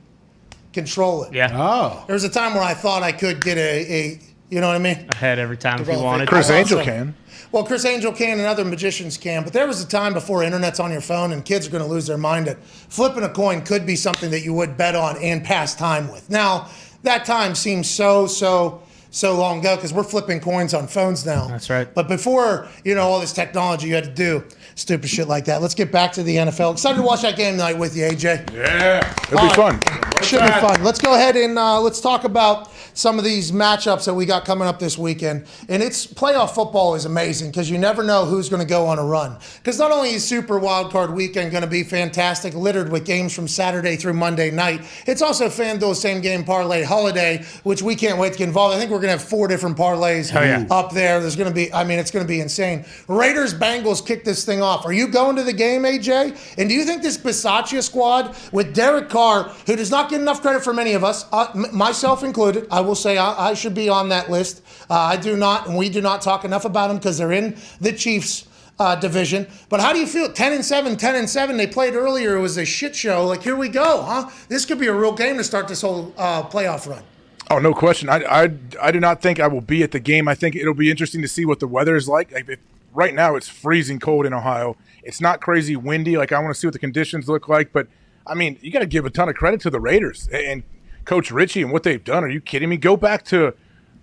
control it. Yeah. Oh. There was a time where I thought I could get a you know what I mean? Ahead every time if you wanted. Chris Angel can. Well, Chris Angel can and other magicians can, but there was a time before internet's on your phone and kids are going to lose their mind that flipping a coin could be something that you would bet on and pass time with. Now, that time seems so long ago because we're flipping coins on phones now. That's right. But before, all this technology, you had to do stupid shit like that. Let's get back to the NFL. Excited to watch that game tonight with you, AJ. Yeah. It'll be fun. Should be fun. Let's go ahead and let's talk about some of these matchups that we got coming up this weekend. And it's playoff football is amazing because you never know who's going to go on a run. Because not only is Super Wildcard Weekend going to be fantastic, littered with games from Saturday through Monday night, it's also FanDuel Same Game Parlay Holiday, which we can't wait to get involved. I think we're going to have 4 different parlays up there. There's going to be, it's going to be insane. Raiders-Bengals kick this thing off. Are you going to the game, AJ? And do you think this Bisaccia squad with Derek Carr, who does not get enough credit for many of us, myself included, I will say I should be on that list. I do not, and we do not talk enough about them because they're in the Chiefs division. But how do you feel? 10-7. They played earlier. It was a shit show. Like, here we go, huh? This could be a real game to start this whole playoff run. Oh, no question. I do not think I will be at the game. I think it'll be interesting to see what the weather is like. right now it's freezing cold in Ohio. It's not crazy windy. Like, I want to see what the conditions look like. But, I mean, you got to give a ton of credit to the Raiders and Coach Ritchie and what they've done. Are you kidding me? Go back to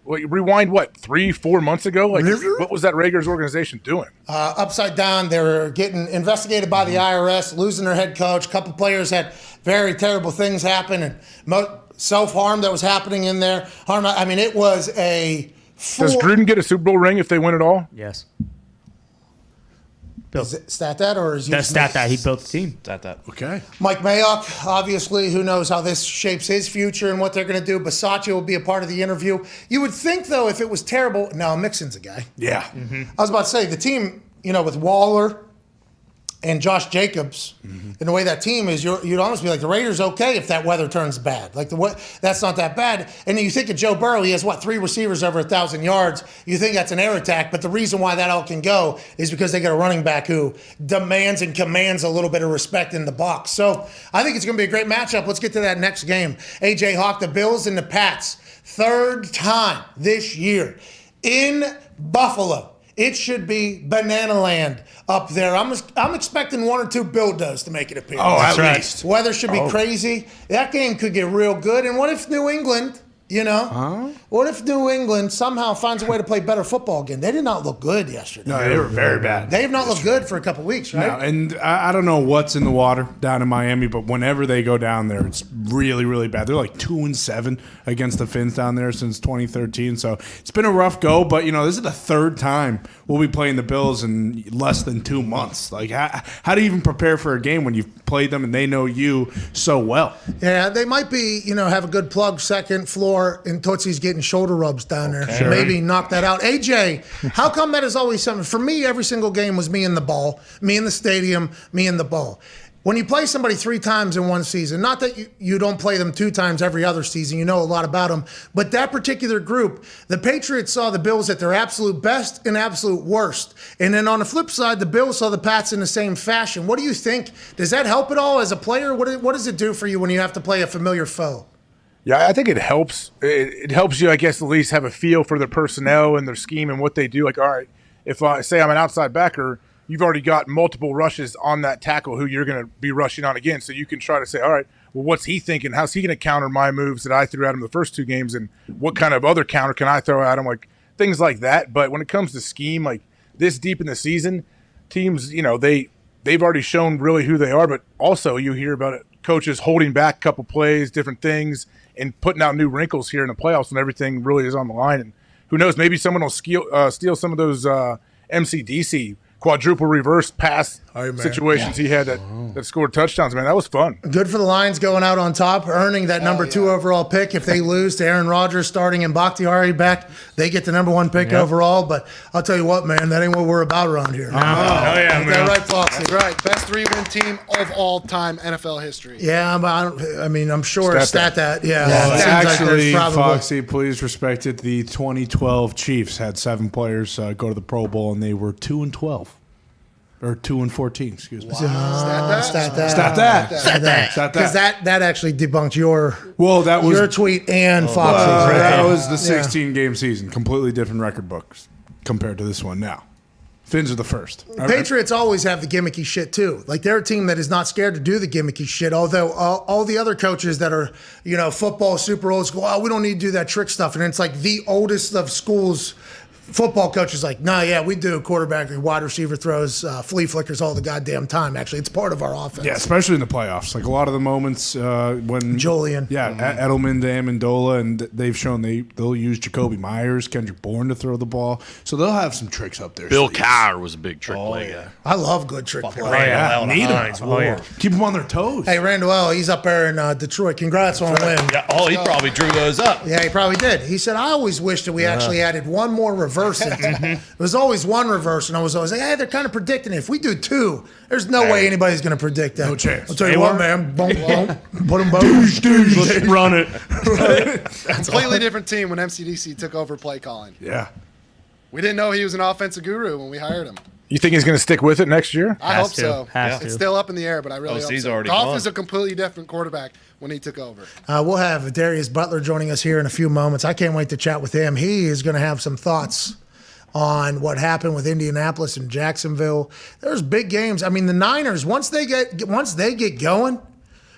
rewind, 3-4 months ago? Like, what was that Raiders organization doing? Upside down. They were getting investigated by the IRS, losing their head coach. A couple players had very terrible things happen, and self-harm that was happening in there. I mean, it was a Does Gruden get a Super Bowl ring if they win it all? Yes. Is it stat that, or is he stat that? He built the team. Stat that. Okay. Mike Mayock, obviously, who knows how this shapes his future and what they're going to do. Bisaccia will be a part of the interview. You would think, though, if it was terrible, now Mixon's a guy. Yeah. I was about to say, the team, with Waller and Josh Jacobs, and the way that team is, you'd almost be like, the Raiders okay if that weather turns bad. Like, that's not that bad. And then you think of Joe Burrow, he has, 3 receivers over 1,000 yards. You think that's an air attack, but the reason why that all can go is because they got a running back who demands and commands a little bit of respect in the box. So I think it's going to be a great matchup. Let's get to that next game. A.J. Hawk, the Bills and the Pats. Third time this year in Buffalo. It should be Banana Land up there. I'm expecting 1 or 2 Bildos to make it appear. Oh, at least. Weather should be crazy. That game could get real good. And what if New England, what if New England somehow finds a way to play better football again? They did not look good yesterday. No, they were very bad. They have not looked good for a couple weeks, right? No, and I don't know what's in the water down in Miami, but whenever they go down there, it's really, really bad. They're like 2-7 against the Finns down there since 2013. So it's been a rough go, but this is the third time we'll be playing the Bills in less than 2 months. Like, how do you even prepare for a game when you've played them and they know you so well? Yeah, they might be, have a good plug second floor, and Tootsie's getting shoulder rubs down there. Sure. Maybe knock that out. AJ, how come that is always something? For me, every single game was me and the ball, me in the stadium, me and the ball. When you play somebody 3 times in one season, not that you don't play them 2 times every other season, you know a lot about them, but that particular group, the Patriots saw the Bills at their absolute best and absolute worst. And then on the flip side, the Bills saw the Pats in the same fashion. What do you think? Does that help at all as a player? What does it do for you when you have to play a familiar foe? Yeah, I think it helps. It helps you, I guess, at least have a feel for their personnel and their scheme and what they do. Like, all right, if I say I'm an outside backer, you've already got multiple rushes on that tackle who you're going to be rushing on again. So you can try to say, all right, well, what's he thinking? How's he going to counter my moves that I threw at him the first 2 games? And what kind of other counter can I throw at him? Like, things like that. But when it comes to scheme, like this deep in the season, teams, they've already shown really who they are. But also you hear about it, coaches holding back a couple plays, different things, and putting out new wrinkles here in the playoffs when everything really is on the line. And who knows, maybe someone will steal some of those MCDC quadruple reverse pass situations he had that scored touchdowns. Man, that was fun. Good for the Lions going out on top, earning that number 2 overall pick. If they lose to Aaron Rodgers starting and Bakhtiari back, they get the number 1 pick overall. But I'll tell you what, man, that ain't what we're about around here. Oh, yeah, man. That right, Foxy? That's right. Best 3-win team of all time NFL history. Yeah, but I'm sure stat that. Yeah. Actually, like Foxy, please respect it. The 2012 Chiefs had 7 players go to the Pro Bowl, and they were 2-12. Or 2-14, excuse me. Wow. Stat that. Because that actually debunked your tweet and Fox's. That was the 16-game season. Completely different record books compared to this one now. Finns are the first. Patriots always have the gimmicky shit too. Like, they're a team that is not scared to do the gimmicky shit. Although all the other coaches that are, football super old school, we don't need to do that trick stuff. And it's like the oldest of schools. Football coach is like, we do quarterback and wide receiver throws, flea flickers all the goddamn time. Actually, it's part of our offense. Yeah, especially in the playoffs. Like, a lot of the moments when Julian. Yeah, Edelman to Amendola, and they've shown they'll use Jacoby Myers, Kendrick Bourne to throw the ball. So they'll have some tricks up there. Bill Cowher was a big trick play guy. I love good trick play. Need them. Keep them on their toes. Hey, Randall, he's up there in Detroit. Congrats on a win. Yeah, he probably drew those up. Yeah, he probably did. He said, I always wish that we actually added one more reverse. It was always one reverse, and I was always like, they're kind of predicting it. If we do 2, there's no way anybody's going to predict that. No chance. I'll tell you what, man. Boom, boom. Put them both. Let's run it. Completely different team when MCDC took over play calling. Yeah. We didn't know he was an offensive guru when we hired him. You think he's going to stick with it next year? I hope so. It's still up in the air, but I really hope so. Goff is a completely different quarterback when he took over. We'll have Darius Butler joining us here in a few moments. I can't wait to chat with him. He is going to have some thoughts on what happened with Indianapolis and Jacksonville. There's big games. I mean, the Niners, once they get going,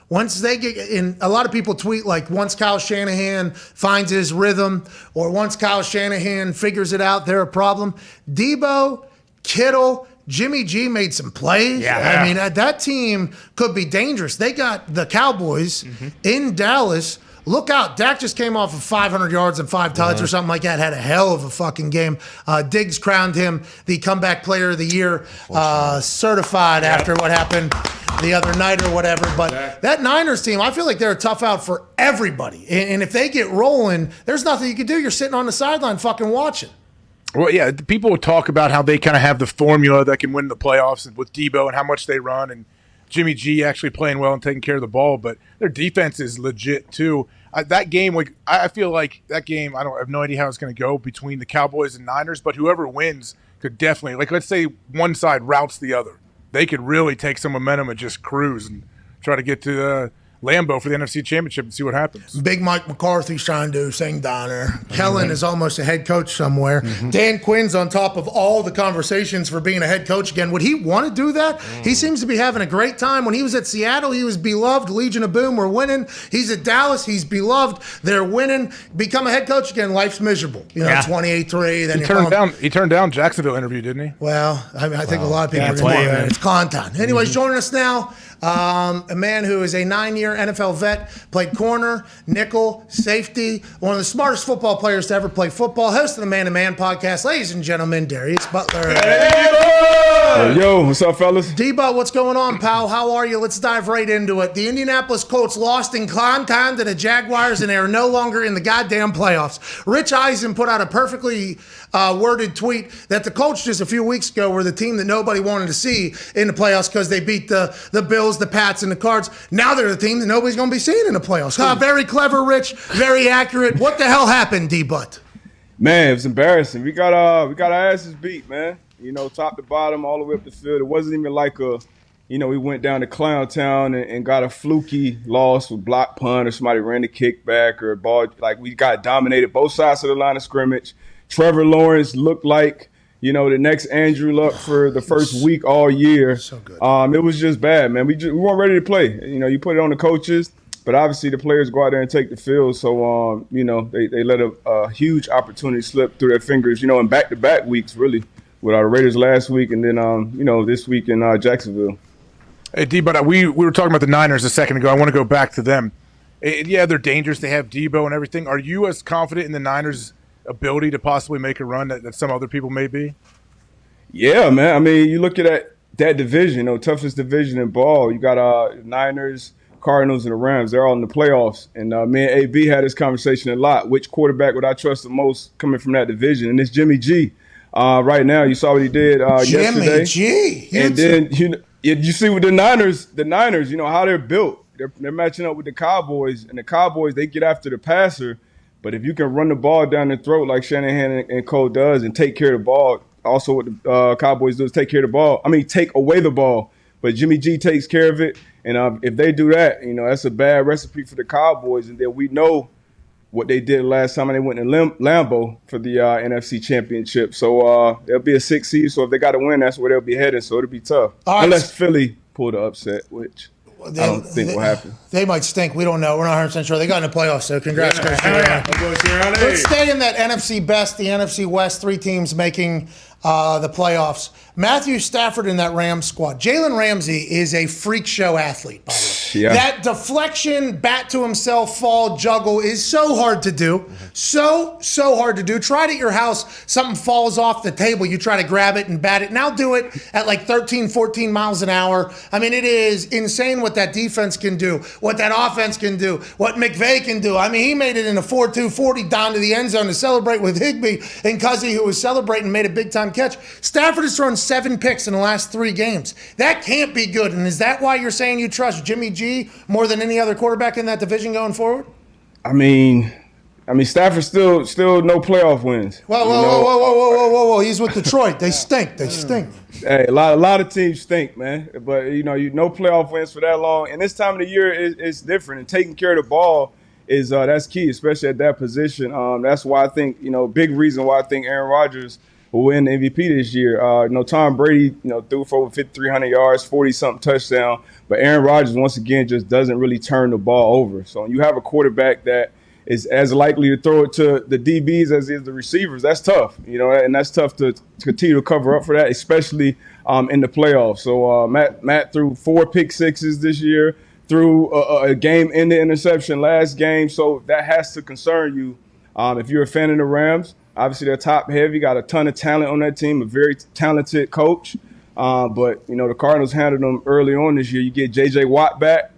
once they get in, a lot of people tweet like once Kyle Shanahan finds his rhythm or once Kyle Shanahan figures it out, they're a problem. Debo, Kittle, Jimmy G made some plays. Yeah. I mean, that team could be dangerous. They got the Cowboys in Dallas. Look out. Dak just came off of 500 yards and 5 touchdowns or something like that. Had a hell of a fucking game. Diggs crowned him the comeback player of the year, certified after what happened the other night or whatever. But that Niners team, I feel like they're a tough out for everybody. And if they get rolling, there's nothing you can do. You're sitting on the sideline fucking watching. Well, yeah, people talk about how they kind of have the formula that can win the playoffs and with Debo and how much they run and Jimmy G actually playing well and taking care of the ball, but their defense is legit too. That game, I feel like that game, I have no idea how it's going to go between the Cowboys and Niners, but whoever wins could definitely, like, let's say one side routes the other. They could really take some momentum and just cruise and try to get to Lambeau for the NFC Championship and see what happens. Big Mike McCarthy's trying to do St. Donner. Kellen is almost a head coach somewhere. Dan Quinn's on top of all the conversations for being a head coach again. Would he want to do that? He seems to be having a great time. When he was at Seattle, he was beloved. Legion of Boom, we're winning. He's at Dallas, he's beloved. They're winning. Become a head coach again, life's miserable. 28-3. Then he turned down Jacksonville interview, didn't he? Well, I think a lot of people are going to It's con time. Anyways, joining us now, a man who is a 9-year NFL vet, played corner, nickel, safety, one of the smartest football players to ever play football, host of the Man to Man podcast, ladies and gentlemen, Darius Butler. Yo, what's up, fellas? D-But, what's going on, pal? How are you? Let's dive right into it. The Indianapolis Colts lost in clown time to the Jaguars, and they are no longer in the goddamn playoffs. Rich Eisen put out a perfectly worded tweet that the Colts just a few weeks ago were the team that nobody wanted to see in the playoffs because they beat the Bills, the Pats, and the Cards. Now they're the team that nobody's going to be seeing in the playoffs. Very clever, Rich. Very accurate. What the hell happened, D-But? Man, it was embarrassing. We got our asses beat, man. Top to bottom, all the way up the field. It wasn't even like we went down to Clown Town and got a fluky loss with block punt or somebody ran the kickback or a ball. Like, we got dominated both sides of the line of scrimmage. Trevor Lawrence looked like, the next Andrew Luck for the first week all year. So good. It was just bad, man. We weren't ready to play. You put it on the coaches, but obviously the players go out there and take the field. So, they let a huge opportunity slip through their fingers, in back-to-back weeks, really, with our Raiders last week and then, this week in Jacksonville. Hey, D-But, we were talking about the Niners a second ago. I want to go back to them. Yeah, they're dangerous. They have Debo and everything. Are you as confident in the Niners' ability to possibly make a run that some other people may be? Yeah, man. I mean, you look at that division, toughest division in ball. You got Niners, Cardinals, and the Rams. They're all in the playoffs. And me and AB had this conversation a lot. Which quarterback would I trust the most coming from that division? And it's Jimmy G. Right now, you saw what he did yesterday. Jimmy G. And then you see with the Niners, how they're built. They're matching up with the Cowboys, and the Cowboys, they get after the passer. But if you can run the ball down the throat like Shanahan and Cole does and take care of the ball, also what the Cowboys do is take care of the ball. I mean, take away the ball. But Jimmy G takes care of it. And if they do that, that's a bad recipe for the Cowboys. And then we know what they did last time they went to Lambeau for the NFC Championship. So they'll be a 6 seed. So if they got to win, that's where they'll be headed. So it'll be tough. Unless Philly pull the upset, which I don't think will happen. They might stink. We don't know. We're not 100% sure. They got in the playoffs, so congrats, guys. Let's stay in that NFC Best, the NFC West, 3 teams making the playoffs. Matthew Stafford in that Rams squad. Jalen Ramsey is a freak show athlete, by the way. Yeah. That deflection, bat to himself, fall, juggle is so hard to do. So hard to do. Try it at your house. Something falls off the table. You try to grab it and bat it. Now do it at like 13, 14 miles an hour. I mean, it is insane what that defense can do, what that offense can do, what McVay can do. I mean, he made it in a 4-2 40 down to the end zone to celebrate with Higbee and Cuzzy, who was celebrating, made a big-time catch. Stafford has thrown 7 picks in the last 3 games. That can't be good. And is that why you're saying you trust Jimmy G more than any other quarterback in that division going forward? I mean, Stafford's still no playoff wins. Whoa. He's with Detroit. They stink. Hey, a lot of teams stink, man. But, no playoff wins for that long. And this time of the year is different. And taking care of the ball that's key, especially at that position. That's why I think, big reason why I think Aaron Rodgers will win the MVP this year. Tom Brady, threw for over 5,300 yards, 40-something touchdown. But Aaron Rodgers, once again, just doesn't really turn the ball over. So when you have a quarterback that is as likely to throw it to the DBs as is the receivers, that's tough. And that's tough to continue to cover up for that, especially in the playoffs. So Matt threw 4 pick sixes this year, threw a game-ending interception last game. So that has to concern you if you're a fan of the Rams. Obviously, they're top heavy, got a ton of talent on that team, a very talented coach. But the Cardinals handled them early on this year. You get J.J. Watt back.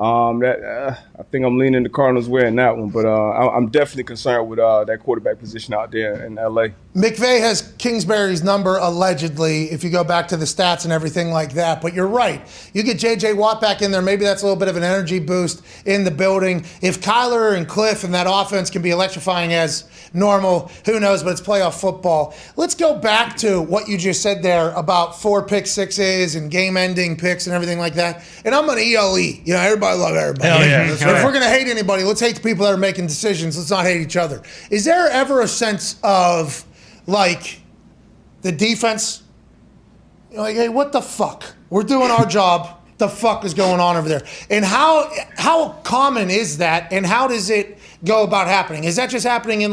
I think I'm leaning the Cardinals' way in that one, but I'm definitely concerned with that quarterback position out there in L.A. McVay has Kingsbury's number, allegedly, if you go back to the stats and everything like that. But you're right. You get J.J. Watt back in there, maybe that's a little bit of an energy boost in the building. If Kyler and Cliff and that offense can be electrifying as normal, who knows, but it's playoff football. Let's go back to what you just said there about 4 pick sixes and game-ending picks and everything like that. And I'm an ELE. Everybody love everybody. Hell yeah. If we're going to hate anybody, let's hate the people that are making decisions. Let's not hate each other. Is there ever a sense of, the defense, hey, what the fuck? We're doing our job. The fuck is going on over there? And how common is that, and how does it go about happening? Is that just happening in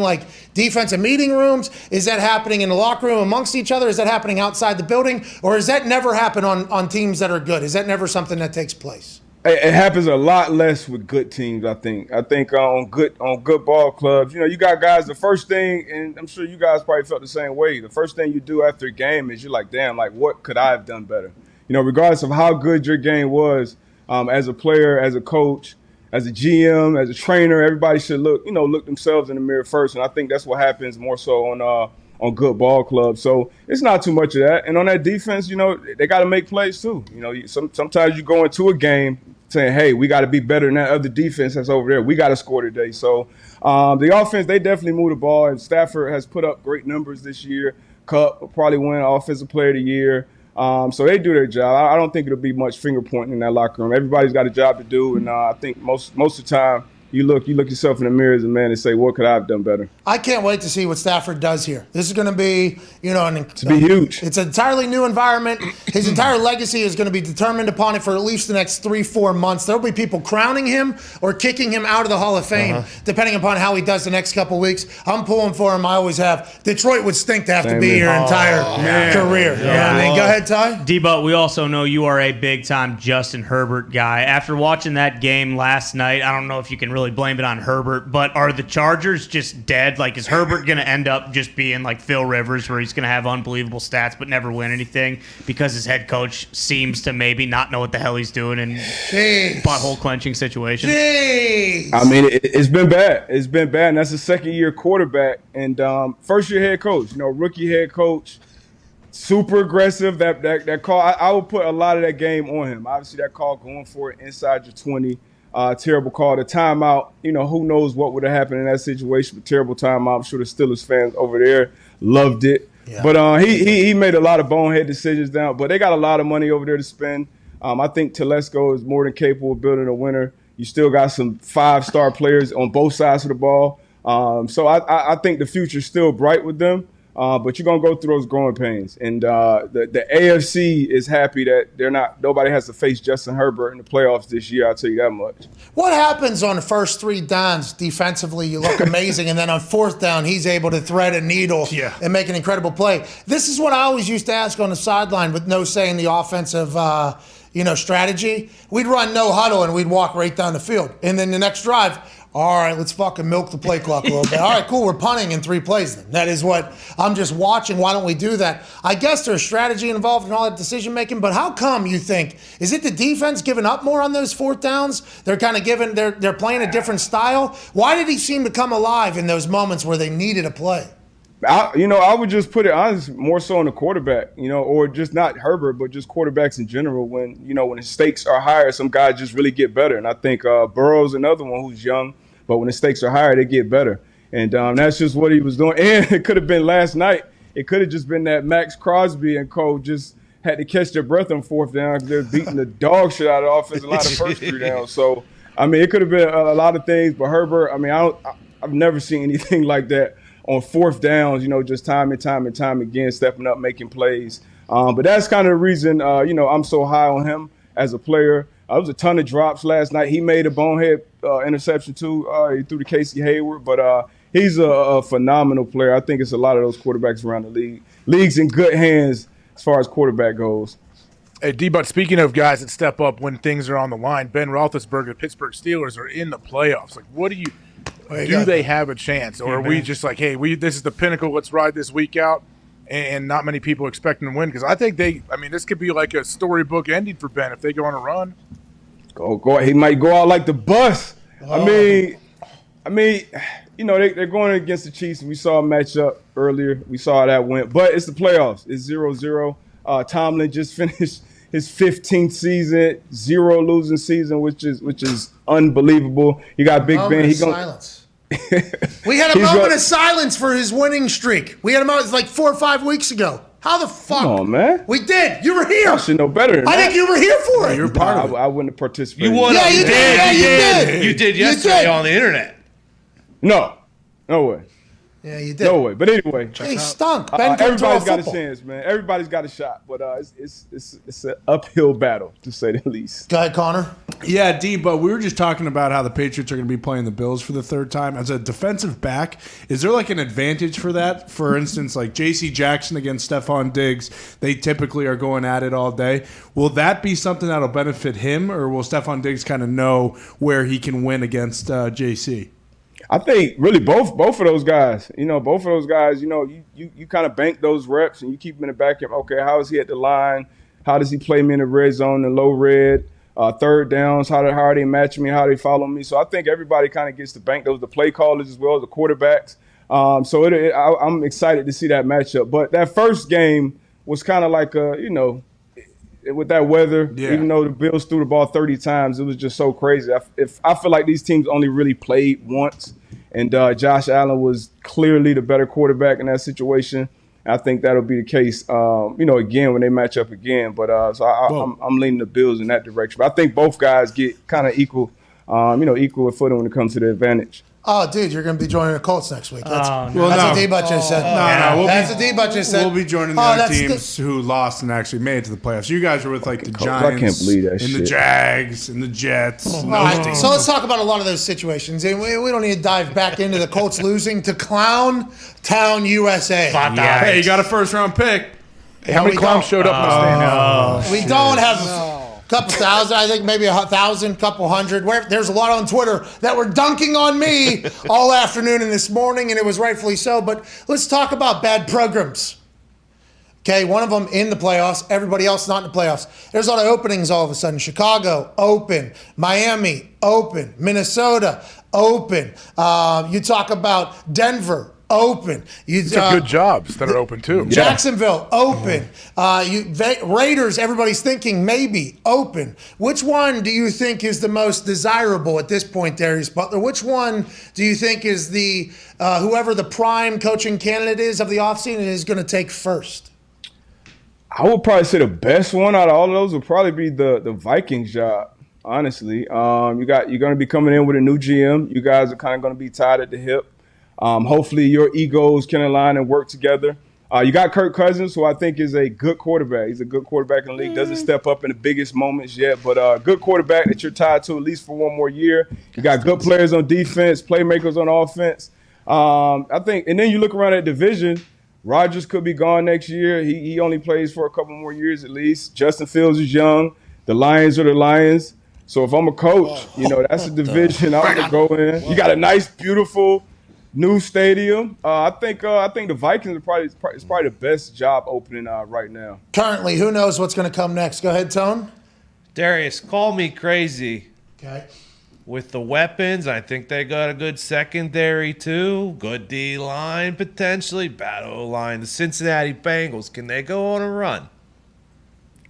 defensive meeting rooms? Is that happening in the locker room amongst each other? Is that happening outside the building? Or does that never happen on teams that are good? Is that never something that takes place? It happens a lot less with good teams, I think. I think on good ball clubs, you got guys, the first thing, and I'm sure you guys probably felt the same way, the first thing you do after a game is you're like, damn, what could I have done better? Regardless of how good your game was, as a player, as a coach, as a GM, as a trainer, everybody should look themselves in the mirror first. And I think that's what happens more so on good ball clubs. So it's not too much of that. And on that defense, they got to make plays too. Sometimes you go into a game saying, hey, we got to be better than that other defense that's over there. We got to score today. So the offense, they definitely move the ball. And Stafford has put up great numbers this year. Kupp will probably win Offensive Player of the Year. So they do their job. I don't think it'll be much finger pointing in that locker room. Everybody's got a job to do. And I think most of the time, you look yourself in the mirror as a man and say, what could I have done better? I can't wait to see what Stafford does here. This is going to be, to be huge. It's an entirely new environment. His entire legacy is going to be determined upon it for at least the next 3-4 months. There'll be people crowning him or kicking him out of the Hall of Fame, depending upon how he does the next couple weeks. I'm pulling for him. I always have. Detroit would stink to have to be here entire career. Yeah. Go ahead, Ty. D-But, we also know you are a big-time Justin Herbert guy. After watching that game last night, I don't know if you can really blame it on Herbert, but are the Chargers just dead? Is Herbert going to end up just being like Phil Rivers, where he's going to have unbelievable stats but never win anything because his head coach seems to maybe not know what the hell he's doing in butthole clenching situations? I mean, it's been bad. It's been bad, and that's a second-year quarterback and first-year head coach. Rookie head coach, super aggressive. That call, I would put a lot of that game on him. Obviously, that call going for it inside your 20. Terrible call. The timeout, who knows what would have happened in that situation, but terrible timeout. I'm sure the Steelers fans over there loved it. Yeah. But he made a lot of bonehead decisions down. But they got a lot of money over there to spend. I think Telesco is more than capable of building a winner. You still got some 5-star players on both sides of the ball. So I think the future's still bright with them. But you're going to go through those growing pains. And the AFC is happy that nobody has to face Justin Herbert in the playoffs this year, I'll tell you that much. What happens on the first 3 downs defensively? You look amazing. And then on 4th down, he's able to thread a needle and make an incredible play. This is what I always used to ask on the sideline with no say in the offensive strategy. We'd run no huddle and we'd walk right down the field. And then the next drive, all right, let's fucking milk the play clock a little bit. All right, cool, we're punting in 3 plays then. That is what I'm just watching. Why don't we do that? I guess there's strategy involved in all that decision making, but how come you think, is it the defense giving up more on those 4th downs? They're kind of they're playing a different style. Why did he seem to come alive in those moments where they needed a play? I would just put it honestly more so on the quarterback, or just not Herbert, but just quarterbacks in general. When the stakes are higher, some guys just really get better. And I think Burrow's another one who's young, but when the stakes are higher, they get better. And that's just what he was doing. And it could have been last night. It could have just been that Max Crosby and Cole just had to catch their breath on 4th down because they're beating the dog shit out of the offensive line the first 3 downs. So, I mean, it could have been a lot of things. But Herbert, I mean, I've never seen anything like that on fourth downs, just time and time again, stepping up, making plays. But that's kind of the reason, I'm so high on him as a player. There was a ton of drops last night. He made a bonehead interception too. He threw to Casey Hayward, but he's a phenomenal player. I think it's a lot of those quarterbacks around the league. League's in good hands as far as quarterback goes. Hey, D-But, speaking of guys that step up when things are on the line, Ben Roethlisberger, the Pittsburgh Steelers are in the playoffs. Like, what do they have a chance? Or are we just like, hey, this is the pinnacle, let's ride this week out, and not many people expecting to win? Because I think this could be like a storybook ending for Ben if they go on a run. Go. He might go out like the bus. I mean, they're going against the Chiefs. We saw a matchup earlier. We saw how that went. But it's the playoffs. It's 0-0. Tomlin just finished his 15th season, 0 losing season, which is unbelievable. You got Big Ben. Silence. We had a moment of silence for his winning streak. We had a moment like 4 or 5 weeks ago. How the fuck? Come on, man. We did. You were here. I should know better than I think you were here for it. You're part of it. I wouldn't have participated. You would. Yeah, you did. You did yesterday on the internet. No way. Yeah, you did. No way. But anyway, he stunk. Ben everybody's got a chance, man. Everybody's got a shot, but it's an uphill battle to say the least. Go ahead, Connor. Yeah, D, but we were just talking about how the Patriots are going to be playing the Bills for the third time. As a defensive back, is there like an advantage for that? For instance, like J.C. Jackson against Stephon Diggs, they typically are going at it all day. Will that be something that'll benefit him, or will Stephon Diggs kind of know where he can win against J.C.? I think really both of those guys. You kind of bank those reps and you keep them in the back end. Okay, how is he at the line? How does he play me in the red zone, the low red, third downs? How are they matching me? How do they follow me? So I think everybody kind of gets to bank those, the play callers as well as the quarterbacks. I'm excited to see that matchup. But that first game was kind of like with that weather, even though the Bills threw the ball 30 times, it was just so crazy. I feel like these teams only really played once, and Josh Allen was clearly the better quarterback in that situation. I think that'll be the case, again when they match up again. But I'm leaning the Bills in that direction. But I think both guys get kind of equal footing when it comes to the advantage. Oh, dude, you're going to be joining the Colts next week. That's no. what D-But just said. That's what D-But just said. We'll be joining the other teams who lost and actually made it to the playoffs. You guys are with like the Giants, I can't believe that and shit. the Jags, and the Jets. All right, so let's talk about a lot of those situations. And we don't need to dive back into the Colts losing to Clown Town, USA. Hey, you got a first-round pick. Hey, how many clowns showed up in the stand? We don't have couple thousand, I think maybe 1,000, couple hundred. There's a lot on Twitter that were dunking on me all afternoon and this morning, and it was rightfully so. But let's talk about bad programs. Okay, one of them in the playoffs, everybody else not in the playoffs. There's a lot of openings all of a sudden. Chicago, open. Miami, open. Minnesota, open. You talk about Denver, open. Some good jobs that are open too. Jacksonville, open. Raiders, everybody's thinking maybe open. Which one do you think is the most desirable at this point, Darius Butler? Which one do you think is the whoever the prime coaching candidate is of the offseason is going to take first? I would probably say the best one out of all of those would probably be the Vikings job. Honestly, you're going to be coming in with a new GM. You guys are kind of going to be tied at the hip. Hopefully your egos can align and work together. You got Kirk Cousins, who I think is a good quarterback. He's a good quarterback in the league. Doesn't step up in the biggest moments yet, but a good quarterback that you're tied to at least for one more year. You got good players on defense, playmakers on offense. I think, and then you look around at division. Rodgers could be gone next year. He only plays for a couple more years at least. Justin Fields is young. The Lions are the Lions. So if I'm a coach, that's a division I want to go in. You got a nice, beautiful new stadium. I think the Vikings are probably the best job opening right now. Currently, who knows what's going to come next? Go ahead, Tone. Darius, call me crazy. Okay. With the weapons, I think they got a good secondary too. Good D-line potentially. Bad O-line. The Cincinnati Bengals, can they go on a run?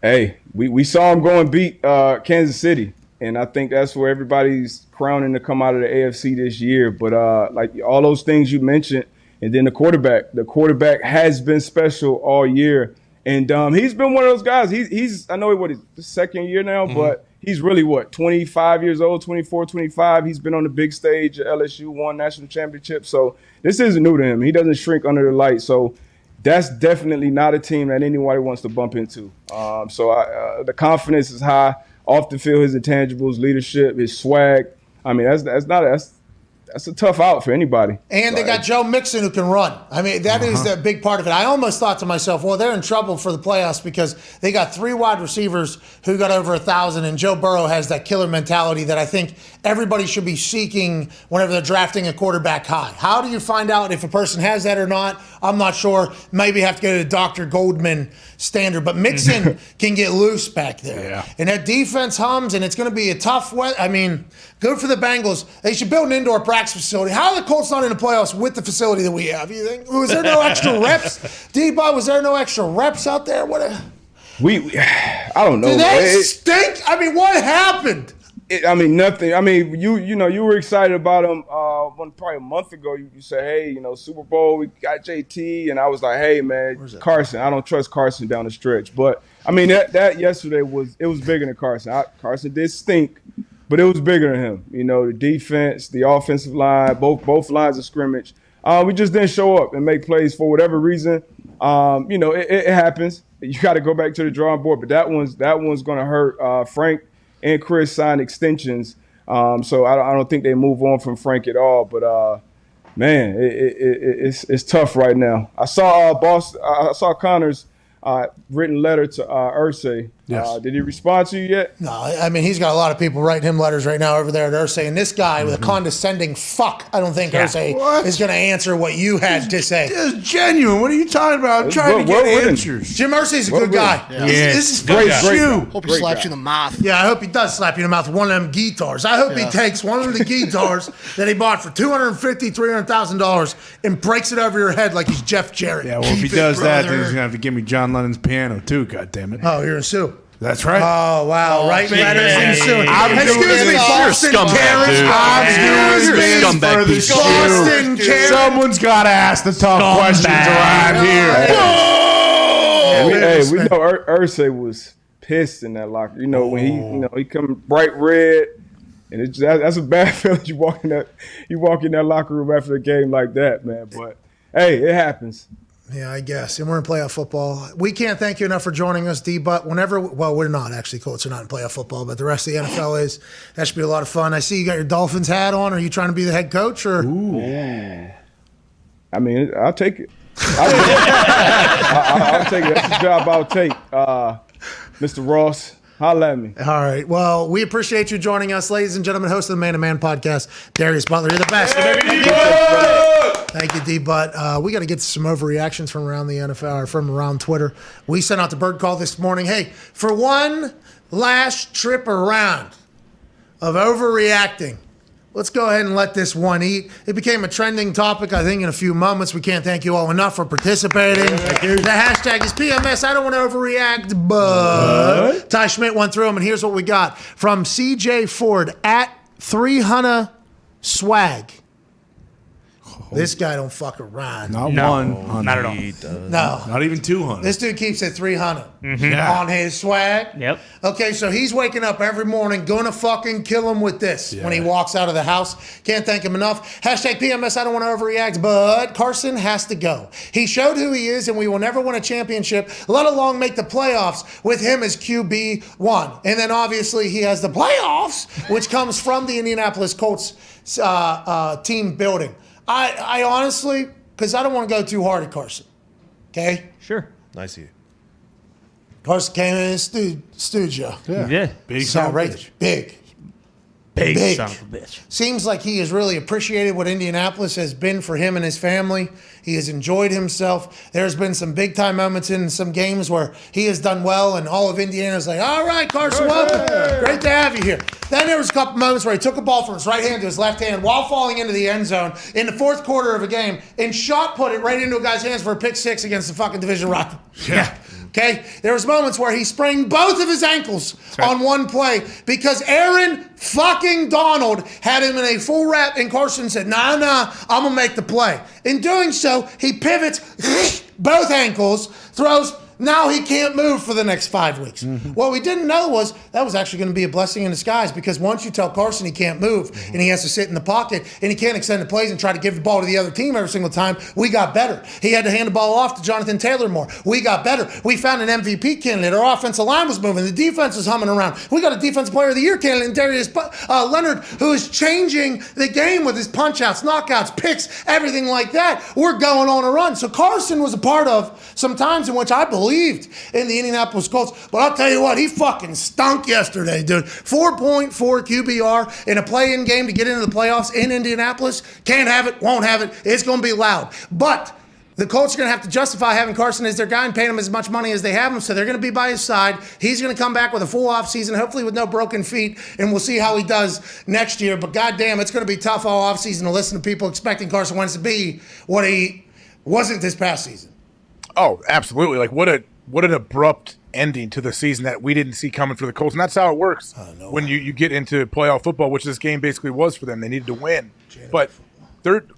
Hey, we saw them go and beat Kansas City. And I think that's where everybody's crowning to come out of the AFC this year. But like all those things you mentioned, and then the quarterback has been special all year. And he's been one of those guys. He's I know what his second year now, but he's really, 25 years old, 24, 25. He's been on the big stage at LSU, won national championship. So this isn't new to him. He doesn't shrink under the light. So that's definitely not a team that anybody wants to bump into. The confidence is high. Off the field, his intangibles, leadership, his swag. I mean, that's a tough out for anybody. And they got Joe Mixon who can run. I mean, that is a big part of it. I almost thought to myself, well, they're in trouble for the playoffs because they got 3 wide receivers who got over 1,000, and Joe Burrow has that killer mentality that I think everybody should be seeking whenever they're drafting a quarterback high. How do you find out if a person has that or not? I'm not sure. Maybe have to go to Dr. Goldman standard, but Mixon can get loose back there. Yeah. And that defense hums, and it's going to be a tough good for the Bengals. They should build an indoor practice facility. How are the Colts not in the playoffs with the facility that we have? You think? Was there no extra reps? D-Bob, was there no extra reps out there? I don't know. Did they stink? I mean, what happened? Nothing. I mean, you were excited about him probably a month ago. You said, hey, Super Bowl, we got JT. And I was like, hey, man, Carson. I don't trust Carson down the stretch. But, I mean, that yesterday was bigger than Carson. Carson did stink, but it was bigger than him. The defense, the offensive line, both lines of scrimmage. We just didn't show up and make plays for whatever reason. It happens. You got to go back to the drawing board. But that one's going to hurt. Frank and Chris signed extensions, so I don't think they move on from Frank at all. But man, it's tough right now. I saw Connor's written letter to Irsay. Yes. Did he respond to you yet? No, I mean, he's got a lot of people writing him letters right now over there at Irsay. And this guy with a condescending fuck, I don't think Irsay is going to answer what you had to say. It's genuine. What are you talking about? I'm trying to get answers. Jim Irsay's a good guy. Yeah. This is great. Hope he slaps you in the mouth. Yeah, I hope he does slap you in the mouth with one of them guitars. I hope he takes one of the guitars that he bought for $250,000, $300,000 and breaks it over your head like he's Jeff Jarrett. Yeah, well, if he does that, then he's going to have to give me John Lennon's piano too, goddammit. Oh, you're a sue. That's right. Oh, wow. Right letters and suing. Excuse me, Boston Carrots. Boston Carrots. Someone's got to ask the tough questions around here. We know Irsay was pissed in that locker. When he come bright red, and that's a bad feeling. You walk in that locker room after a game like that, man. But hey, it happens. Yeah, I guess. And we're in playoff football. We can't thank you enough for joining us, D. But we're not actually. Colts are not in playoff football, but the rest of the NFL is. That should be a lot of fun. I see you got your Dolphins hat on. Are you trying to be the head coach? Or? Ooh. I mean, I'll take it. I'll take it. That's the job I'll take. Mr. Ross, holla at me. All right. Well, we appreciate you joining us, ladies and gentlemen. Host of the Man to Man podcast, Darius Butler. You're the best. Thank you, D. But we got to get some overreactions from around the NFL or from around Twitter. We sent out the bird call this morning. Hey, for one last trip around of overreacting, let's go ahead and let this one eat. It became a trending topic, I think, in a few moments. We can't thank you all enough for participating. The hashtag is PMS. I don't want to overreact, but Ty Schmidt went through them, and here's what we got from CJ Ford at 300 swag. This guy don't fuck around. Not 100. Not at all. No. Not even 200. This dude keeps it 300 Yeah. on his swag. Yep. Okay, so he's waking up every morning, gonna fucking kill him with this when he walks out of the house. Can't thank him enough. Hashtag PMS, I don't want to overreact, but Carson has to go. He showed who he is, and we will never win a championship, let alone make the playoffs with him as QB1. And then obviously he has the playoffs, which comes from the Indianapolis Colts team building. I honestly, because I don't want to go too hard at Carson. Okay? Sure. Nice of you. Carson came in the studio. Yeah. Big Sound right. Big son of a bitch. Seems like he has really appreciated what Indianapolis has been for him and his family. He has enjoyed himself. There's been some big-time moments in some games where he has done well, and all of Indiana's like, all right, Carson, welcome. Great to have you here. Then there was a couple moments where he took a ball from his right hand to his left hand while falling into the end zone in the fourth quarter of a game and shot put it right into a guy's hands for a pick six against the fucking division rival. Yeah. Okay? There was moments where he sprained both of his ankles on one play because Aaron fucking Donald had him in a full wrap, and Carson said, nah, I'm going to make the play. In doing so, he pivots both ankles, throws Now he can't move for the next 5 weeks. What we didn't know was that was actually going to be a blessing in disguise, because once you tell Carson he can't move and he has to sit in the pocket and he can't extend the plays and try to give the ball to the other team every single time, we got better. He had to hand the ball off to Jonathan Taylor more. We got better. We found an MVP candidate. Our offensive line was moving. The defense was humming around. We got a Defensive Player of the Year candidate in Darius Leonard, who is changing the game with his punch-outs, knockouts, picks, everything like that. We're going on a run. So Carson was a part of some times in which I believed in the Indianapolis Colts. But I'll tell you what, he fucking stunk yesterday, dude. 4.4 QBR in a play-in game to get into the playoffs in Indianapolis. Can't have it, won't have it. It's going to be loud. But the Colts are going to have to justify having Carson as their guy and paying him as much money as they have him, so they're going to be by his side. He's going to come back with a full offseason, hopefully with no broken feet, and we'll see how he does next year. But goddamn, it's going to be tough all offseason to listen to people expecting Carson Wentz to be what he wasn't this past season. Oh, absolutely. Like, what an abrupt ending to the season that we didn't see coming for the Colts. And that's how it works when you get into playoff football, which this game basically was for them. They needed to win. But they're –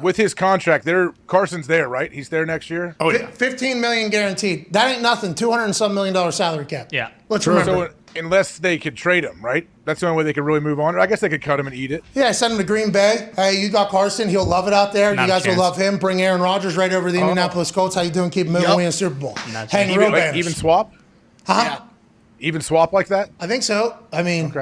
with his contract, Carson's there, right? He's there next year? Oh, yeah. $15 million guaranteed. That ain't nothing. $200 and some million salary cap. Yeah. Let's remember. So unless they could trade him, right? That's the only way they could really move on. I guess they could cut him and eat it. Yeah, send him to Green Bay. Hey, you got Carson. He'll love it out there. Not you guys a will chance. love him. Bring Aaron Rodgers right over to the Indianapolis Colts. How you doing? Keep him moving. Win a Super Bowl. Hang real banners. Even swap? Huh? Even swap like that? I think so. I mean,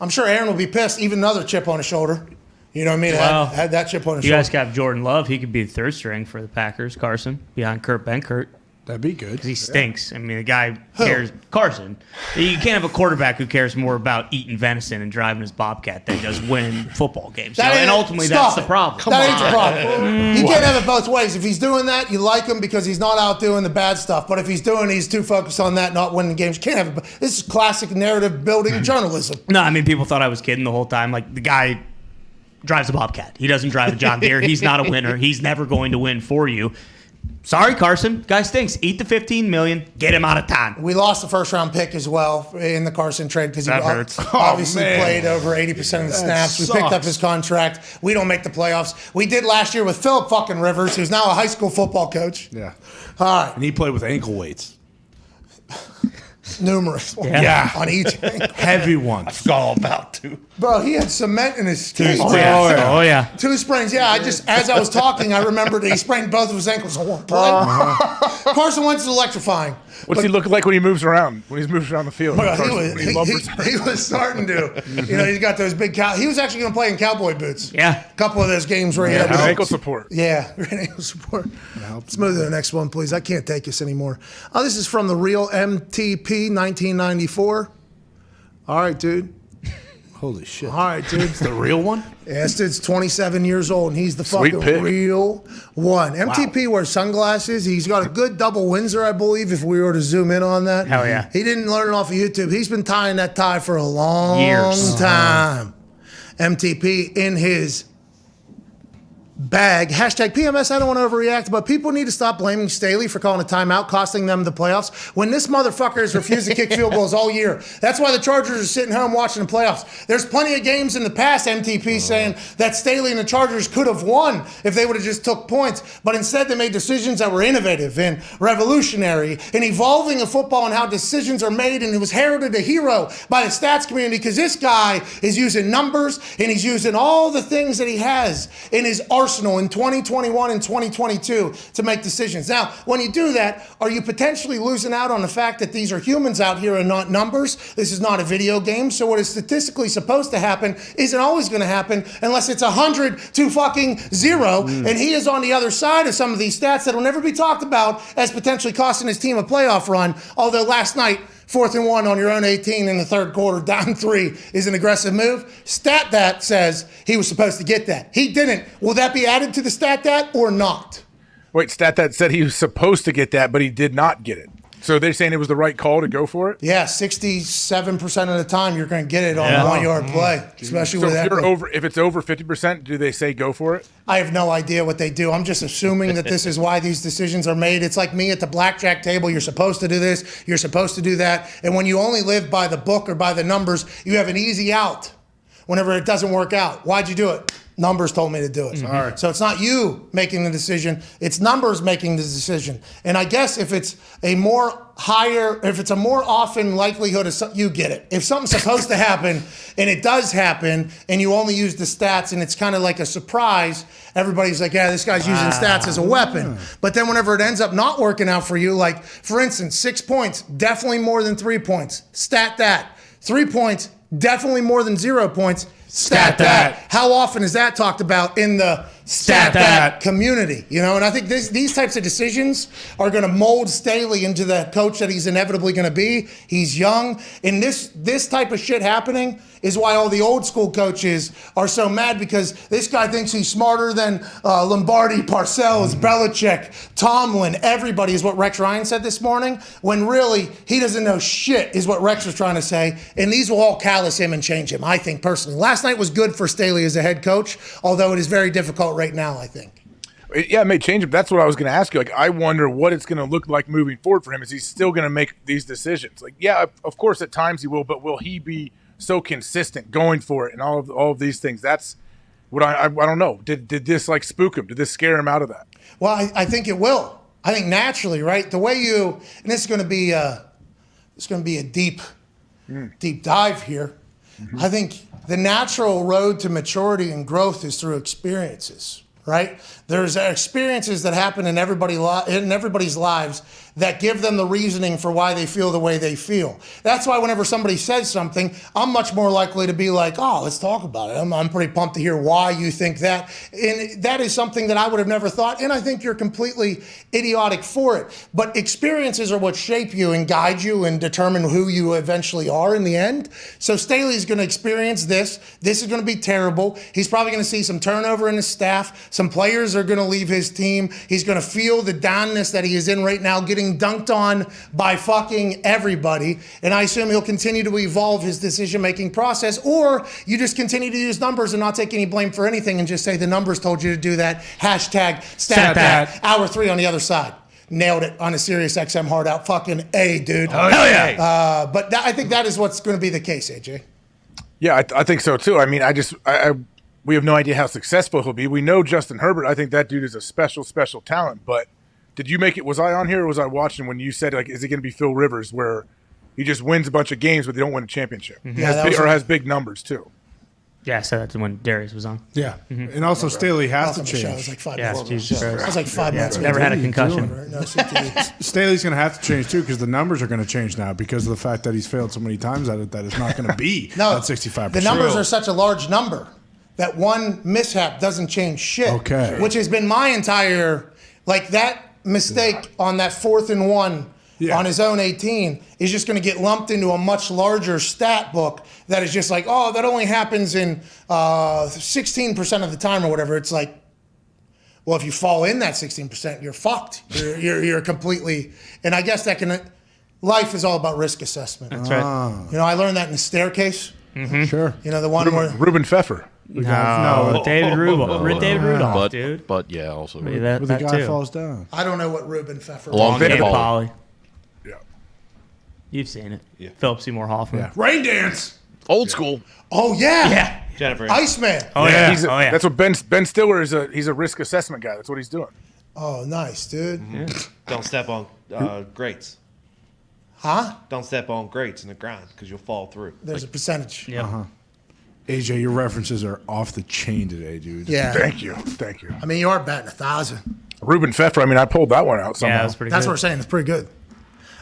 I'm sure Aaron will be pissed. Even another chip on his shoulder. You know what I mean? Well, had that chip on his you shoulder. guys got Jordan Love. He could be the third string for the Packers. Carson behind Kurt Benkert. That'd be good. He stinks. I mean, the guy cares. Carson. You can't have a quarterback who cares more about eating venison and driving his Bobcat than does winning football games. That And ultimately, that's the problem. That ain't the problem. You can't have it both ways. If he's doing that, you like him because he's not out doing the bad stuff. But if he's too focused on that, not winning games, you can't have it. This is classic narrative building journalism. No, I mean, people thought I was kidding the whole time. Like, the guy drives a Bobcat. He doesn't drive a John Deere. He's not a winner. He's never going to win for you. Sorry, Carson. Guy stinks. Eat the $15 million. Get him out of town. We lost the first-round pick as well in the Carson trade because he That hurts. obviously played over 80% of the snaps. sucks. We picked up his contract. We don't make the playoffs. We did last year with Philip fucking Rivers, who's now a high school football coach. Yeah. All right. And he played with ankle weights. Numerous. Yeah. On each ankle. Heavy ones. I forgot all about to. Bro, he had cement in his skin. Oh, yeah. 2 sprains. Yeah, as I was talking, I remembered that he sprained both of his ankles on one play. Carson Wentz is electrifying. What's he look like when he moves around? When he moves around the field? Bro, Carson, he was starting to. He's got those big he was actually going to play in cowboy boots. Yeah. A couple of those games where he had ankle support. Yeah, ankle support. Let's move to the next one, please. I can't take this anymore. Oh, this is from the real MTP 1994. All right, dude. Holy shit. All right, dude. It's the real one? Yeah, this dude's 27 years old, and he's the Sweet fucking pick. real one. MTP wears sunglasses. He's got a good double Windsor, I believe, if we were to zoom in on that. Hell yeah. He didn't learn it off of YouTube. He's been tying that tie for a long Years. time. MTP in his bag. Hashtag PMS, I don't want to overreact, but people need to stop blaming Staley for calling a timeout, costing them the playoffs, when this motherfucker has refused to kick field goals all year. That's why the Chargers are sitting home watching the playoffs. There's plenty of games in the past, MTP, saying that Staley and the Chargers could have won if they would have just took points, but instead they made decisions that were innovative and revolutionary and evolving of football and how decisions are made, and he was heralded a hero by the stats community because this guy is using numbers and he's using all the things that he has in his arsenal in 2021 and 2022 to make decisions. Now, when you do that, are you potentially losing out on the fact that these are humans out here and not numbers? This is not a video game, so what is statistically supposed to happen isn't always going to happen unless it's 100 to fucking 0, and he is on the other side of some of these stats that will never be talked about as potentially costing his team a playoff run, although last night, 4th and 1 on your own 18 in the third quarter, down 3 is an aggressive move. Stat that says he was supposed to get that. He didn't. Will that be added to the stat that or not? Wait, stat that said he was supposed to get that, but he did not get it. So they're saying it was the right call to go for it? Yeah, 67% of the time you're going to get it on a 1-yard play, especially So with that. if it's over 50%, do they say go for it? I have no idea what they do. I'm just assuming that this is why these decisions are made. It's like me at the blackjack table. You're supposed to do this. You're supposed to do that. And when you only live by the book or by the numbers, you have an easy out whenever it doesn't work out. Why'd you do it? Numbers told me to do it. All right. So it's not you making the decision. It's numbers making the decision. And I guess if it's a more often likelihood of you get it. If something's supposed to happen and it does happen and you only use the stats and it's kind of like a surprise, everybody's like, yeah, this guy's using stats as a weapon. But then whenever it ends up not working out for you, like for instance, 6 points, definitely more than 3 points. Stat that. 3 points, definitely more than 0 points. Stat that. How often is that talked about in the stat that community? You know, and I think these types of decisions are going to mold Staley into the coach that he's inevitably going to be. He's young, and this type of shit happening is why all the old school coaches are so mad, because this guy thinks he's smarter than Lombardi, Parcells, Belichick, Tomlin, everybody, is what Rex Ryan said this morning, when really he doesn't know shit, is what Rex was trying to say. And these will all callous him and change him, I think, personally. Last night was good for Staley as a head coach, although it is very difficult right now, I think. Yeah, it may change him. That's what I was going to ask you. Like, I wonder what it's going to look like moving forward for him. Is he still going to make these decisions? Like, yeah, of course at times he will, but will he be so consistent going for it and all of these things? That's what I don't know. Did this like spook him? Did this scare him out of that? Well, I think it will. I think naturally, right? The way and this is going to be a deep dive here. Mm-hmm. I think the natural road to maturity and growth is through experiences, right? There's experiences that happen in everybody's lives that give them the reasoning for why they feel the way they feel. That's why whenever somebody says something, I'm much more likely to be like, oh, let's talk about it. I'm pretty pumped to hear why you think that. And that is something that I would have never thought, and I think you're completely idiotic for it. But experiences are what shape you and guide you and determine who you eventually are in the end. So Staley's going to experience this. This is going to be terrible. He's probably going to see some turnover in his staff. Some players are going to leave his team. He's going to feel the downness that he is in right now, getting dunked on by fucking everybody. And I assume he'll continue to evolve his decision-making process, or you just continue to use numbers and not take any blame for anything and just say the numbers told you to do that. Hashtag stat that. Hour 3 on the other side. Nailed it on a Sirius XM hard out. Fucking A, dude. Hell yeah. But I think that is what's going to be the case, AJ. Yeah, I think so too. I mean, we have no idea how successful he'll be. We know Justin Herbert. I think that dude is a special talent. But did you make it? Was I on here or was I watching when you said, like, is it going to be Phil Rivers where he just wins a bunch of games but they don't win a championship? Mm-hmm. Has big numbers too. Yeah, so that's when Darius was on. Yeah. Mm-hmm. And also Staley has to change. It was like 5 minutes. Jesus Christ. It was like 5 minutes. Never had a concussion. Staley's going to have to change too, because the numbers are going to change now because of the fact that he's failed so many times at it that it's not going to be at 65%. The numbers are such a large number that one mishap doesn't change shit. Okay. Which has been my entire, like, that mistake on that 4th and 1 on his own 18 is just going to get lumped into a much larger stat book that is just like, oh, that only happens in 16% of the time or whatever. It's like, well, if you fall in that 16%, you're fucked. You're completely, and I guess that can, life is all about risk assessment. That's right. You know, I learned that in the staircase. Mm-hmm. Sure. You know, the one where Ruben Pfeffer. No, David Rudolph. David Rudolph, dude. But yeah, also that the guy too. falls down. I don't know what Ruben Pfeffer. Elongated Polly. Yeah. You've seen it. Yeah. Philip Seymour Hoffman. Yeah. Rain Dance. Old school. Oh yeah. Yeah. Jennifer. Iceman. Oh yeah. That's what Ben Stiller is. He's a risk assessment guy. That's what he's doing. Oh, nice, dude. Mm-hmm. Yeah. Don't step on grates. Huh? Don't step on grates in the ground because you'll fall through. There's a percentage. Yeah. Uh-huh. AJ, your references are off the chain today, dude. Yeah. Thank you. I mean, you are batting 1,000. Ruben Pfeffer. I mean, I pulled that one out somehow. Yeah, that's pretty That's good. what we're saying. It's pretty good.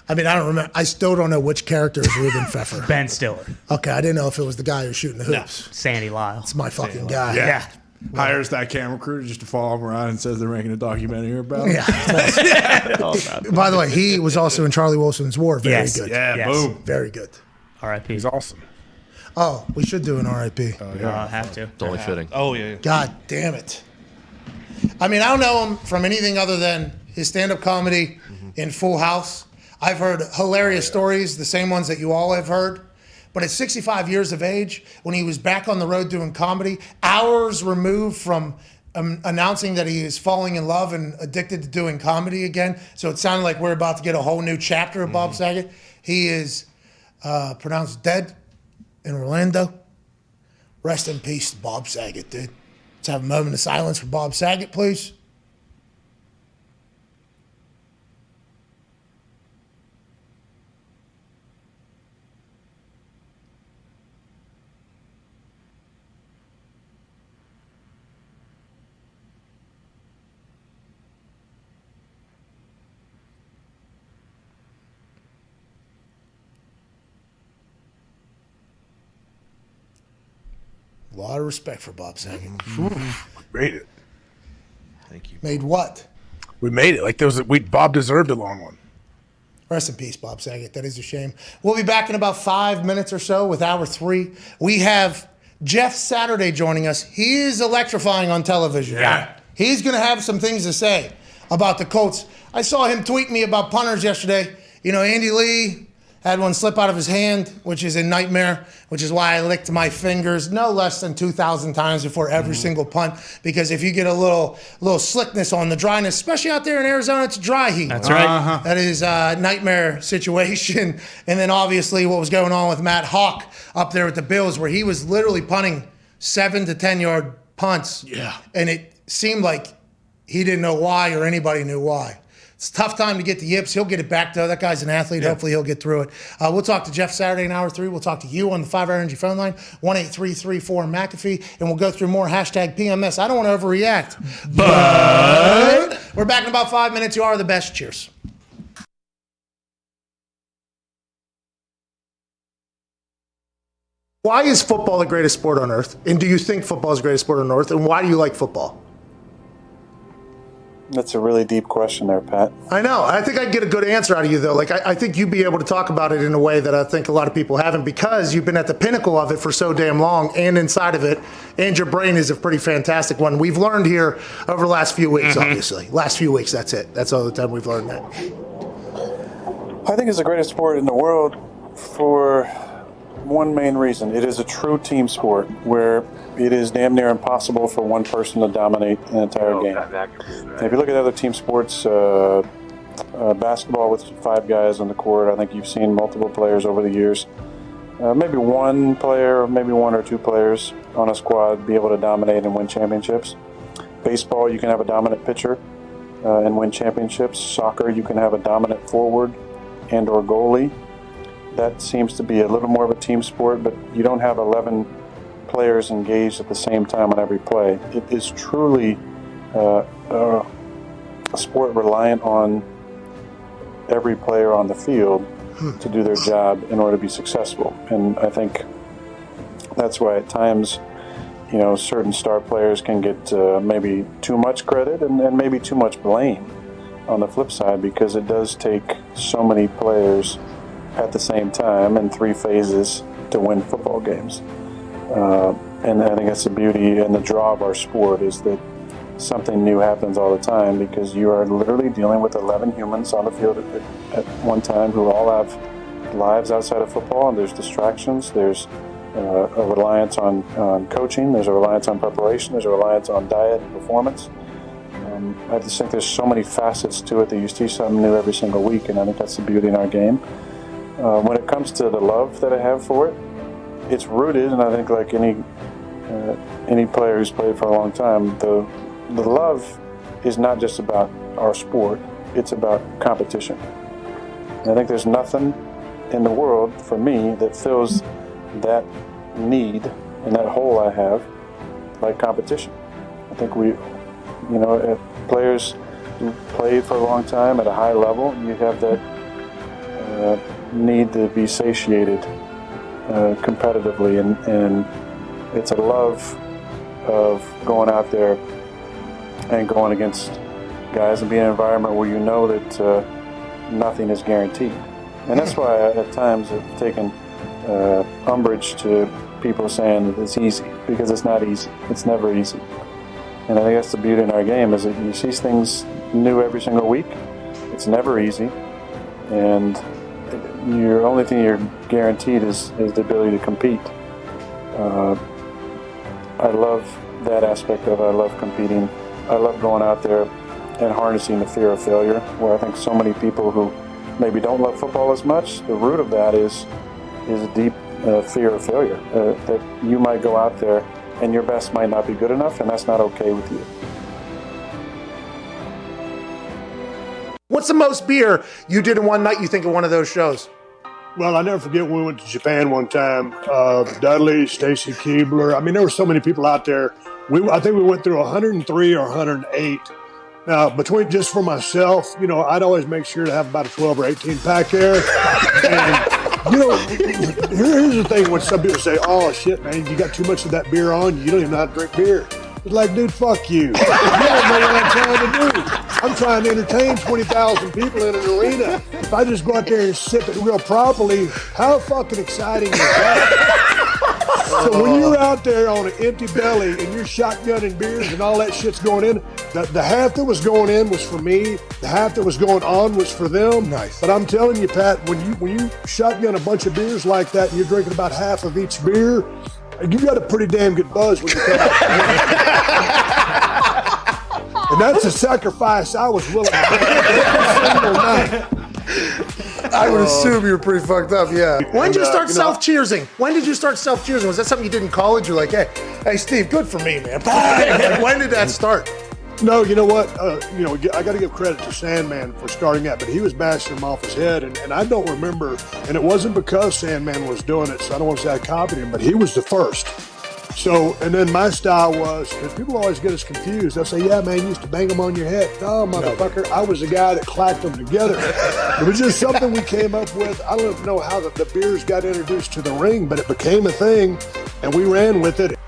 I mean, I don't remember. I still don't know which character is Ruben Pfeffer. Ben Stiller. Okay, I didn't know if it was the guy who's shooting the hoops. Sandy Lyle. It's my fucking guy. Yeah. Hires that camera crew just to follow him around and says they're making a documentary about him. Yeah. By the way, he was also in Charlie Wilson's War. Very good. Yeah, boom. Very good. R.I.P. He's awesome. Oh, we should do an R.I.P. Have to. It's only fitting. Oh, yeah. God damn it. I mean, I don't know him from anything other than his stand-up comedy in Full House. I've heard hilarious stories, the same ones that you all have heard. But at 65 years of age, when he was back on the road doing comedy, hours removed from announcing that he is falling in love and addicted to doing comedy again, so it sounded like we're about to get a whole new chapter of Bob Saget. He is pronounced dead in Orlando. Rest in peace, Bob Saget, dude. Let's have a moment of silence for Bob Saget, please. A lot of respect for Bob Saget. We made it. Thank you. Made what? We made it. Like Bob deserved a long one. Rest in peace, Bob Saget. That is a shame. We'll be back in about 5 minutes or so with Hour 3. We have Jeff Saturday joining us. He is electrifying on television. Yeah. He's going to have some things to say about the Colts. I saw him tweet me about punters yesterday. You know, Andy Lee had one slip out of his hand, which is a nightmare, which is why I licked my fingers no less than 2,000 times before every single punt. Because if you get a little slickness on the dryness, especially out there in Arizona, it's dry heat. That's right. That is a nightmare situation. And then obviously what was going on with Matt Hawk up there with the Bills, where he was literally punting 7 to 10 yard punts. Yeah. And it seemed like he didn't know why or anybody knew why. It's a tough time to get the yips. He'll get it back, though. That guy's an athlete. Yeah. Hopefully he'll get through it. We'll talk to Jeff Saturday in Hour 3. We'll talk to you on the 5 Hour Energy phone line, 1-833-4-McAfee, and we'll go through more #PMS. I don't want to overreact, but we're back in about 5 minutes. You are the best. Cheers. Why is football the greatest sport on earth? And do you think football is the greatest sport on earth? And why do you like football? That's a really deep question there, Pat. I know. I think I'd get a good answer out of you, though. Like, I think you'd be able to talk about it in a way that I think a lot of people haven't, because you've been at the pinnacle of it for so damn long and inside of it, and your brain is a pretty fantastic one. We've learned here over the last few weeks, obviously. Last few weeks, that's it. That's all the time we've learned that. I think it's the greatest sport in the world for one main reason. It is a true team sport where it is damn near impossible for one person to dominate an entire game. If you look at other team sports, basketball with 5 guys on the court, I think you've seen multiple players over the years. Maybe one player, maybe 1 or 2 players on a squad be able to dominate and win championships. Baseball, you can have a dominant pitcher and win championships. Soccer, you can have a dominant forward and or goalie. That seems to be a little more of a team sport, but you don't have 11 players engaged at the same time on every play. It is truly a sport reliant on every player on the field to do their job in order to be successful. And I think that's why at times, you know, certain star players can get maybe too much credit and maybe too much blame on the flip side, because it does take so many players at the same time in 3 phases to win football games. And I think that's the beauty and the draw of our sport, is that something new happens all the time, because you are literally dealing with 11 humans on the field at one time who all have lives outside of football, and there's distractions, there's a reliance on coaching, there's a reliance on preparation, there's a reliance on diet and performance. I just think there's so many facets to it that you see something new every single week, and I think that's the beauty in our game. When it comes to the love that I have for it, it's rooted, and I think like any player who's played for a long time, the love is not just about our sport, it's about competition. And I think there's nothing in the world for me that fills that need and that hole I have like competition. I think players who play for a long time at a high level, you have that need to be satiated competitively, and it's a love of going out there and going against guys and being in an environment where you know that nothing is guaranteed. And that's why at times I've taken umbrage to people saying that it's easy, because it's not easy. It's never easy. And I think that's the beauty in our game, is that you see things new every single week. It's never easy. And your only thing you're guaranteed is the ability to compete. I love that aspect of it. I love competing. I love going out there and harnessing the fear of failure, where I think so many people who maybe don't love football as much, the root of that is a deep fear of failure. That you might go out there and your best might not be good enough, and that's not okay with you. What's the most beer you did in one night, you think, of one of those shows? Well, I never forget when we went to Japan one time. Dudley, Stacy Keebler. I mean, there were so many people out there. I think we went through 103 or 108. Now, between just for myself, you know, I'd always make sure to have about a 12 or 18 pack there. And, you know, here's the thing when some people say, oh, shit, man, you got too much of that beer on. You don't even know how to drink beer. It's like, dude, fuck you. You don't know what I'm trying to do. I'm trying to entertain 20,000 people in an arena. If I just go out there and sip it real properly, how fucking exciting is that? So when you're out there on an empty belly and you're shotgunning beers and all that shit's going in, the half that was going in was for me. The half that was going on was for them. Nice. But I'm telling you, Pat, when you shotgun a bunch of beers like that and you're drinking about half of each beer, you got a pretty damn good buzz when you come out. And that's a sacrifice I was willing to make every single night. I would assume you were pretty fucked up, yeah. When did you start self-cheersing? When did you start self-cheersing? Was that something you did in college? You're like, hey, Steve, good for me, man. Like, when did that start? No, you know what? I got to give credit to Sandman for starting that, but he was bashing him off his head, and I don't remember, and it wasn't because Sandman was doing it, so I don't want to say I copied him, but he was the first. So, and then my style was, because people always get us confused. They'll say, yeah, man, you used to bang them on your head. No, motherfucker, I was the guy that clacked them together. It was just something we came up with. I don't know how the beers got introduced to the ring, but it became a thing, and we ran with it.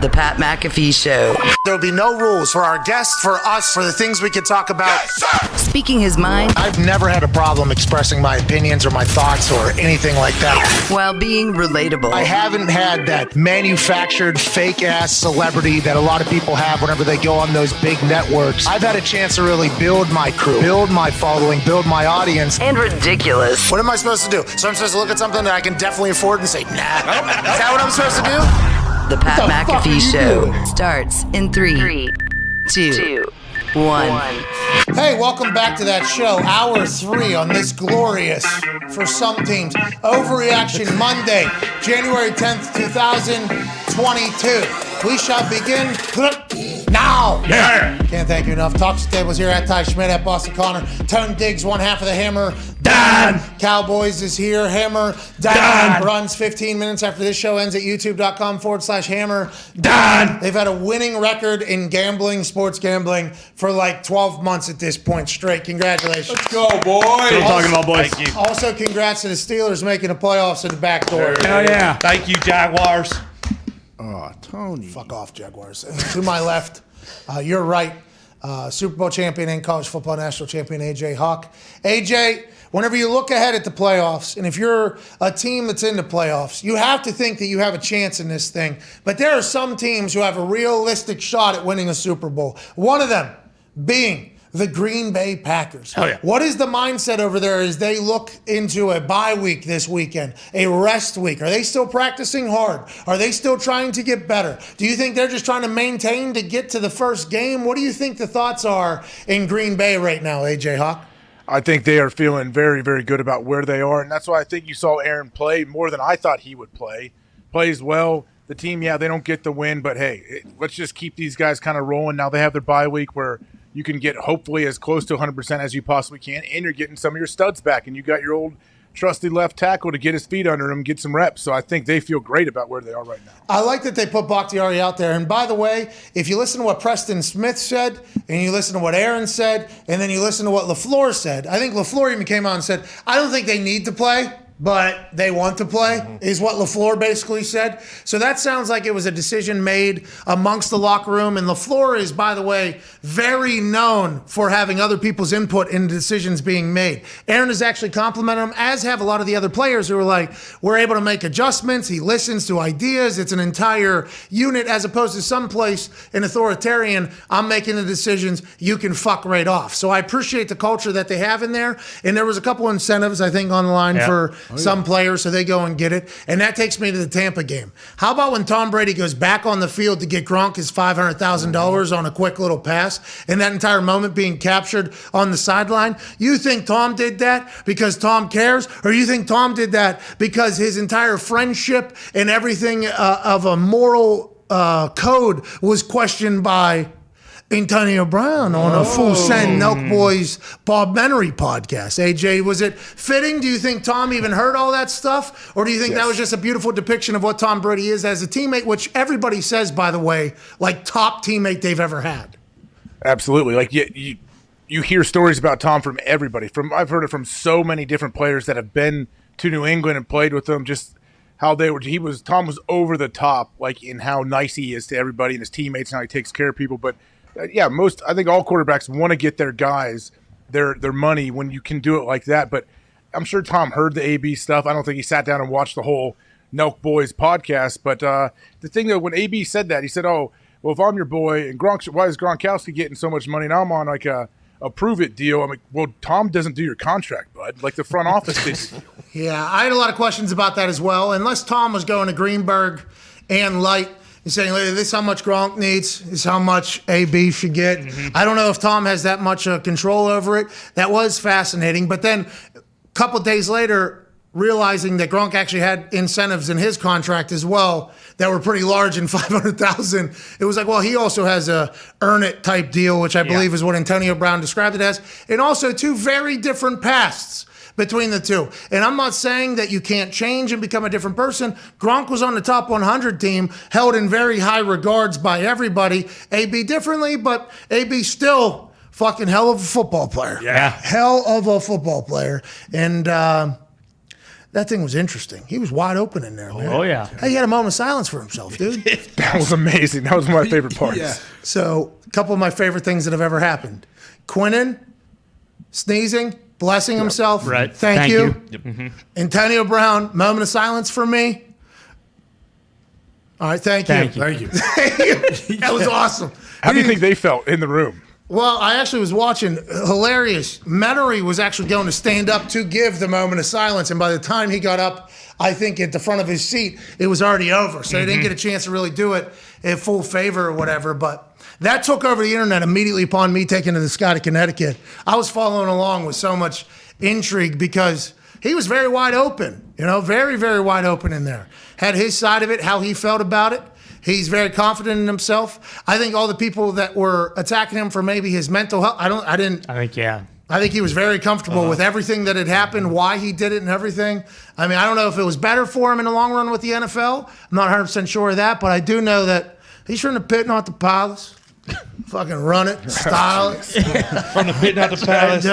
The Pat McAfee Show. There'll be no rules for our guests, for us, for the things we can talk about. Yes, speaking his mind. I've never had a problem expressing my opinions or my thoughts or anything like that. While being relatable. I haven't had that manufactured fake-ass celebrity that a lot of people have whenever they go on those big networks. I've had a chance to really build my crew, build my following, build my audience. And ridiculous. What am I supposed to do? So I'm supposed to look at something that I can definitely afford and say, nah. Is that what I'm supposed to do? The Pat McAfee Show starts in 3, 2, 1. Hey, welcome back to that show. Hour 3 on this glorious, for some teams, Overreaction Monday, January 10th, 2022. We shall begin now. Yeah. Can't thank you enough. Talks tables here at Ty Schmidt, at Boston Connor. Tone Diggs, one half of the Hammer. Dahn. Cowboys is here. Hammer. Dahn. Runs 15 minutes after this show ends at youtube.com/Hammer. Dahn. They've had a winning record in gambling, sports gambling, for like 12 months at this point straight. Congratulations. Let's go, boys. What are you talking about, boys? Thank you. Also, congrats to the Steelers making the playoffs at the back door. Hell yeah. Thank you, Jaguars. Oh, Tony. Fuck off, Jaguars. To my left, you're right. Super Bowl champion and college football national champion, AJ Hawk. AJ, whenever you look ahead at the playoffs, and if you're a team that's in the playoffs, you have to think that you have a chance in this thing. But there are some teams who have a realistic shot at winning a Super Bowl. One of them being the Green Bay Packers. Hell yeah. What is the mindset over there as they look into a bye week this weekend, a rest week? Are they still practicing hard? Are they still trying to get better? Do you think they're just trying to maintain to get to the first game? What do you think the thoughts are in Green Bay right now, AJ Hawk? I think they are feeling very, very good about where they are, and that's why I think you saw Aaron play more than I thought he would play. Plays well. The team, yeah, they don't get the win, but hey, let's just keep these guys kind of rolling. Now they have their bye week where you can get hopefully as close to 100% as you possibly can, and you're getting some of your studs back, and you got your old trusty left tackle to get his feet under him, get some reps. So I think they feel great about where they are right now. I like that they put Bakhtiari out there. And by the way, if you listen to what Preston Smith said, and you listen to what Aaron said, and then you listen to what LaFleur said, I think LaFleur even came out and said, I don't think they need to play. but they want to play, is what LaFleur basically said. So that sounds like it was a decision made amongst the locker room. And LaFleur is, by the way, very known for having other people's input in decisions being made. Aaron has actually complimented him, as have a lot of the other players who are like, we're able to make adjustments. He listens to ideas. It's an entire unit, as opposed to someplace an authoritarian, I'm making the decisions, you can fuck right off. So I appreciate the culture that they have in there. And there was a couple incentives, I think, on the line for some players, so they go and get it. And that takes me to the Tampa game. How about when Tom Brady goes back on the field to get Gronk his $500,000 on a quick little pass, and that entire moment being captured on the sideline? You think Tom did that because Tom cares? Or you think Tom did that because his entire friendship and everything of a moral code was questioned by Antonio Brown on a Full Send Nelk Boys Bobmentary podcast? AJ, was it fitting? Do you think Tom even heard all that stuff? Or do you think that was just a beautiful depiction of what Tom Brady is as a teammate, which everybody says, by the way, like top teammate they've ever had? Absolutely. Like you hear stories about Tom from everybody. I've heard it from so many different players that have been to New England and played with them, just how Tom was over the top, like in how nice he is to everybody and his teammates and how he takes care of people. But I think all quarterbacks want to get their guys their money when you can do it like that. But I'm sure Tom heard the AB stuff. I don't think he sat down and watched the whole Nelk Boys podcast. But the thing that when AB said that, he said, "Oh, well, if I'm your boy and why is Gronkowski getting so much money? Now I'm on like a prove it deal." I'm like, well, Tom doesn't do your contract, bud. Like the front office did. Yeah, I had a lot of questions about that as well. Unless Tom was going to Greenberg and Light and saying, this is how much Gronk needs, this is how much AB should get. I don't know if Tom has that much control over it. That was fascinating. But then a couple days later, realizing that Gronk actually had incentives in his contract as well that were pretty large in $500,000. It was like, well, he also has a earn it type deal, which I believe is what Antonio Brown described it as. And also two very different pasts between the two. And I'm not saying that you can't change and become a different person. Gronk was on the top 100 team, held in very high regards by everybody. AB differently, but AB still fucking hell of a football player. Yeah. Hell of a football player. And that thing was interesting. He was wide open in there, man. Oh, yeah. He had a moment of silence for himself, dude. That was amazing. That was one of my favorite parts. Yeah. So a couple of my favorite things that have ever happened. Quinnen sneezing, blessing himself. Right. Thank you. Yep. Antonio Brown, moment of silence for me. All right, thank you. Thank you. That was awesome. How do you think they felt in the room? Well, I actually was watching. Hilarious. Menery was actually going to stand up to give the moment of silence, and by the time he got up, I think at the front of his seat, it was already over. So he didn't get a chance to really do it in full favor or whatever. But that took over the internet immediately upon me taking to the Scott of Connecticut. I was following along with so much intrigue because he was very wide open, very, very wide open in there. Had his side of it, how he felt about it. He's very confident in himself. I think all the people that were attacking him for maybe his mental health, I think he was very comfortable with everything that had happened, why he did it and everything. I mean, I don't know if it was better for him in the long run with the NFL. I'm not 100% sure of that, but I do know that he's from the pit, not the palace. Fucking run it, style it. From the pit, not the palace.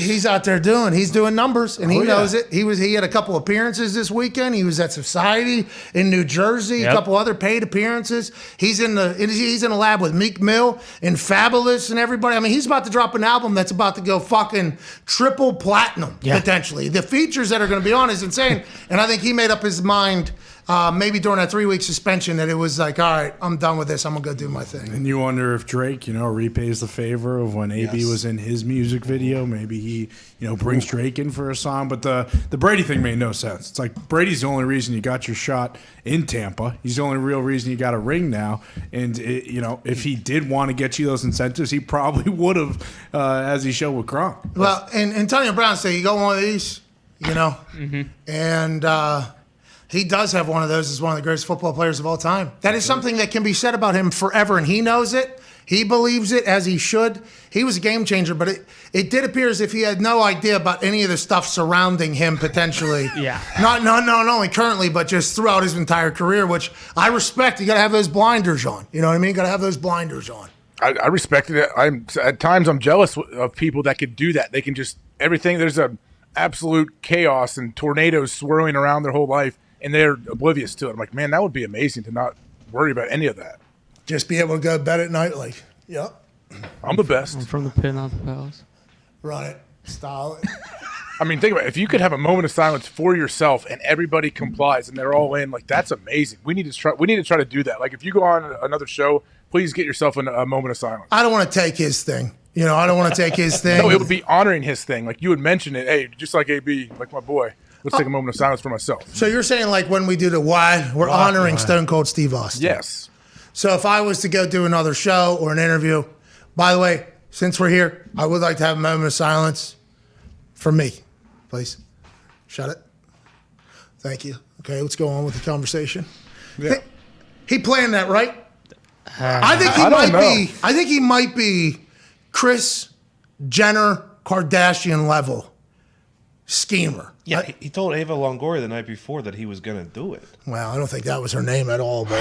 He's out there he's doing numbers, and he knows it. He had a couple appearances this weekend. He was at Society in New Jersey, a couple other paid appearances. He's in the lab with Meek Mill and Fabulous and everybody. I mean, he's about to drop an album that's about to go fucking triple platinum, potentially. The features that are going to be on is insane, and I think he made up his mind maybe during that 3-week suspension that it was like, all right, I'm done with this. I'm going to go do my thing. And you wonder if Drake, repays the favor of when AB was in his music video. Maybe he, brings Drake in for a song. But the Brady thing made no sense. It's like Brady's the only reason you got your shot in Tampa. He's the only real reason you got a ring now. And, if he did want to get you those incentives, he probably would have, as he showed with Gronk. Well, and Antonio Brown said, you got one of these, and he does have one of those as one of the greatest football players of all time. That is something that can be said about him forever, and he knows it. He believes it, as he should. He was a game changer, but it did appear as if he had no idea about any of the stuff surrounding him potentially. Yeah. Not only currently, but just throughout his entire career, which I respect. You got to have those blinders on. You know what I mean? Got to have those blinders on. I respected it. At times I'm jealous of people that could do that. They can just everything. There's a absolute chaos and tornadoes swirling around their whole life, and they're oblivious to it. I'm like, man, that would be amazing to not worry about any of that. Just be able to go to bed at night like, yep. I'm the best. I'm from the pit, not the palace. Run it. Style it. I mean, think about it. If you could have a moment of silence for yourself and everybody complies and they're all in, like, that's amazing. We need to try to do that. Like, if you go on another show, please get yourself a moment of silence. I don't want to take his thing. I don't want to take his thing. No, it would be honoring his thing. Like, you would mention it. Hey, just like AB, like my boy, let's take a moment of silence for myself. So you're saying, like, when we do the why, we're honoring Stone Cold Steve Austin. Yes. So if I was to go do another show or an interview, by the way, since we're here, I would like to have a moment of silence for me, please. Shut it. Thank you. Okay, let's go on with the conversation. Yeah. He planned that, right? I think he might be Kris Jenner Kardashian level schemer. Yeah, he told Ava Longoria the night before that he was going to do it. Well, I don't think that was her name at all, but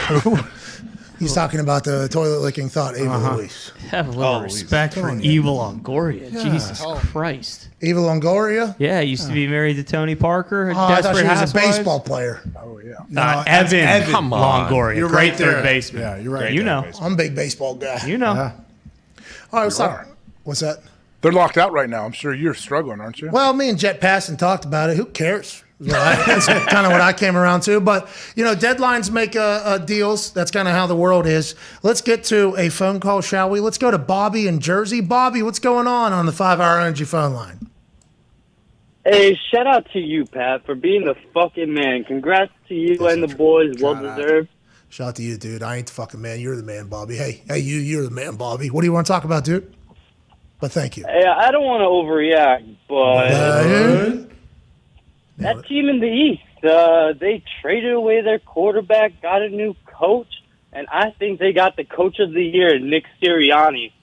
he's talking about the toilet licking thought, Ava Louise. Have a little respect for Eva Longoria. Yeah. Jesus Christ. Eva Longoria? Yeah, used to be married to Tony Parker. I thought she was a baseball player. Oh, yeah. Evan Come on. Longoria. You're great right there. third baseman. Yeah, you're right. You know. I'm a big baseball guy. You know. All right, what's up? What's that? They're locked out right now. I'm sure you're struggling, aren't you? Well, me and Jet Passon talked about it. Who cares? That's kind of what I came around to. But, deadlines make deals. That's kind of how the world is. Let's get to a phone call, shall we? Let's go to Bobby in Jersey. Bobby, what's going on the 5-Hour Energy phone line? Hey, shout out to you, Pat, for being the fucking man. Congrats to you and the boys. Well-deserved. Shout out to you, dude. I ain't the fucking man. You're the man, Bobby. Hey, you're the man, Bobby. What do you want to talk about, dude? But thank you. Hey, I don't want to overreact, but that team in the East, they traded away their quarterback, got a new coach, and I think they got the coach of the year, Nick Sirianni.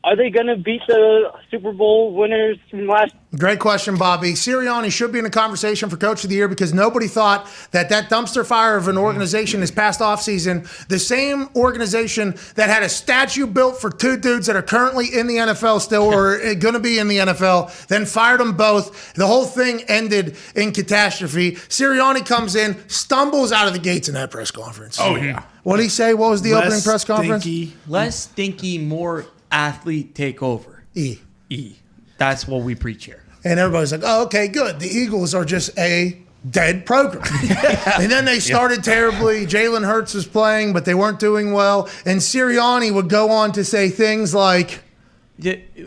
Are they going to beat the Super Bowl winners from last? Great question, Bobby. Sirianni should be in a conversation for Coach of the Year because nobody thought that dumpster fire of an organization this past offseason, the same organization that had a statue built for two dudes that are currently in the NFL still or going to be in the NFL, then fired them both. The whole thing ended in catastrophe. Sirianni comes in, stumbles out of the gates in that press conference. Oh, yeah. What did he say? What was the opening press conference? Less stinky, more athlete take over. E. That's what we preach here. And everybody's like, oh, okay, good. The Eagles are just a dead program. And then they started terribly. Jalen Hurts was playing, but they weren't doing well. And Sirianni would go on to say things like,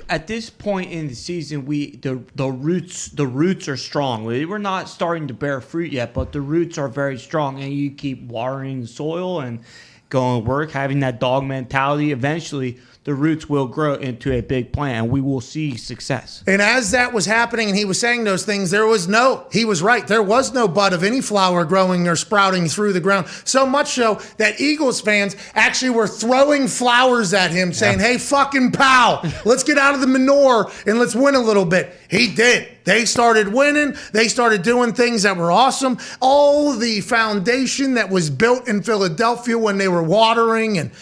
at this point in the season, the roots are strong. We're not starting to bear fruit yet, but the roots are very strong. And you keep watering the soil and going to work, having that dog mentality. Eventually, the roots will grow into a big plant, and we will see success. And as that was happening and he was saying those things, he was right. There was no bud of any flower growing or sprouting through the ground. So much so that Eagles fans actually were throwing flowers at him saying, hey, fucking pal, let's get out of the manure and let's win a little bit. He did. They started winning. They started doing things that were awesome. All the foundation that was built in Philadelphia when they were watering and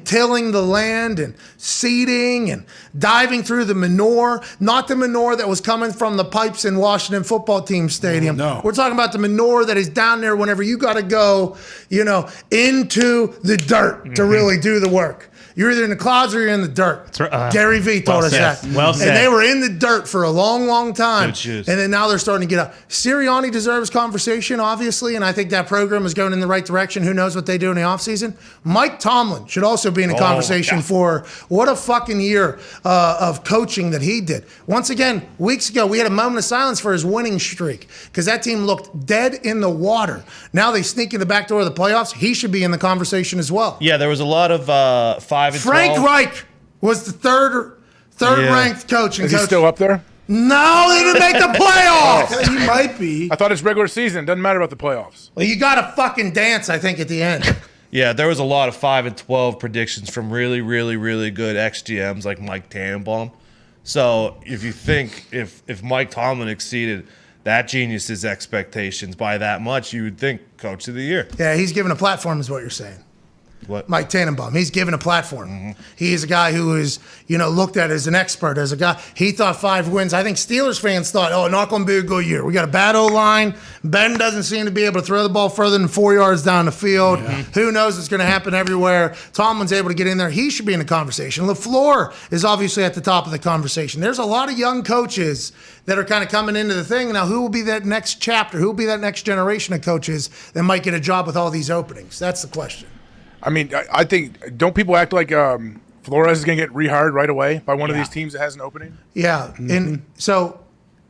tilling the land and seeding and diving through the manure, not the manure that was coming from the pipes in Washington football team stadium. No. We're talking about the manure that is down there whenever you got to go, into the dirt to really do the work. You're either in the clouds or you're in the dirt. Gary Vee told us that. Well said. And they were in the dirt for a long, long time. Good shoes. And then now they're starting to get up. Sirianni deserves conversation, obviously, and I think that program is going in the right direction. Who knows what they do in the offseason? Mike Tomlin should also be in a conversation for what a fucking year of coaching that he did. Once again, weeks ago, we had a moment of silence for his winning streak because that team looked dead in the water. Now they sneak in the back door of the playoffs. He should be in the conversation as well. Yeah, there was a lot of 5 and 12. Frank Reich was the third ranked coach. Is he still up there? No, they didn't make the playoffs. He might be. I thought it's regular season. Doesn't matter about the playoffs. Well, you got to fucking dance, I think, at the end. Yeah, there was a lot of 5 and 12 predictions from really, really, really good ex-GMs like Mike Tannenbaum. So if you think if Mike Tomlin exceeded that genius's expectations by that much, you would think Coach of the Year. Yeah, he's given a platform is what you're saying. What? Mike Tannenbaum. He's given a platform. He's a guy who is, looked at as an expert, as a guy. He thought 5 wins. I think Steelers fans thought, not going to be a good year. We got a bad O-line. Ben doesn't seem to be able to throw the ball further than 4 yards down the field. Who knows what's going to happen everywhere. Tomlin's able to get in there. He should be in the conversation. LaFleur is obviously at the top of the conversation. There's a lot of young coaches that are kind of coming into the thing. Now, who will be that next chapter? Who will be that next generation of coaches that might get a job with all these openings? That's the question. I mean, I think, don't people act like Flores is going to get rehired right away by one of these teams that has an opening? Yeah. And so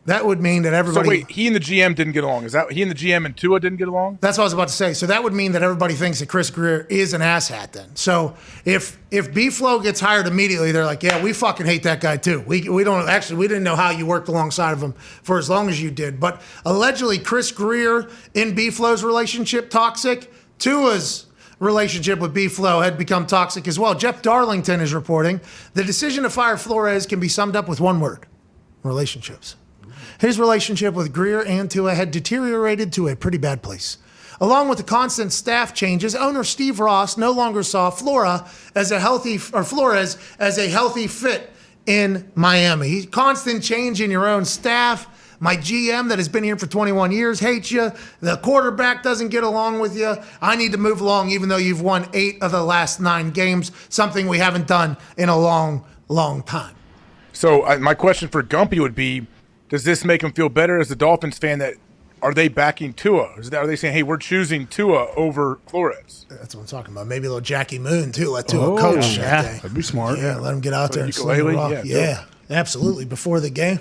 that would mean that everybody. So wait, he and the GM didn't get along. Is that he and the GM and Tua didn't get along? That's what I was about to say. So that would mean that everybody thinks that Chris Greer is an asshat then. So if B-Flow gets hired immediately, they're like, yeah, we fucking hate that guy too. We didn't know how you worked alongside of him for as long as you did. But allegedly Chris Greer in B-Flow's relationship toxic. Tua's relationship with B-Flow had become toxic as well. Jeff Darlington is reporting the decision to fire Flores can be summed up with one word: relationships. His relationship with Greer and Tua had deteriorated to a pretty bad place. Along with the constant staff changes, owner Steve Ross no longer saw Flores as a healthy fit in Miami. Constant change in your own staff. My GM that has been here for 21 years hates you. The quarterback doesn't get along with you. I need to move along even though you've won 8 of the last 9 games, something we haven't done in a long, long time. So my question for Gumpy would be, does this make him feel better as a Dolphins fan? That are they backing Tua? Are they saying, hey, we're choosing Tua over Flores? That's what I'm talking about. Maybe a little Jackie Moon too. Let Tua coach that day. That'd be smart. Yeah, let him get out there and sling ukulele? the rock. Yeah, Absolutely. Before the game,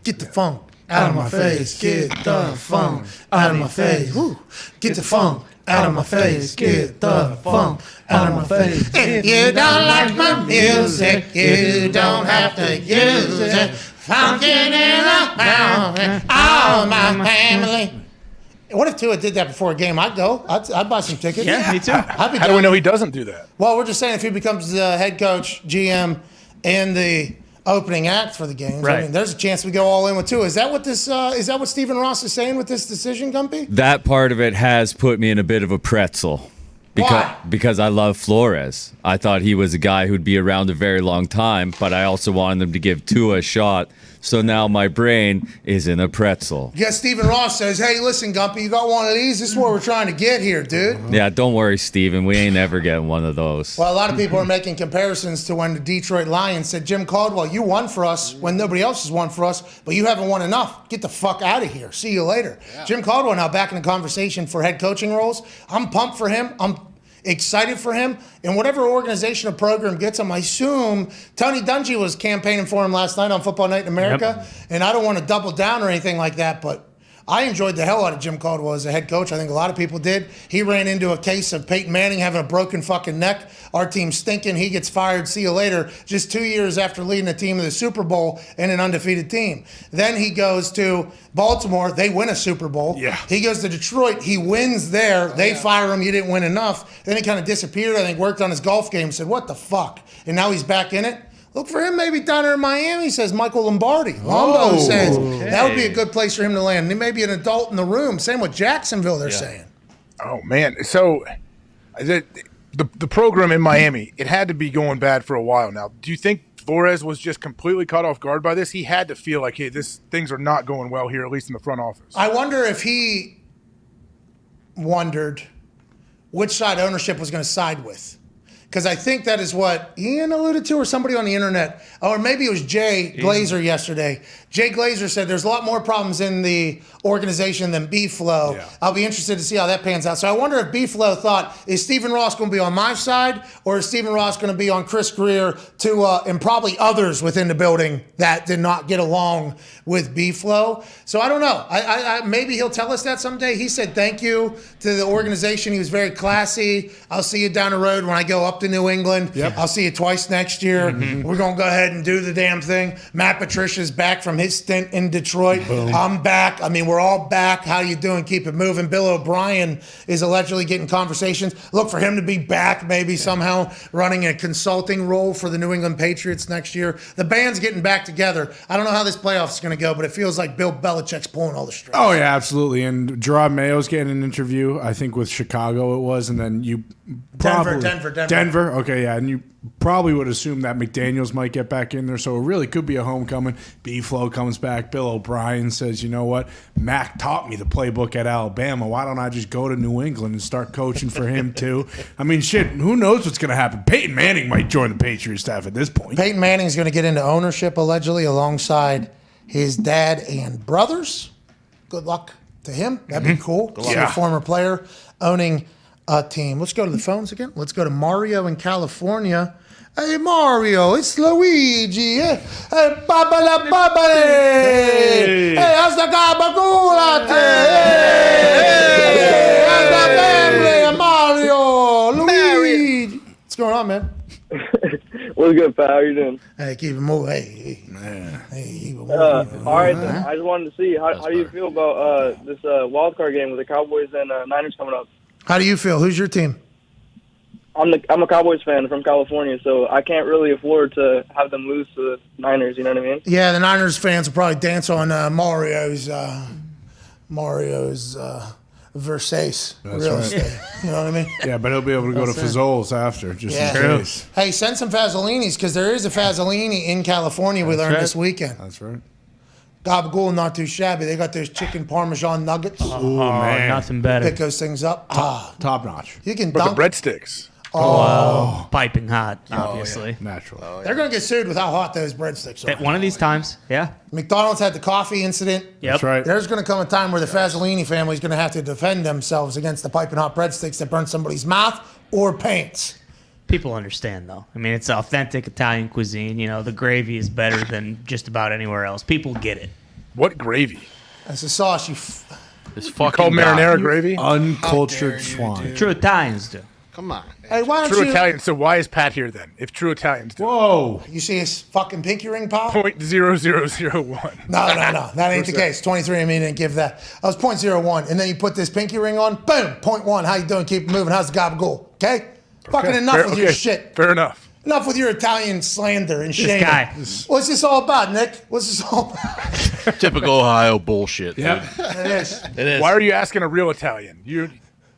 get the funk out of my face. Get the funk out of my face. Woo. Get the funk out of my face. Get the funk out of my face. If you don't like my music, you don't have to use it. Funkin' in the mountain, all my family. What if Tua did that before a game? I'd go. I'd buy some tickets. Yeah, me too. How do we know he doesn't do that? Well, we're just saying if he becomes the head coach, GM, and the opening act for the games, right. I mean, there's a chance we go all in with Tua. Is that what this? Is that what Stephen Ross is saying with this decision, Gumpy? That part of it has put me in a bit of a pretzel. Why? Because I love Flores. I thought he was a guy who'd be around a very long time, but I also wanted them to give Tua a shot. So now my brain is in a pretzel. Yeah, Stephen Ross says, hey, listen, Gumpy, you got one of these? This is what we're trying to get here, dude. Yeah, don't worry, Steven. We ain't ever getting one of those. Well, a lot of people are making comparisons to when the Detroit Lions said, Jim Caldwell, you won for us when nobody else has won for us, but you haven't won enough. Get the fuck out of here. See you later. Yeah. Jim Caldwell now back in the conversation for head coaching roles. I'm pumped for him. I'm excited for him. And whatever organization or program gets him, I assume Tony Dungy was campaigning for him last night on Football Night in America. Yep. And I don't want to double down or anything like that, but I enjoyed the hell out of Jim Caldwell as a head coach. I think a lot of people did. He ran into a case of Peyton Manning having a broken fucking neck. Our team's stinking. He gets fired. See you later. Just 2 years after leading a team to the Super Bowl and an undefeated team. Then he goes to Baltimore. They win a Super Bowl. Yeah. He goes to Detroit. He wins there. They fire him. You didn't win enough. Then he kind of disappeared. I think worked on his golf game. Said, what the fuck? And now he's back in it. Look for him maybe down there in Miami, says Michael Lombardi. Lombo says that would be a good place for him to land. He may be an adult in the room. Same with Jacksonville, they're saying. Oh, man. So the program in Miami, it had to be going bad for a while now. Do you think Flores was just completely caught off guard by this? He had to feel like, hey, things are not going well here, at least in the front office. I wonder if he wondered which side ownership was going to side with. Because I think that is what Ian alluded to, or somebody on the internet, or maybe it was Jay Glazer yesterday. Jay Glazer said there's a lot more problems in the organization than B-Flow. Yeah. I'll be interested to see how that pans out. So I wonder if B-Flow thought, is Stephen Ross going to be on my side, or is Stephen Ross going to be on Chris Greer and probably others within the building that did not get along with B-Flow? So I don't know. I maybe he'll tell us that someday. He said thank you to the organization. He was very classy. I'll see you down the road when I go up to New England. Yep. I'll see you twice next year. Mm-hmm. We're going to go ahead and do the damn thing. Matt Patricia's back from his stint in Detroit. Boom. I'm back. I mean, we're all back. How you doing? Keep it moving. Bill O'Brien is allegedly getting conversations. Look for him to be back maybe somehow running a consulting role for the New England Patriots next year. The band's getting back together. I don't know how this playoff is going to go, but it feels like Bill Belichick's pulling all the strings. Oh, yeah, absolutely. And Gerard Mayo's getting an interview, I think with Chicago it was, and then Denver. Okay, yeah, and you probably would assume that McDaniels might get back in there, so it really could be a homecoming. B-Flow comes back. Bill O'Brien says, you know what? Mac taught me the playbook at Alabama. Why don't I just go to New England and start coaching for him, too? I mean, shit, who knows what's going to happen? Peyton Manning might join the Patriots staff at this point. Peyton Manning's going to get into ownership, allegedly, alongside his dad and brothers. Good luck to him. That'd be cool. To see a former player owning a team. Let's go to the phones again. Let's go to Mario in California. Hey, Mario, it's Luigi. Hey, Papa la Papa. Hey, how's the gabagool out there? Hey, how's the family? Mario, Luigi. What's going on, man? What's good, pal? How you doing? Hey, keep it moving. Hey, man. Hey, keep it moving. All right, then. I just wanted to see, how do you feel about this wild card game with the Cowboys and Niners coming up? How do you feel? Who's your team? I'm a Cowboys fan from California, so I can't really afford to have them lose to the Niners. You know what I mean? Yeah, the Niners fans will probably dance on Mario's Versace real estate. You know what I mean? Yeah, but he'll be able to go to Fazoli's after, just in case. Hey, send some Fazolinis, because there is a Fazolini in California we learned this weekend. That's right. Gabagool, not too shabby. They got those chicken Parmesan nuggets. Oh, man. Nothing better. Pick those things up. Top notch. You can But dunk. the breadsticks. Oh, piping hot, obviously. Naturally. They're going to get sued with how hot those breadsticks are. One of these times, yeah. McDonald's had the coffee incident. Yep. That's right. There's going to come a time where the Fazolini family is going to have to defend themselves against the piping hot breadsticks that burn somebody's mouth or paints. People understand, though. I mean, it's authentic Italian cuisine. You know, the gravy is better than just about anywhere else. People get it. What gravy? That's a sauce you... It's fucking called marinara gravy? Uncultured swine. True Italians do. Come on. Hey, why don't True you... Italian. So why is Pat here then? If true Italians do. Whoa. You see his fucking pinky ring, pal? 0.0001. No. That ain't the case. 23andMe didn't give that. I was 0.01. And then you put this pinky ring on. Boom. 0.1. How you doing? Keep it moving. How's the gabagool? Okay? Fucking enough with your shit. Fair enough. Enough with your Italian slander and shame. This guy. What's this all about, Nick? What's this all about? Typical Ohio bullshit. Yep. It is. It is. Why are you asking a real Italian?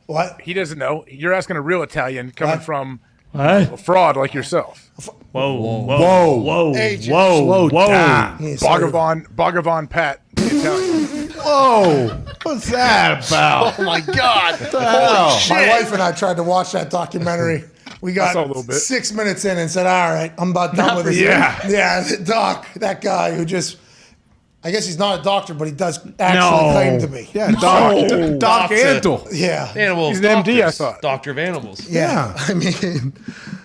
What? He doesn't know. You're asking a real Italian coming from What? a fraud like yourself. Whoa. Agent. Whoa. Bhagavan Pat, the Italian. Whoa. What's that about? Oh, my God. What the hell? My wife and I tried to watch that documentary. We got saw a little bit. 6 minutes in and said, all right, I'm about done with this. Yeah, the doc, that guy who just, I guess he's not a doctor, but he does actually claim to be. Yeah, Doc Antle. Yeah. Animal He's an MD, I thought. Doctor of animals. Yeah. I mean,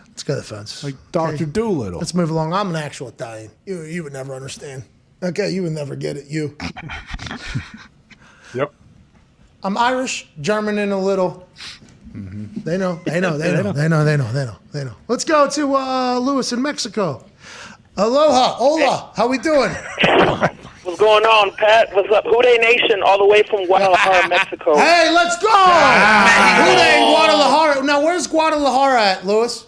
let's go to the fence. Like Dr. Doolittle. Let's move along. I'm an actual Italian. You would never understand. Okay, you would never get it. You. Yep. I'm Irish, German, and a little. Mm-hmm. They know. Let's go to Lewis in Mexico. Aloha, hola. How we doing? What's going on, Pat? What's up? Houday Nation, all the way from Guadalajara, Mexico. Hey, let's go! Houday, Guadalajara. Now, where's Guadalajara at, Lewis?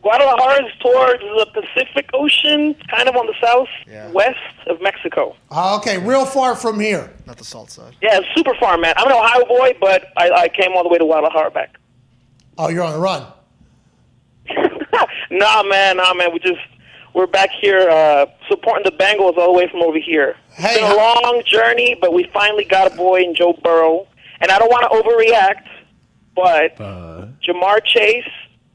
Guadalajara is towards the Pacific Ocean, kind of on the southwest of Mexico. Okay, real far from here. Not the salt side. Yeah, it's super far, man. I'm an Ohio boy, but I came all the way to Guadalajara back. Oh, you're on the run. Nah, man. We're back here supporting the Bengals all the way from over here. It's been a long journey, but we finally got a boy in Joe Burrow. And I don't want to overreact, but Jamar Chase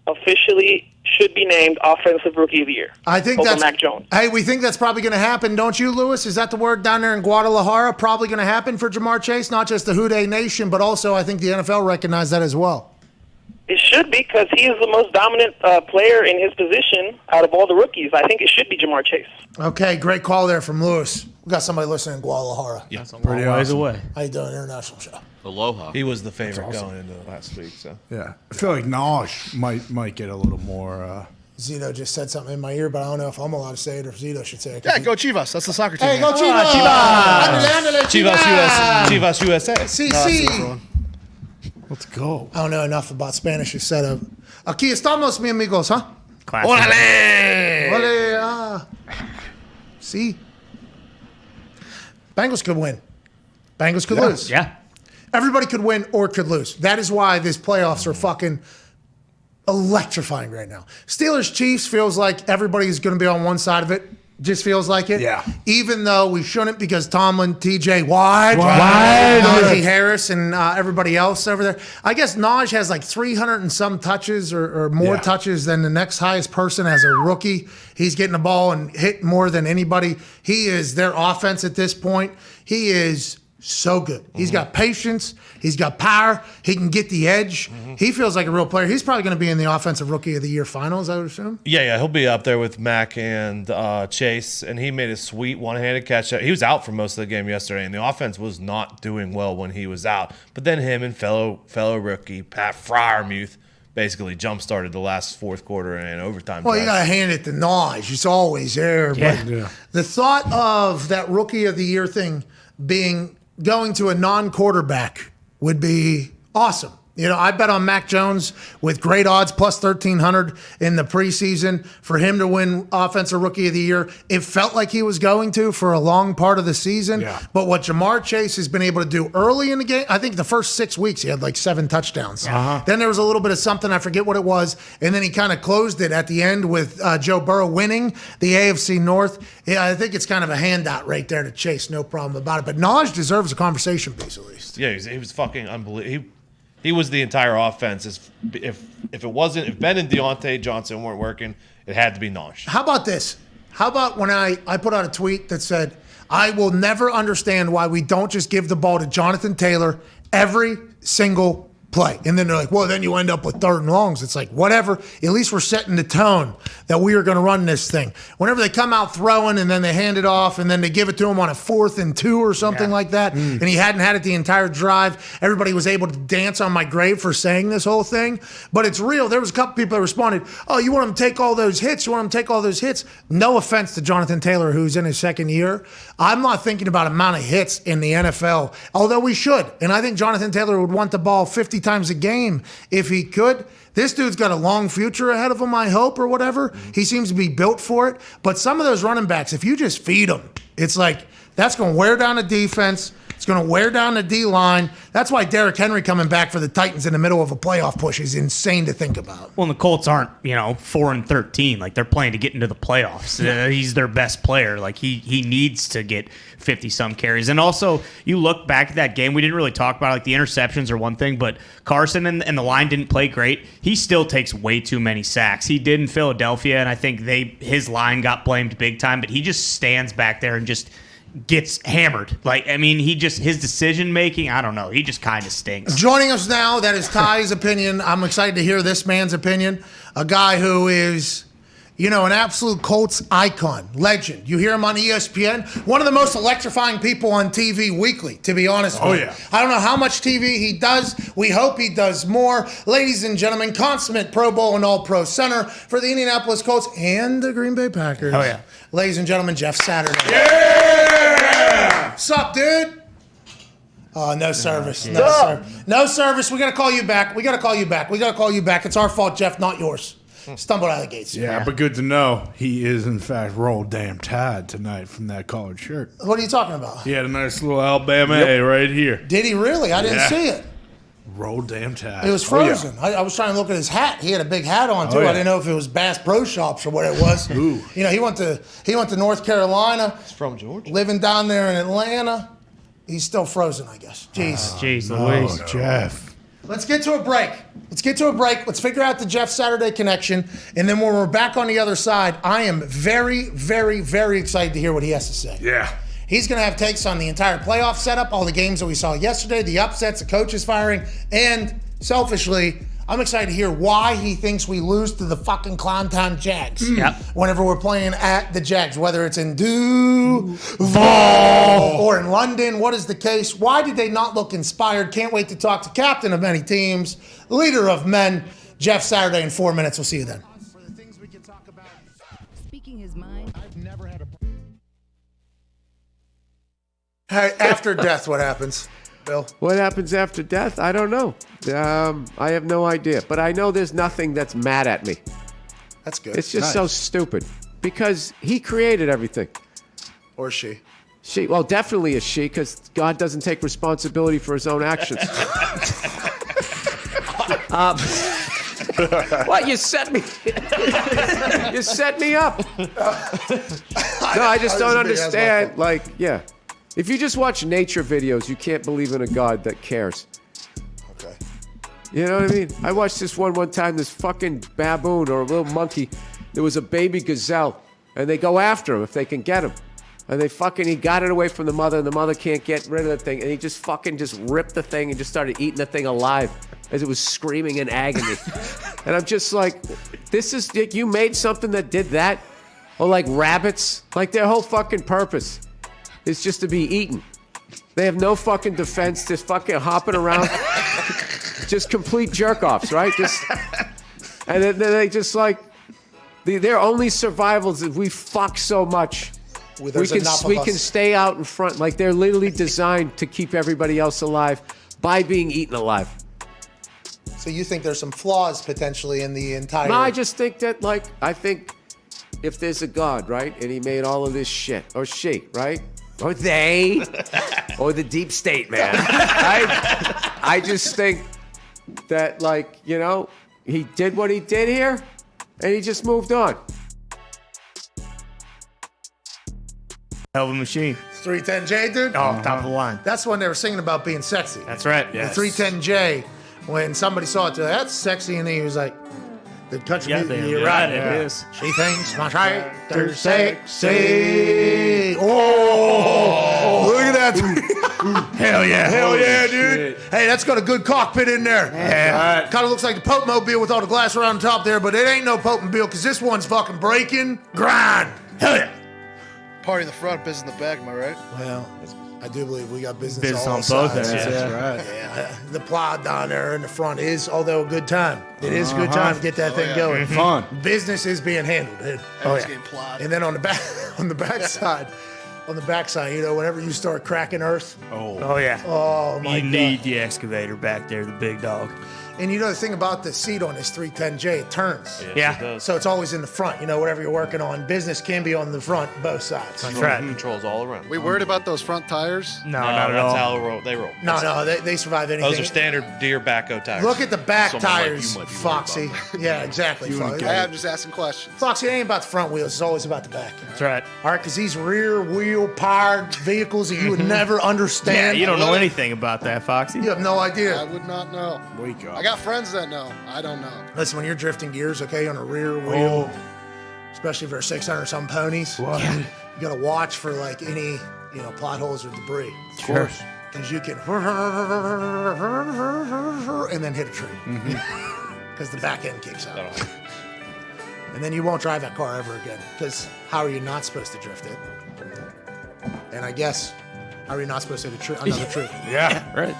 officially should be named Offensive Rookie of the Year. I think over that's Mac Jones. Hey, we think that's probably going to happen, don't you, Lewis? Is that the word down there in Guadalajara? Probably going to happen for Jamar Chase, not just the Houday Nation, but also I think the NFL recognized that as well. It should be, because he is the most dominant player in his position out of all the rookies. I think it should be Jamar Chase. Okay, great call there from Lewis. We got somebody listening in Guadalajara. Yeah, That's a long ways away. How you doing, international show? Aloha. He was the favorite going into last week. So yeah, I feel like Nosh might get a little more. Zito just said something in my ear, but I don't know if I'm allowed to say it or if Zito should say it. Yeah, go Chivas. That's the soccer team. Hey, go Chivas! Chivas USA. Sí. Let's go. I don't know enough about Spanish to set up. Aquí estamos, mi amigos, huh? Órale! Órale! See? Bengals could win. Bengals could lose. Yeah. Everybody could win or could lose. That is why these playoffs are fucking electrifying right now. Steelers-Chiefs feels like everybody's going to be on one side of it. Just feels like it. Yeah. Even though we shouldn't, because Tomlin, TJ Watt, Najee Harris, and everybody else over there. I guess Najee has like 300 and some touches or more touches than the next highest person as a rookie. He's getting the ball and hit more than anybody. He is their offense at this point. He is so good. He's got patience. He's got power. He can get the edge. He feels like a real player. He's probably going to be in the Offensive Rookie of the Year finals, I would assume. Yeah, he'll be up there with Mac and Chase, and he made a sweet one-handed catch. He was out for most of the game yesterday, and the offense was not doing well when he was out. But then him and fellow rookie Pat Freiermuth basically jump-started the last fourth quarter and overtime. Well, you got to hand it to Najee. He's always there. Yeah. But the thought of that Rookie of the Year thing going to a non-quarterback would be awesome. You know, I bet on Mac Jones with great odds, plus 1,300 in the preseason for him to win Offensive Rookie of the Year. It felt like he was going to for a long part of the season. Yeah. But what Jamar Chase has been able to do early in the game, I think the first 6 weeks he had like 7 touchdowns. Then there was a little bit of something, I forget what it was, and then he kind of closed it at the end with Joe Burrow winning the AFC North. Yeah, I think it's kind of a handout right there to Chase, no problem about it. But Najee deserves a conversation piece at least. Yeah, he was fucking unbelievable. He was the entire offense. If Ben and Deontay Johnson weren't working, it had to be Najee. How about this? How about when I put out a tweet that said, I will never understand why we don't just give the ball to Jonathan Taylor every single play. And then they're like, well, then you end up with 3rd and longs. It's like, whatever. At least we're setting the tone that we are going to run this thing. Whenever they come out throwing and then they hand it off and then they give it to him on a 4th and 2 or something like that, and he hadn't had it the entire drive, everybody was able to dance on my grave for saying this whole thing. But it's real. There was a couple people that responded, oh, you want him to take all those hits? You want him to take all those hits? No offense to Jonathan Taylor, who's in his 2nd year. I'm not thinking about amount of hits in the NFL, although we should. And I think Jonathan Taylor would want the ball 50 times a game if he could. This dude's got a long future ahead of him, I hope, or whatever. He seems to be built for it. But some of those running backs, if you just feed them, it's like that's going to wear down the defense. It's going to wear down the D-line. That's why Derrick Henry coming back for the Titans in the middle of a playoff push is insane to think about. Well, and the Colts aren't, 4-13. Like, they're playing to get into the playoffs. He's their best player. Like, he needs to get 50-some carries. And also, you look back at that game, we didn't really talk about, like, the interceptions are one thing, but Carson and the line didn't play great. He still takes way too many sacks. He did in Philadelphia, and I think his line got blamed big time, but he just stands back there and just gets hammered. His decision making, I don't know. He just kind of stinks. Joining us now, that is Ty's opinion. I'm excited to hear this man's opinion. A guy who is, an absolute Colts icon, legend. You hear him on ESPN. One of the most electrifying people on TV weekly, to be honest with you. Yeah. I don't know how much TV he does. We hope he does more. Ladies and gentlemen, consummate Pro Bowl and All-Pro center for the Indianapolis Colts and the Green Bay Packers. Oh, yeah. Ladies and gentlemen, Jeff Saturday. Yeah! Sup, dude? Oh, no service. No service. We got to call you back. It's our fault, Jeff, not yours. Stumbled out of the gates. Yeah, but good to know he is, in fact, roll damn tide tonight from that collared shirt. What are you talking about? He had a nice little Alabama A right here. Did he really? I didn't see it. Roll damn tide. It was frozen. Oh, yeah. I was trying to look at his hat. He had a big hat on, too. Oh, yeah. I didn't know if it was Bass Pro Shops or what it was. Ooh. He went to North Carolina. He's from Georgia. Living down there in Atlanta. He's still frozen, I guess. Jeez Louise. No, Jeff. Let's get to a break. Let's figure out the Jeff Saturday connection. And then when we're back on the other side, I am very, very, very excited to hear what he has to say. Yeah. He's going to have takes on the entire playoff setup, all the games that we saw yesterday, the upsets, the coaches firing, and selfishly, I'm excited to hear why he thinks we lose to the fucking Clowntown Jags. Yep. Whenever we're playing at the Jags, whether it's in Duval or in London, what is the case? Why did they not look inspired? Can't wait to talk to captain of many teams, leader of men, Jeff Saturday in 4 minutes. We'll see you then. Speaking his mind. I've never had a... Hey, after death, what happens? Bill? What happens after death? I don't know. I have no idea. But I know there's nothing that's mad at me. That's good. It's just so stupid. Because he created everything. Or she. She. Well, definitely a she, because God doesn't take responsibility for his own actions. What, you set me you set me up. No, I just don't understand. Like, yeah. If you just watch nature videos, you can't believe in a God that cares. Okay. You know what I mean? I watched this one time, this fucking baboon or a little monkey. There was a baby gazelle, and they go after him if they can get him. And he got it away from the mother, and the mother can't get rid of the thing, and he just ripped the thing and just started eating the thing alive as it was screaming in agony. And I'm just like, you made something that did that? Or like rabbits? Like their whole fucking purpose is just to be eaten. They have no fucking defense, just fucking hopping around. Just complete jerk-offs, right? And then they just like, their only survival is if we fuck so much. We can stay out in front. Like they're literally designed to keep everybody else alive by being eaten alive. So you think there's some flaws potentially in the entire... No, I just think that, like, if there's a God, right, and he made all of this shit, or she, right, or they, or the deep state, man, I just think that, like, you know, he did what he did here, and he just moved on. Hell of a machine. 310J, dude? Oh, top of the line. That's when they were singing about being sexy. That's right. Yes. The 310J, when somebody saw it, that's sexy, and he was like, the country music, you're right, it is. She thinks my tractor's sexy. Oh, look at that. Hell yeah. Hell yeah, dude. Hey, that's got a good cockpit in there. Yeah. Kind of looks like the Pope Mobile with all the glass around the top there, but it ain't no Pope Mobile because this one's fucking breaking grind. Hell yeah. Party in the front, business in the back, am I right? Well, I do believe we got business on both ends. Yeah, that's right. Yeah, the plow down there in the front is, although a good time. It is a good time to get that thing going. Fun. Business is being handled, dude. Getting plowed. And then on the backside, you know, whenever you start cracking earth. Oh yeah. Oh my You God. need the excavator back there, the big dog. And you know the thing about the seat on this 310J, it turns. Yeah. It does. So it's always in the front. You know, whatever you're working on, business can be on the front, both sides. That's right. Controls all around. We worried about those front tires? No, not at that's all. how they roll. No, they survive anything. Those are standard Deere backhoe tires. Look at the back Someone like you tires, might be worried Foxy. about Yeah, exactly. Foxy. I'm just asking questions. Foxy, it ain't about the front wheels. It's always about the back. That's right. All right, because these rear wheel powered vehicles that you would never Yeah, understand. you don't know anything about that, Foxy. You have no idea. I would not know. Wake up. I got friends that know. I don't know. Listen, when you're drifting gears, okay, on a rear wheel, especially for 600 some ponies, you got to watch for like any, you know, plot holes or debris. Of course. Because you can and then hit a tree. Because the back end kicks out. And then you won't drive that car ever again. Because how are you not supposed to drift it? And I guess, how are you not supposed to hit another tree? Yeah, right.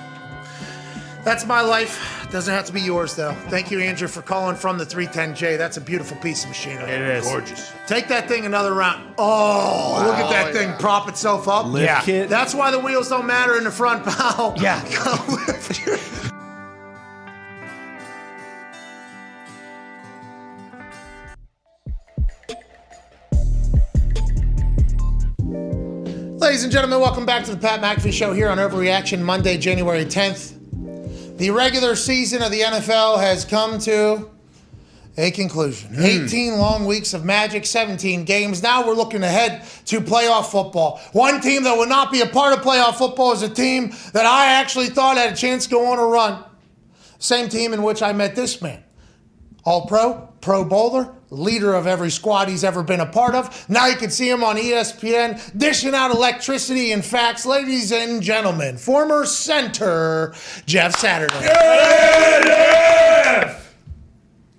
That's my life. Doesn't have to be yours, though. Thank you, Andrew, for calling from the 310J. That's a beautiful piece of machinery. It is. Gorgeous. Take that thing another round. Oh, look at that thing prop itself up. Lift kit. That's why the wheels don't matter in the front, pal. Yeah. Ladies and gentlemen, welcome back to the Pat McAfee Show here on Overreaction Monday, January 10th. The regular season of the NFL has come to a conclusion. 18 long weeks of magic, 17 games. Now we're looking ahead to playoff football. One team that would not be a part of playoff football is a team that I actually thought had a chance to go on a run. Same team in which I met this man. All-Pro, Pro Bowler, leader of every squad he's ever been a part of. Now you can see him on ESPN, dishing out electricity and facts. Ladies and gentlemen, former center, Jeff Saturday. Yeah!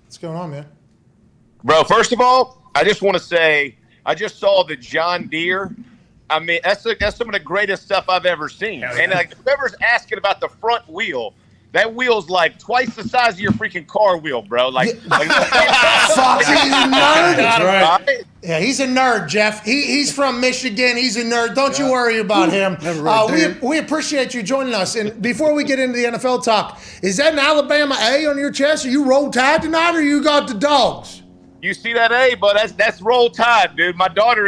What's going on, man? Bro, first of all, I just want to say, I just saw the John Deere. I mean, that's some of the greatest stuff I've ever seen. And like, whoever's asking about the front wheel, that wheel's like twice the size of your freaking car wheel, bro. Like Fox, he's a nerd. That's right. Yeah, he's a nerd, Jeff. He's from Michigan. He's a nerd. Don't you worry about him. We appreciate you joining us. And before we get into the NFL talk, is that an Alabama A on your chest? Are you roll tide tonight, or you got the dogs? You see that A, but that's roll tide, dude. My daughter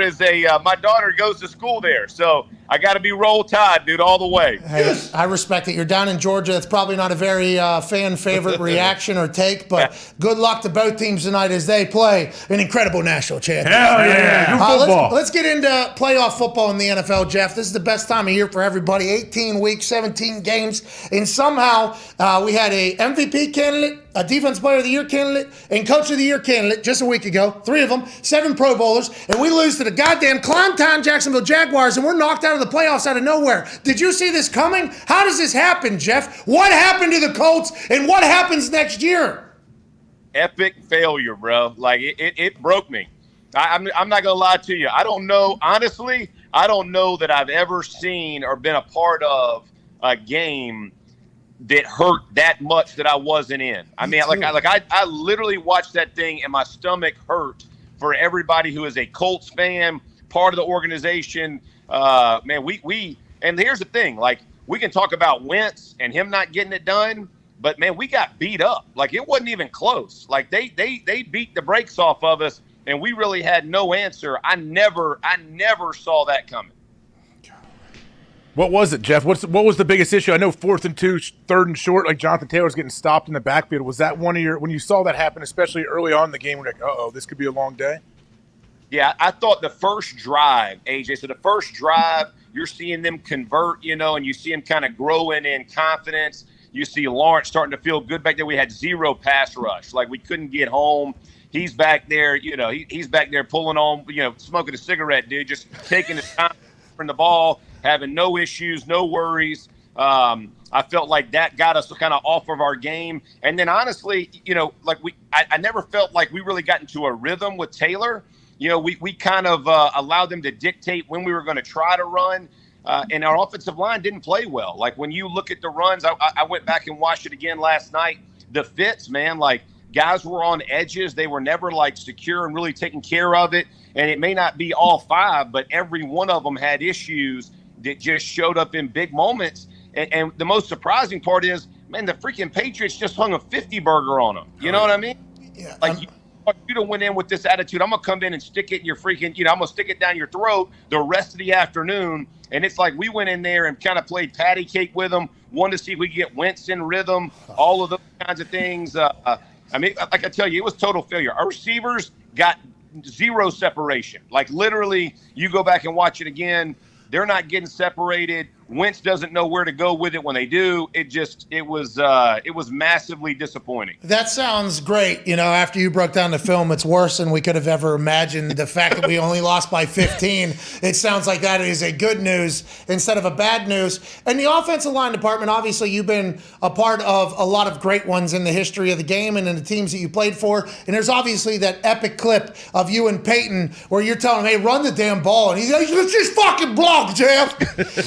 goes to school there, so I got to be Roll Tide, dude, all the way. Hey, I respect it. You're down in Georgia. That's probably not a very fan favorite reaction or take, but good luck to both teams tonight as they play an incredible national championship. Hell yeah. Good football. Let's get into playoff football in the NFL, Jeff. This is the best time of year for everybody. 18 weeks, 17 games, and somehow we had a MVP candidate, a Defensive Player of the Year candidate, and Coach of the Year candidate just a week ago. 3 of them, 7 Pro Bowlers, and we lose to the goddamn Clowntown Jacksonville Jaguars, and we're knocked out of the playoffs out of nowhere. Did you see this coming? How does this happen, Jeff? What happened to the Colts, and what happens next year? Epic failure, bro. Like, it broke me. I'm not going to lie to you. I don't know. Honestly, I don't know that I've ever seen or been a part of a game that hurt that much that I wasn't in. I mean, I literally watched that thing and my stomach hurt for everybody who is a Colts fan, part of the organization. Man, we and here's the thing, like, we can talk about Wentz and him not getting it done, but man, we got beat up. Like, it wasn't even close. Like, they beat the brakes off of us, and we really had no answer. I never saw that coming. What was it, Jeff? What was the biggest issue? I know 4th and 2, 3rd and short, like Jonathan Taylor's getting stopped in the backfield. Was that one of your, when you saw that happen, especially early on in the game, you're like, uh-oh, this could be a long day? Yeah, I thought the first drive, AJ, so the first drive, you're seeing them convert, and you see them kind of growing in confidence. You see Lawrence starting to feel good back there. We had 0 pass rush. Like, we couldn't get home. He's back there, he's back there pulling on, smoking a cigarette, dude, just taking his time from the ball, having no issues, no worries. I felt like that got us kind of off of our game. And then honestly, I never felt like we really got into a rhythm with Taylor. We kind of allowed them to dictate when we were going to try to run. And our offensive line didn't play well. Like, when you look at the runs, I went back and watched it again last night. The fits, man, like, guys were on edges. They were never, like, secure and really taking care of it. And it may not be all 5, but every one of them had issues that just showed up in big moments. And the most surprising part is, man, the freaking Patriots just hung a 50 burger on them. You know what I mean? Yeah. Like, you went in with this attitude, I'm going to come in and stick it in your freaking, I'm going to stick it down your throat the rest of the afternoon. And it's like we went in there and kind of played patty cake with them, wanted to see if we could get Wentz in rhythm, all of those kinds of things. I mean, like I tell you, it was total failure. Our receivers got 0 separation. Like, literally, you go back and watch it again, they're not getting separated. Wentz doesn't know where to go with it when they do. It was massively disappointing. That sounds great. After you broke down the film, it's worse than we could have ever imagined. The fact that we only lost by 15, it sounds like that is a good news instead of a bad news. And the offensive line department, obviously you've been a part of a lot of great ones in the history of the game and in the teams that you played for. And there's obviously that epic clip of you and Peyton where you're telling him, hey, run the damn ball. And he's like, just fucking block, Jeff.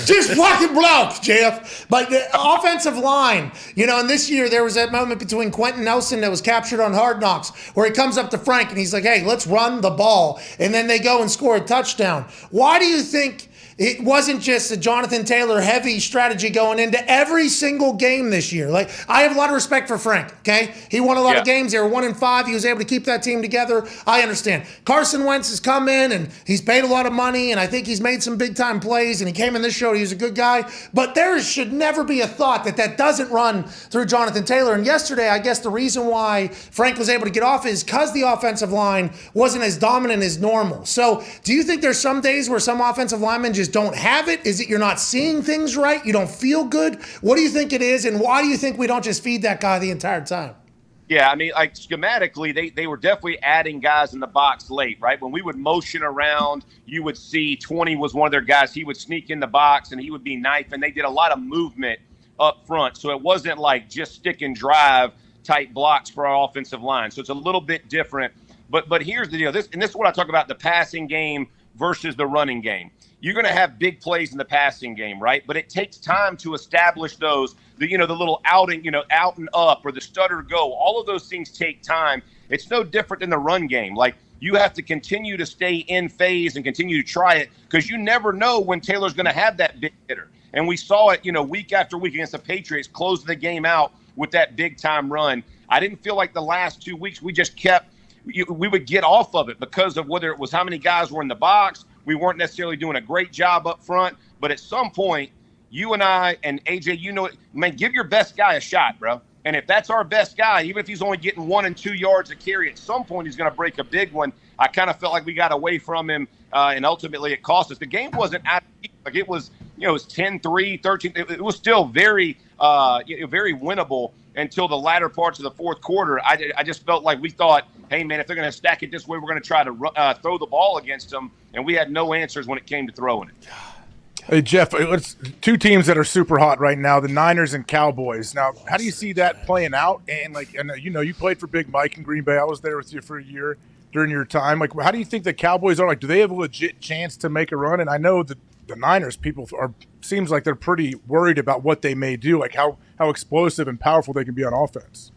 Just fucking block, Jeff. But the offensive line, and this year there was that moment between Quentin Nelson that was captured on Hard Knocks where he comes up to Frank and he's like, hey, let's run the ball. And then they go and score a touchdown. Why do you think it wasn't just a Jonathan Taylor heavy strategy going into every single game this year? Like, I have a lot of respect for Frank, okay? He won a lot of games. They were 1-5. He was able to keep that team together. I understand. Carson Wentz has come in, and he's paid a lot of money, and I think he's made some big-time plays, and he came in this show. He was a good guy. But there should never be a thought that doesn't run through Jonathan Taylor. And yesterday, I guess the reason why Frank was able to get off is because the offensive line wasn't as dominant as normal. So do you think there's some days where some offensive linemen just don't have it? Is it you're not seeing things right? You don't feel good? What do you think it is? And why do you think we don't just feed that guy the entire time? Yeah, I mean, like, schematically, they were definitely adding guys in the box late, right? When we would motion around, you would see 20 was one of their guys. He would sneak in the box, and he would be knifing. They did a lot of movement up front. So it wasn't like just stick and drive type blocks for our offensive line. So it's a little bit different. But here's the deal. This is what I talk about, the passing game versus the running game. You're going to have big plays in the passing game, right? But it takes time to establish those, the little outing, out and up or the stutter go. All of those things take time. It's no different than the run game. Like, you have to continue to stay in phase and continue to try it because you never know when Taylor's going to have that big hitter. And we saw it, week after week against the Patriots, close the game out with that big time run. I didn't feel like the last 2 weeks we just kept, we would get off of it because of whether it was how many guys were in the box, We weren't necessarily doing a great job up front, but at some point, you and I and AJ, you know it, man, give your best guy a shot, bro. And if that's our best guy, even if he's only getting 1 and 2 yards a carry, at some point he's going to break a big one. I kind of felt like we got away from him, and ultimately it cost us. The game wasn't like it was, it was 10-3, 13. It was still very winnable until the latter parts of the fourth quarter. I just felt like we thought, hey, man, if they're going to stack it this way, we're going to try to throw the ball against them, and we had no answers when it came to throwing it. Hey, Jeff, it's two teams that are super hot right now, the Niners and Cowboys. Now, how do you see that playing out? And, you played for Big Mike in Green Bay. I was there with you for a year during your time. Like, how do you think the Cowboys are? Like, do they have a legit chance to make a run? And I know that the Niners seems like they're pretty worried about what they may do, like how explosive and powerful they can be on offense.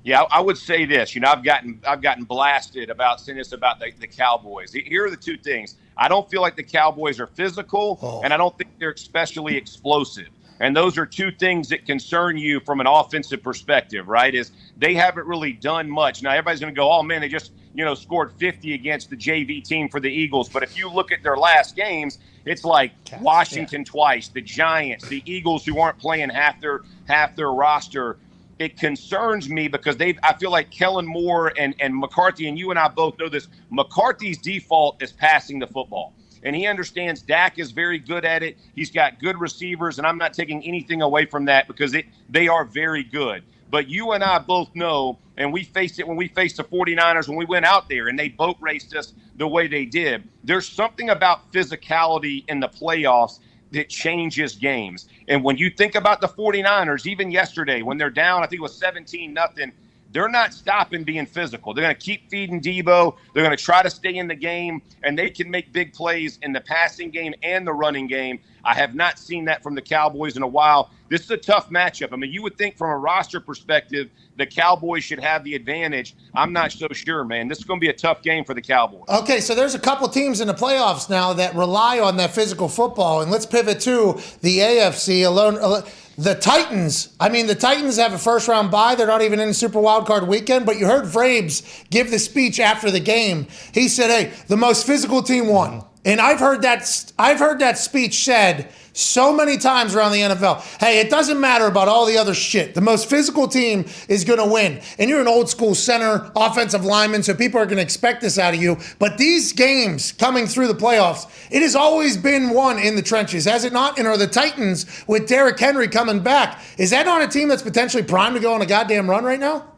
Yeah, I would say this. I've gotten blasted about saying this about the Cowboys. Here are the two things. I don't feel like the Cowboys are physical, and I don't think they're especially explosive. And those are two things that concern you from an offensive perspective, right? Is they haven't really done much. Now, everybody's going to go, oh, man, they just, scored 50 against the JV team for the Eagles. But if you look at their last games, it's like Washington twice, the Giants, the Eagles who aren't playing half their roster. It concerns me because I feel like Kellen Moore and McCarthy, and you and I both know this, McCarthy's default is passing the football. And he understands Dak is very good at it. He's got good receivers, and I'm not taking anything away from that because they are very good. But you and I both know, and we faced it when we faced the 49ers when we went out there and they boat raced us the way they did. There's something about physicality in the playoffs that changes games. And when you think about the 49ers, even yesterday when they're down, I think it was 17-0, they're not stopping being physical. They're going to keep feeding Debo. They're going to try to stay in the game, and they can make big plays in the passing game and the running game. I have not seen that from the Cowboys in a while. This is a tough matchup. I mean, you would think from a roster perspective, the Cowboys should have the advantage. I'm not so sure, man. This is going to be a tough game for the Cowboys. Okay, so there's a couple teams in the playoffs now that rely on that physical football, and let's pivot to the AFC alone. The Titans. I mean, the Titans have a first-round bye. They're not even in the Super Wildcard weekend, but you heard Vrabes give the speech after the game. He said, hey, the most physical team won. And I've heard that speech said so many times around the NFL. Hey, it doesn't matter about all the other shit. The most physical team is going to win. And you're an old school center, offensive lineman, so people are going to expect this out of you. But these games coming through the playoffs, it has always been won in the trenches, has it not? And are the Titans, with Derrick Henry coming back, is that not a team that's potentially primed to go on a goddamn run right now?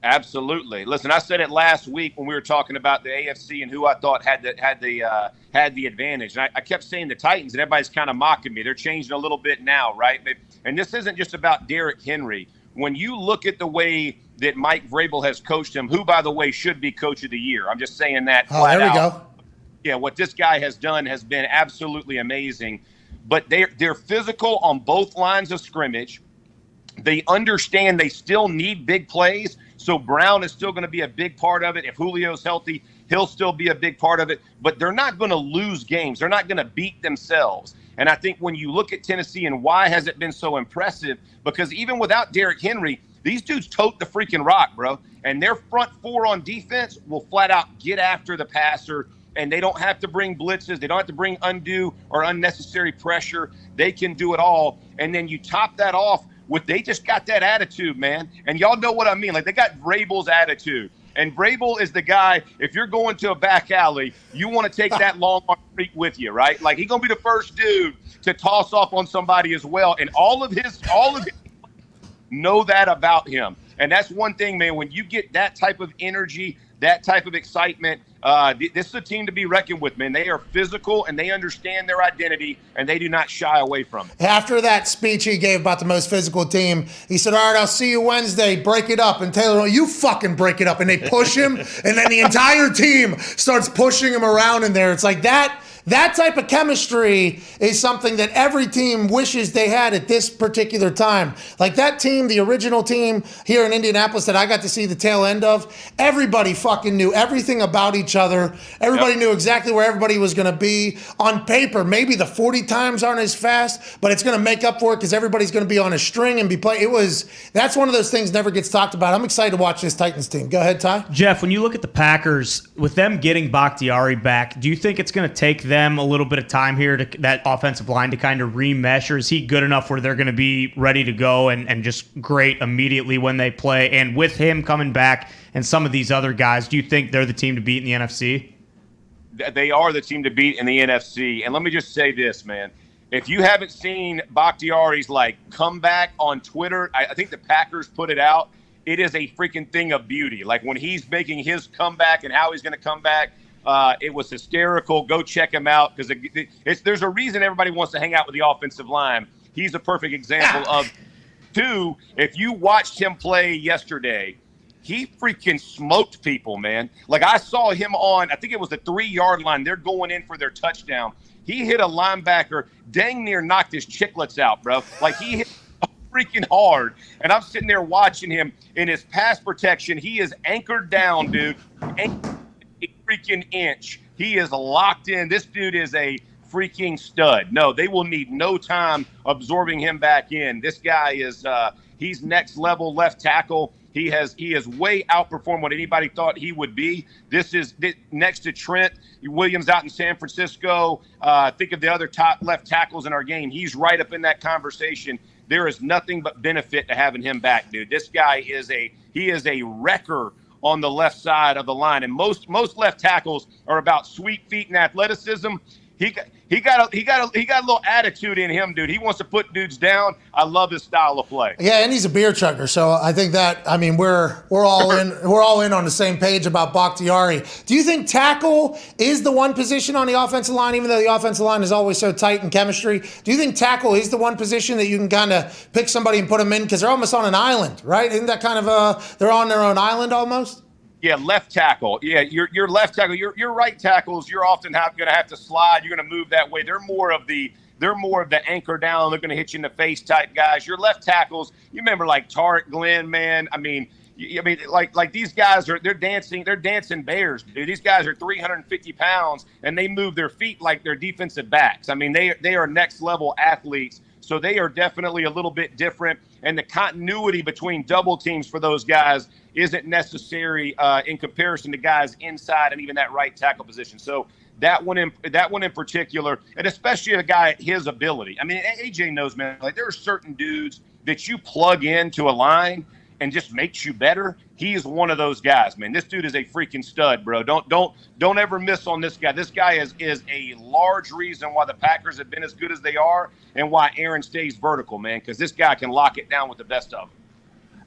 Absolutely. Listen, I said it last week when we were talking about the AFC and who I thought had the advantage. And I kept saying the Titans, and everybody's kind of mocking me. They're changing a little bit now, right? And this isn't just about Derrick Henry. When you look at the way that Mike Vrabel has coached him, who, by the way, should be Coach of the Year. I'm just saying that flat there we out. go. Yeah, what this guy has done has been absolutely amazing. But they're physical on both lines of scrimmage. They understand they still need big plays. So Brown is still going to be a big part of it. If Julio's healthy, he'll still be a big part of it. But they're not going to lose games. They're not going to beat themselves. And I think when you look at Tennessee and why has it been so impressive, because even without Derrick Henry, these dudes tote the freaking rock, bro. And their front four on defense will flat out get after the passer. And they don't have to bring blitzes. They don't have to bring undue or unnecessary pressure. They can do it all. And then you top that off with they just got that attitude, man. And y'all know what I mean. Like, they got Vrabel's attitude. And Vrabel is the guy, if you're going to a back alley, you want to take that long streak with you, right? Like, he's going to be the first dude to toss off on somebody as well. And all of his know that about him. And that's one thing, man, when you get that type of energy, that type of excitement, this is a team to be reckoned with, man. They are physical, and they understand their identity, and they do not shy away from it. After that speech he gave about the most physical team, he said, all right, I'll see you Wednesday. Break it up. And Taylor, you fucking break it up. And they push him, and then the entire team starts pushing him around in there. It's like that. That type of chemistry is something that every team wishes they had at this particular time. Like that team, the original team here in Indianapolis that I got to see the tail end of, everybody fucking knew everything about each each other. Everybody knew exactly where everybody was going to be. On paper, maybe the 40 times aren't as fast, but it's going to make up for it because everybody's going to be on a string and be playing. That's one of those things never gets talked about. I'm excited to watch this Titans team. Go ahead, Ty. Jeff, when you look at the Packers, with them getting Bakhtiari back, do you think it's going to take them a little bit of time here, to that offensive line, to kind of remesh, or is he good enough where they're going to be ready to go and just great immediately when they play? And with him coming back and some of these other guys, do you think they're the team to beat in the NFC? They are the team to beat in the NFC. And let me just say this, man. If you haven't seen Bakhtiari's comeback on Twitter, I think the Packers put it out. It is a freaking thing of beauty. Like when he's making his comeback and how he's going to come back, it was hysterical. Go check him out because there's a reason everybody wants to hang out with the offensive line. He's a perfect example of. Two, if you watched him play yesterday, he freaking smoked people, man. Like I saw him on, I think it was the 3-yard line. They're going in for their touchdown. He hit a linebacker, dang near knocked his chiclets out, bro. Like he hit freaking hard. And I'm sitting there watching him in his pass protection. He is anchored down, dude. A freaking inch. He is locked in. This dude is a freaking stud. No, they will need no time absorbing him back in. This guy is he's next level left tackle. He has way outperformed what anybody thought he would be. This is next to Trent Williams out in San Francisco. Think of the other top left tackles in our game. He's right up in that conversation. There is nothing but benefit to having him back, dude. This guy is a wrecker on the left side of the line, and most left tackles are about sweet feet and athleticism. He got a little attitude in him, dude. He wants to put dudes down. I love his style of play. Yeah, and he's a beer chugger, so I think that we're all in on the same page about Bakhtiari. Do you think tackle is the one position on the offensive line, even though the offensive line is always so tight in chemistry? Do you think tackle is the one position that you can kind of pick somebody and put them in because they're almost on an island, right? Isn't that kind of they're on their own island almost? Yeah, left tackle. Yeah, your left tackle. Your right tackles, you're often going to have to slide. You're going to move that way. They're more of the anchor down. They're going to hit you in the face type guys. Your left tackles, you remember like Tarek Glenn, man. I mean, like these guys they're dancing bears, dude. These guys are 350 pounds and they move their feet like they're defensive backs. I mean, they are next level athletes. So they are definitely a little bit different, and the continuity between double teams for those guys isn't necessary in comparison to guys inside and even that right tackle position. So that one in particular, and especially a guy at his ability. I mean, AJ knows, man. Like there are certain dudes that you plug into a line and just makes you better. He is one of those guys, man. This dude is a freaking stud, bro. Don't ever miss on this guy. This guy is a large reason why the Packers have been as good as they are and why Aaron stays vertical, man, because this guy can lock it down with the best of them.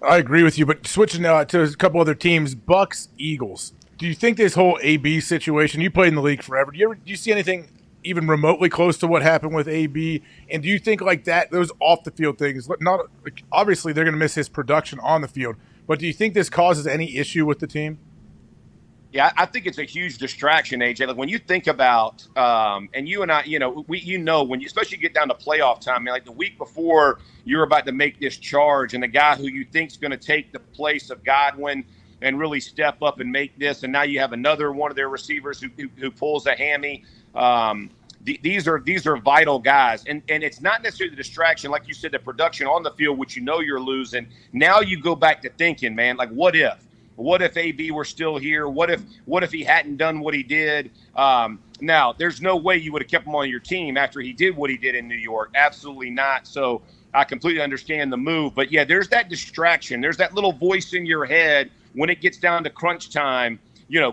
I agree with you, but switching to a couple other teams, Bucks, Eagles. Do you think this whole AB situation, you played in the league forever, do you see anything even remotely close to what happened with AB? And do you think like that, those off the field things, not obviously they're going to miss his production on the field, but do you think this causes any issue with the team? Yeah, I think it's a huge distraction, AJ. Like when you think about, and you and I, when you especially get down to playoff time, I mean, like the week before you're about to make this charge, and the guy who you think's going to take the place of Godwin and really step up and make this, and now you have another one of their receivers who pulls a hammy. These are vital guys, and it's not necessarily the distraction, like you said, the production on the field, which you're losing. Now you go back to thinking, man, like what if? What if AB were still here? What if he hadn't done what he did? Now, there's no way you would have kept him on your team after he did what he did in New York. Absolutely not. So I completely understand the move. But, yeah, there's that distraction. There's that little voice in your head when it gets down to crunch time.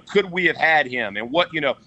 Could we have had him? And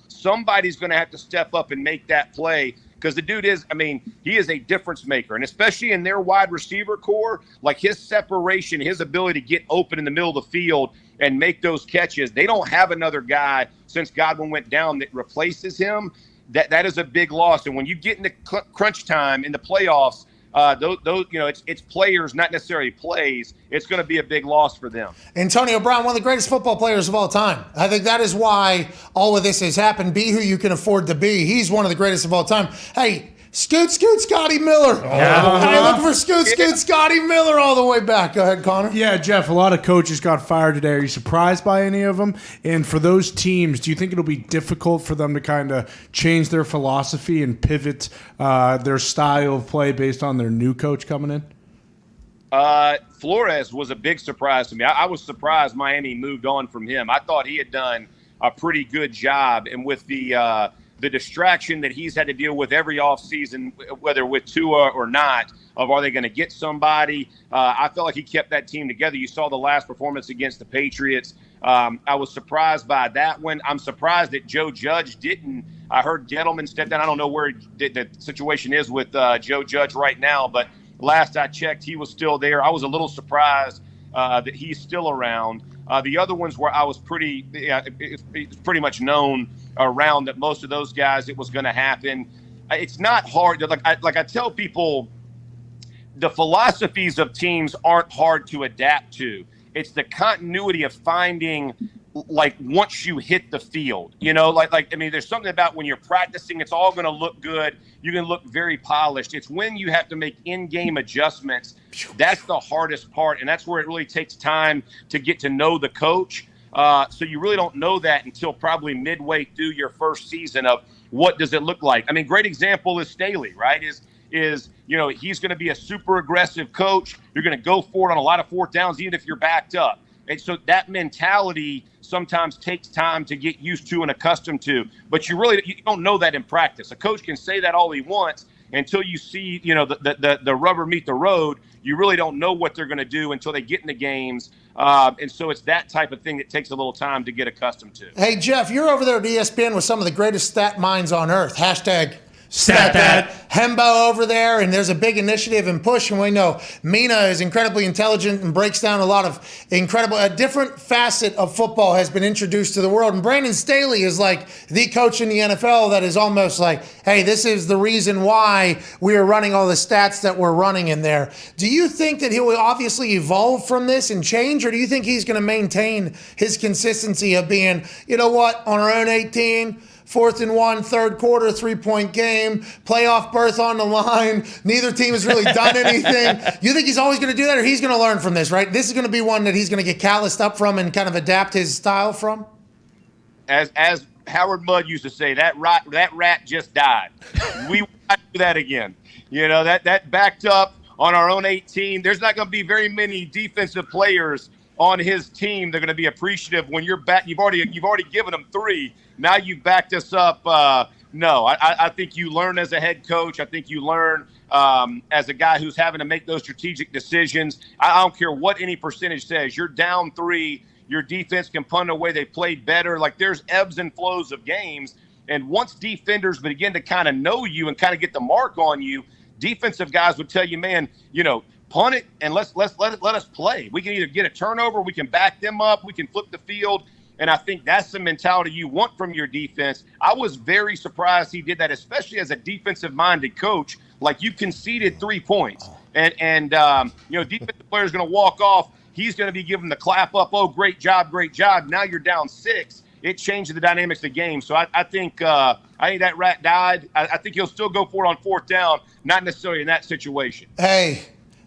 somebody's going to have to step up and make that play. Because the dude he is a difference maker. And especially in their wide receiver core, like his separation, his ability to get open in the middle of the field and make those catches. They don't have another guy since Godwin went down that replaces him. That is a big loss. And when you get into crunch time in the playoffs, it's players, not necessarily plays. It's going to be a big loss for them. Antonio Brown, one of the greatest football players of all time. I think that is why all of this has happened. Be who you can afford to be. He's one of the greatest of all time. Hey, Scoot, Scotty Miller. I look for Scoot, Scotty Miller all the way back. Go ahead, Connor. Yeah, Jeff, a lot of coaches got fired today. Are you surprised by any of them? And for those teams, do you think it'll be difficult for them to kind of change their philosophy and pivot their style of play based on their new coach coming in? Flores was a big surprise to me. I was surprised Miami moved on from him. I thought he had done a pretty good job. And with the distraction that he's had to deal with every offseason, whether with Tua or not, of are they going to get somebody, I felt like he kept that team together. You saw the last performance against the Patriots. I was surprised by that one. I'm surprised that Joe Judge didn't. I heard Gettleman step down. I don't know where the situation is with Joe Judge right now, but last I checked, he was still there. I was a little surprised that he's still around. The other ones where I was it's pretty much known around that most of those guys, it was going to happen. It's not hard. Like I tell people, the philosophies of teams aren't hard to adapt to. It's the continuity of finding, like, once you hit the field, there's something about when you're practicing, it's all going to look good. You can look very polished. It's when you have to make in-game adjustments. That's the hardest part. And that's where it really takes time to get to know the coach. So you really don't know that until probably midway through your first season of what does it look like. I mean, great example is Staley, right? Is he's going to be a super aggressive coach. You're going to go for it on a lot of fourth downs, even if you're backed up. And so that mentality sometimes takes time to get used to and accustomed to. But you don't know that in practice. A coach can say that all he wants until you see, the rubber meet the road. You really don't know what they're going to do until they get in the games. And so it's that type of thing that takes a little time to get accustomed to. Hey, Jeff, you're over there at ESPN with some of the greatest stat minds on earth. Hashtag Stat that. Hembo over there, and there's a big initiative and push, and we know Mina is incredibly intelligent and breaks down a lot of a different facet of football has been introduced to the world. And Brandon Staley is like the coach in the NFL that is almost like, hey, this is the reason why we are running all the stats that we're running in there. Do you think that he will obviously evolve from this and change, or do you think he's going to maintain his consistency of being, on our own 18, 4th and 1, third quarter, 3-point game, playoff berth on the line. Neither team has really done anything. You think he's always going to do that, or he's going to learn from this, right? This is going to be one that he's going to get calloused up from and kind of adapt his style from? As Howard Mudd used to say, that rat just died. We will not do that again. That backed up on our own 18. There's not going to be very many defensive players on his team. They're going to be appreciative when you're back. You've already given them 3. Now you've backed us up. No, I think you learn as a head coach. I think you learn as a guy who's having to make those strategic decisions. I don't care what any percentage says. You're down 3. Your defense can punt away. They played better. Like, there's ebbs and flows of games. And once defenders begin to kind of know you and kind of get the mark on you, defensive guys would tell you, man, punt it and let us play. We can either get a turnover, we can back them up, we can flip the field. And I think that's the mentality you want from your defense. I was very surprised he did that, especially as a defensive-minded coach. Like, you conceded 3 points. And defensive player's going to walk off. He's going to be giving the clap up. Oh, great job, great job. Now you're down 6. It changed the dynamics of the game. So I think that rat died. I think he'll still go for it on 4th down, not necessarily in that situation. Hey,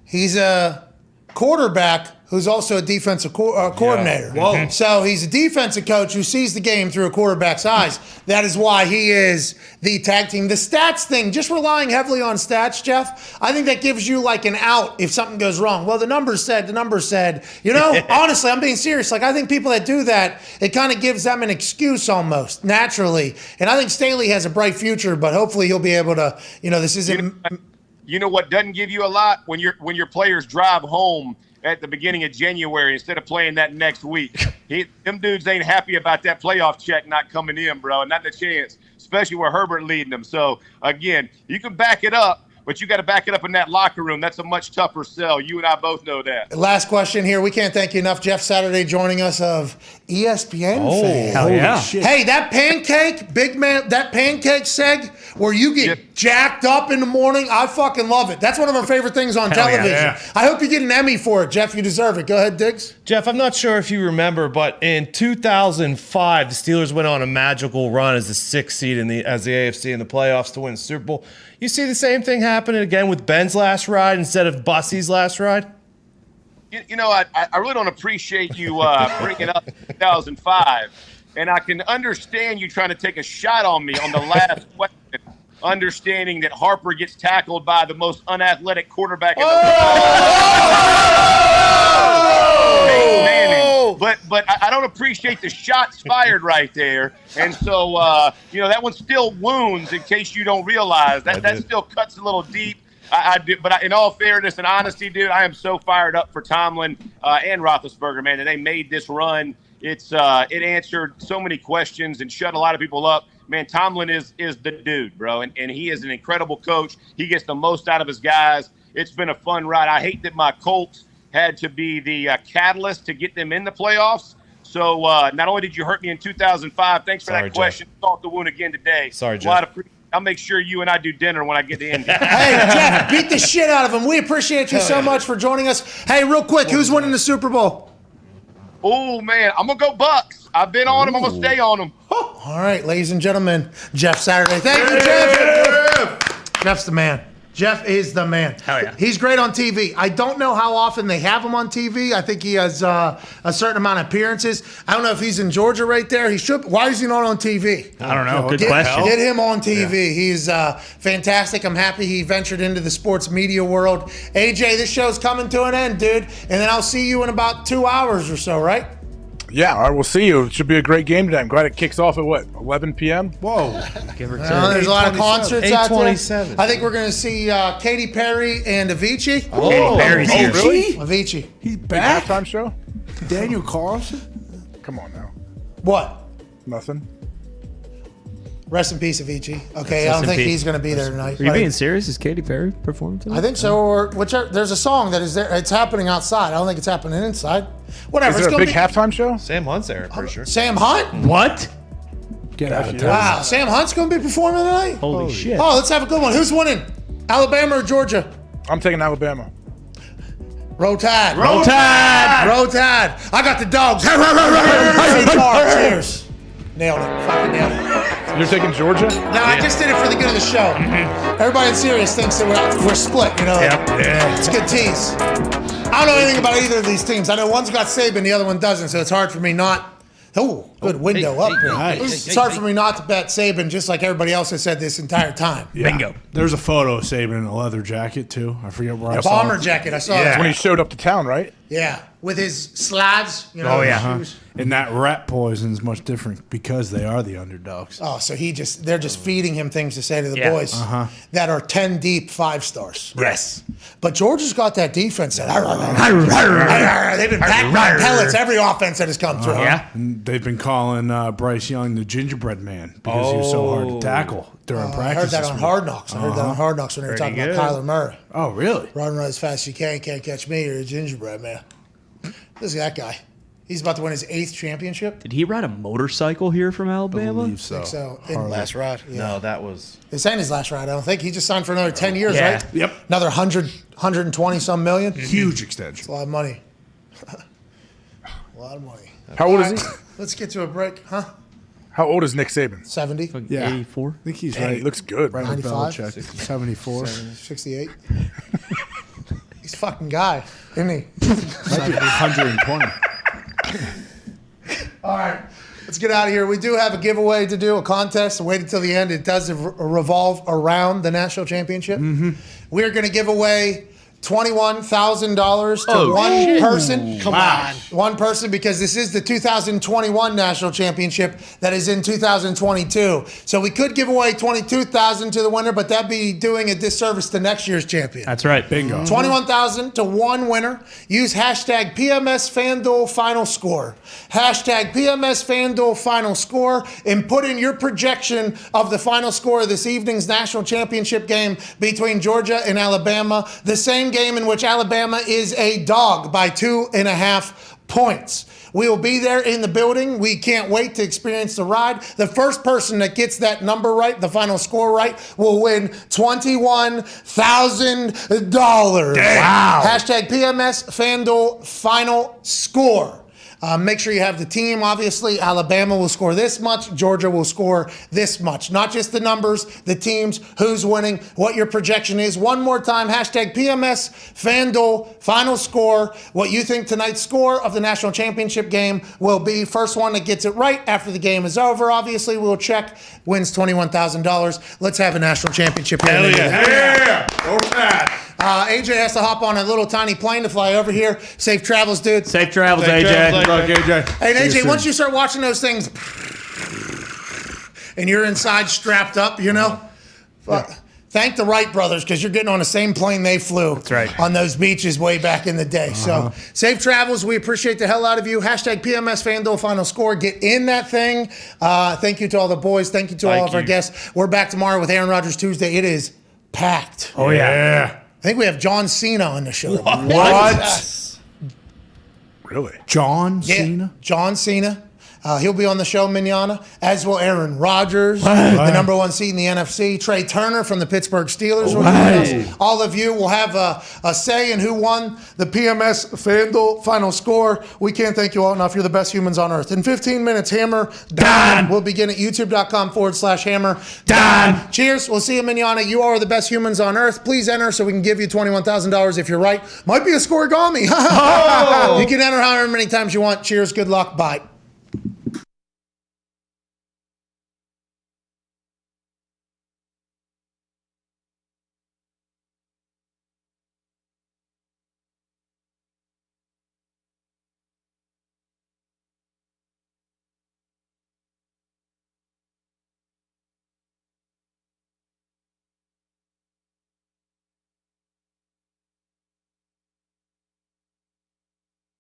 he's a quarterback who's also a defensive coordinator. Whoa. So he's a defensive coach who sees the game through a quarterback's eyes. That is why he is the tag team. The stats thing, just relying heavily on stats, Jeff, I think that gives you like an out if something goes wrong. Well, the numbers said. Honestly, I'm being serious. Like, I think people that do that, it kind of gives them an excuse almost, naturally. And I think Staley has a bright future, but hopefully he'll be able to, this isn't... You know what doesn't give you a lot? When your players drive home at the beginning of January instead of playing that next week. Them dudes ain't happy about that playoff check not coming in, bro, and not the chance, especially with Herbert leading them. So, again, you can back it up, but you got to back it up in that locker room. That's a much tougher sell. You and I both know that. Last question here. We can't thank you enough. Jeff Saturday joining us of ESPN fan. Hell yeah. Shit. Hey, that pancake, big man, that pancake seg where you get jacked up in the morning, I fucking love it. That's one of our favorite things on television. yeah. I hope you get an Emmy for it, Jeff. You deserve it. Go ahead, Diggs. Jeff, I'm not sure if you remember, but in 2005, the Steelers went on a magical run as the 6th seed as the AFC in the playoffs to win the Super Bowl. You see the same thing happening again with Ben's last ride instead of Bussy's last ride? You know, I really don't appreciate you bringing up 2005, and I can understand you trying to take a shot on me on the last question, understanding that Harper gets tackled by the most unathletic quarterback in the world. But I don't appreciate the shots fired right there, and so that one still wounds. In case you don't realize that still cuts a little deep. I do, but in all fairness and honesty, dude, I am so fired up for Tomlin and Roethlisberger, man, that they made this run. It answered so many questions and shut a lot of people up. Man, Tomlin is the dude, bro, and he is an incredible coach. He gets the most out of his guys. It's been a fun ride. I hate that my Colts had to be the catalyst to get them in the playoffs. So not only did you hurt me in 2005, thanks for that question. Salt the wound again today. Sorry, Jeff. I'll make sure you and I do dinner when I get to Indy. Hey, Jeff, beat the shit out of him. We appreciate you so much for joining us. Hey, real quick, who's winning the Super Bowl? Oh, man, I'm going to go Bucks. I've been on them. I'm going to stay on them. All right, ladies and gentlemen, Jeff Saturday. Thank you, Jeff. Jeff's the man. Jeff is the man. Hell yeah. He's great on TV. I don't know how often they have him on TV. I think he has a certain amount of appearances. I don't know if he's in Georgia right there. He should. Why is he not on TV? I don't know. Good question. Get him on TV. Yeah. He's fantastic. I'm happy he ventured into the sports media world. AJ, this show's coming to an end, dude. And then I'll see you in about 2 hours or so, right? Yeah, all right, we'll see you. It should be a great game today. I'm glad it kicks off at 11 p.m.? Whoa. Give or take. There's a lot of concerts out there. 8:27. I think we're going to see Katy Perry and Avicii. Oh, Katy Perry's here. Really? Avicii. He's back? Halftime show? Daniel Carson? Come on now. What? Nothing. Rest in peace, Avicii. Okay, I don't think he's going to be there tonight. Are you being serious? Is Katy Perry performing tonight? I think so. Or whichever. There's a song that is there. It's happening outside. I don't think it's happening inside. Whatever. Is there a big halftime show? Sam Hunt's there, I'm pretty sure. Sam Hunt? What? Get out of town. Wow. Sam Hunt's going to be performing tonight? Holy shit. Oh, let's have a good one. Who's winning? Alabama or Georgia? I'm taking Alabama. Roll Tide. Roll Tide. Roll Tide. I got the dogs. Cheers. Nailed it. Fucking nailed it. You're taking Georgia? No, I just did it for the good of the show. Everybody in serious thinks that we're split, you know? Yeah. It's a good tease. I don't know anything about either of these teams. I know one's got Saban, the other one doesn't, so it's hard for me not. Oh, good window up here. It's hard for me not to bet Saban, just like everybody else has said this entire time. Yeah. Bingo. There's a photo of Saban in a leather jacket, too. I forget where I saw Bomber it. jacket, I saw That's that. when he showed up to town, right? Yeah, with his slides, you know. Oh, yeah. shoes. And that rat poison is much different because they are the underdogs. Oh, so they're just feeding him things to say to the Yeah. boys that are 10 deep 5 stars. Yes. But Georgia's got that defense that they've been packed by pellets every offense that has come through. Yeah. And they've been calling Bryce Young the gingerbread man because he was so hard to tackle during practice. I heard that this on week. Hard Knocks. I heard that on Hard Knocks when they were talking Pretty about good. Kyler Murray. Oh, really? Run as fast as you can't catch me. You're a gingerbread man. This is that guy. He's about to win his 8th championship. Did he ride a motorcycle here from I Alabama? believe so. I think so. Last ride. Yeah. No, that was. This ain't his last ride, I don't think. He just signed for another 10 years, Yeah. right? Yep. Another 120-some million. Huge It's extension. a lot of money. A lot of money. How old is he? Let's get to a break, huh? How old is Nick Saban? 70, Yeah. 84? I think he's Man, right. he looks good. Right with 95? Belichick. 74. 68. He's a fucking guy, isn't he? Might be 120. All right, let's get out of here. We do have a giveaway to do, a contest. Wait until the end. It does revolve around the national championship. We're going to give away $21,000 to one person. Come on. One person, because this is the 2021 national championship that is in 2022. So we could give away $22,000 to the winner, but that'd be doing a disservice to next year's champion. That's right. Bingo. $21,000 to one winner. Use hashtag PMS FanDuel final score. Hashtag PMS FanDuel final score, and put in your projection of the final score of this evening's national championship game between Georgia and Alabama. The same game in which Alabama is a dog by 2.5 points. We will be there in the building. We can't wait to experience the ride. The first person that gets that number right, the final score right, will win $21,000. Wow. Hashtag PMS FanDuel final score. Make sure you have the team. Obviously, Alabama will score this much. Georgia will score this much. Not just the numbers, the teams, who's winning, what your projection is. One more time, hashtag PMS FanDuel final score. What you think tonight's score of the national championship game will be. First one that gets it right after the game is over. Obviously, we'll check. Wins $21,000. Let's have a national championship here. Hell yeah. Go Pat. AJ has to hop on a little tiny plane to fly over here. Safe travels, dude. Safe travels, AJ. Good luck, AJ. Hey, AJ, once you start watching those things and you're inside strapped up, thank the Wright brothers because you're getting on the same plane they flew. That's right. On those beaches way back in the day. So safe travels. We appreciate the hell out of you. Hashtag PMS FanDuel final score. Get in that thing. Thank you to all the boys. Thank you to all of our guests. We're back tomorrow with Aaron Rodgers Tuesday. It is packed. Oh, yeah. I think we have John Cena on the show. What? Yes. Really? John Cena? John Cena. He'll be on the show, Mignana, as will Aaron Rodgers, the number one seed in the NFC. Trey Turner from the Pittsburgh Steelers will join us. All of you will have a say in who won the PMS FanDuel final score. We can't thank you all enough. You're the best humans on earth. In 15 minutes, Hammer Dahn will begin at youtube.com/Hammer Dahn. Cheers. We'll see you, Mignana. You are the best humans on earth. Please enter so we can give you $21,000 if you're right. Might be a scorigami. You can enter however many times you want. Cheers. Good luck. Bye.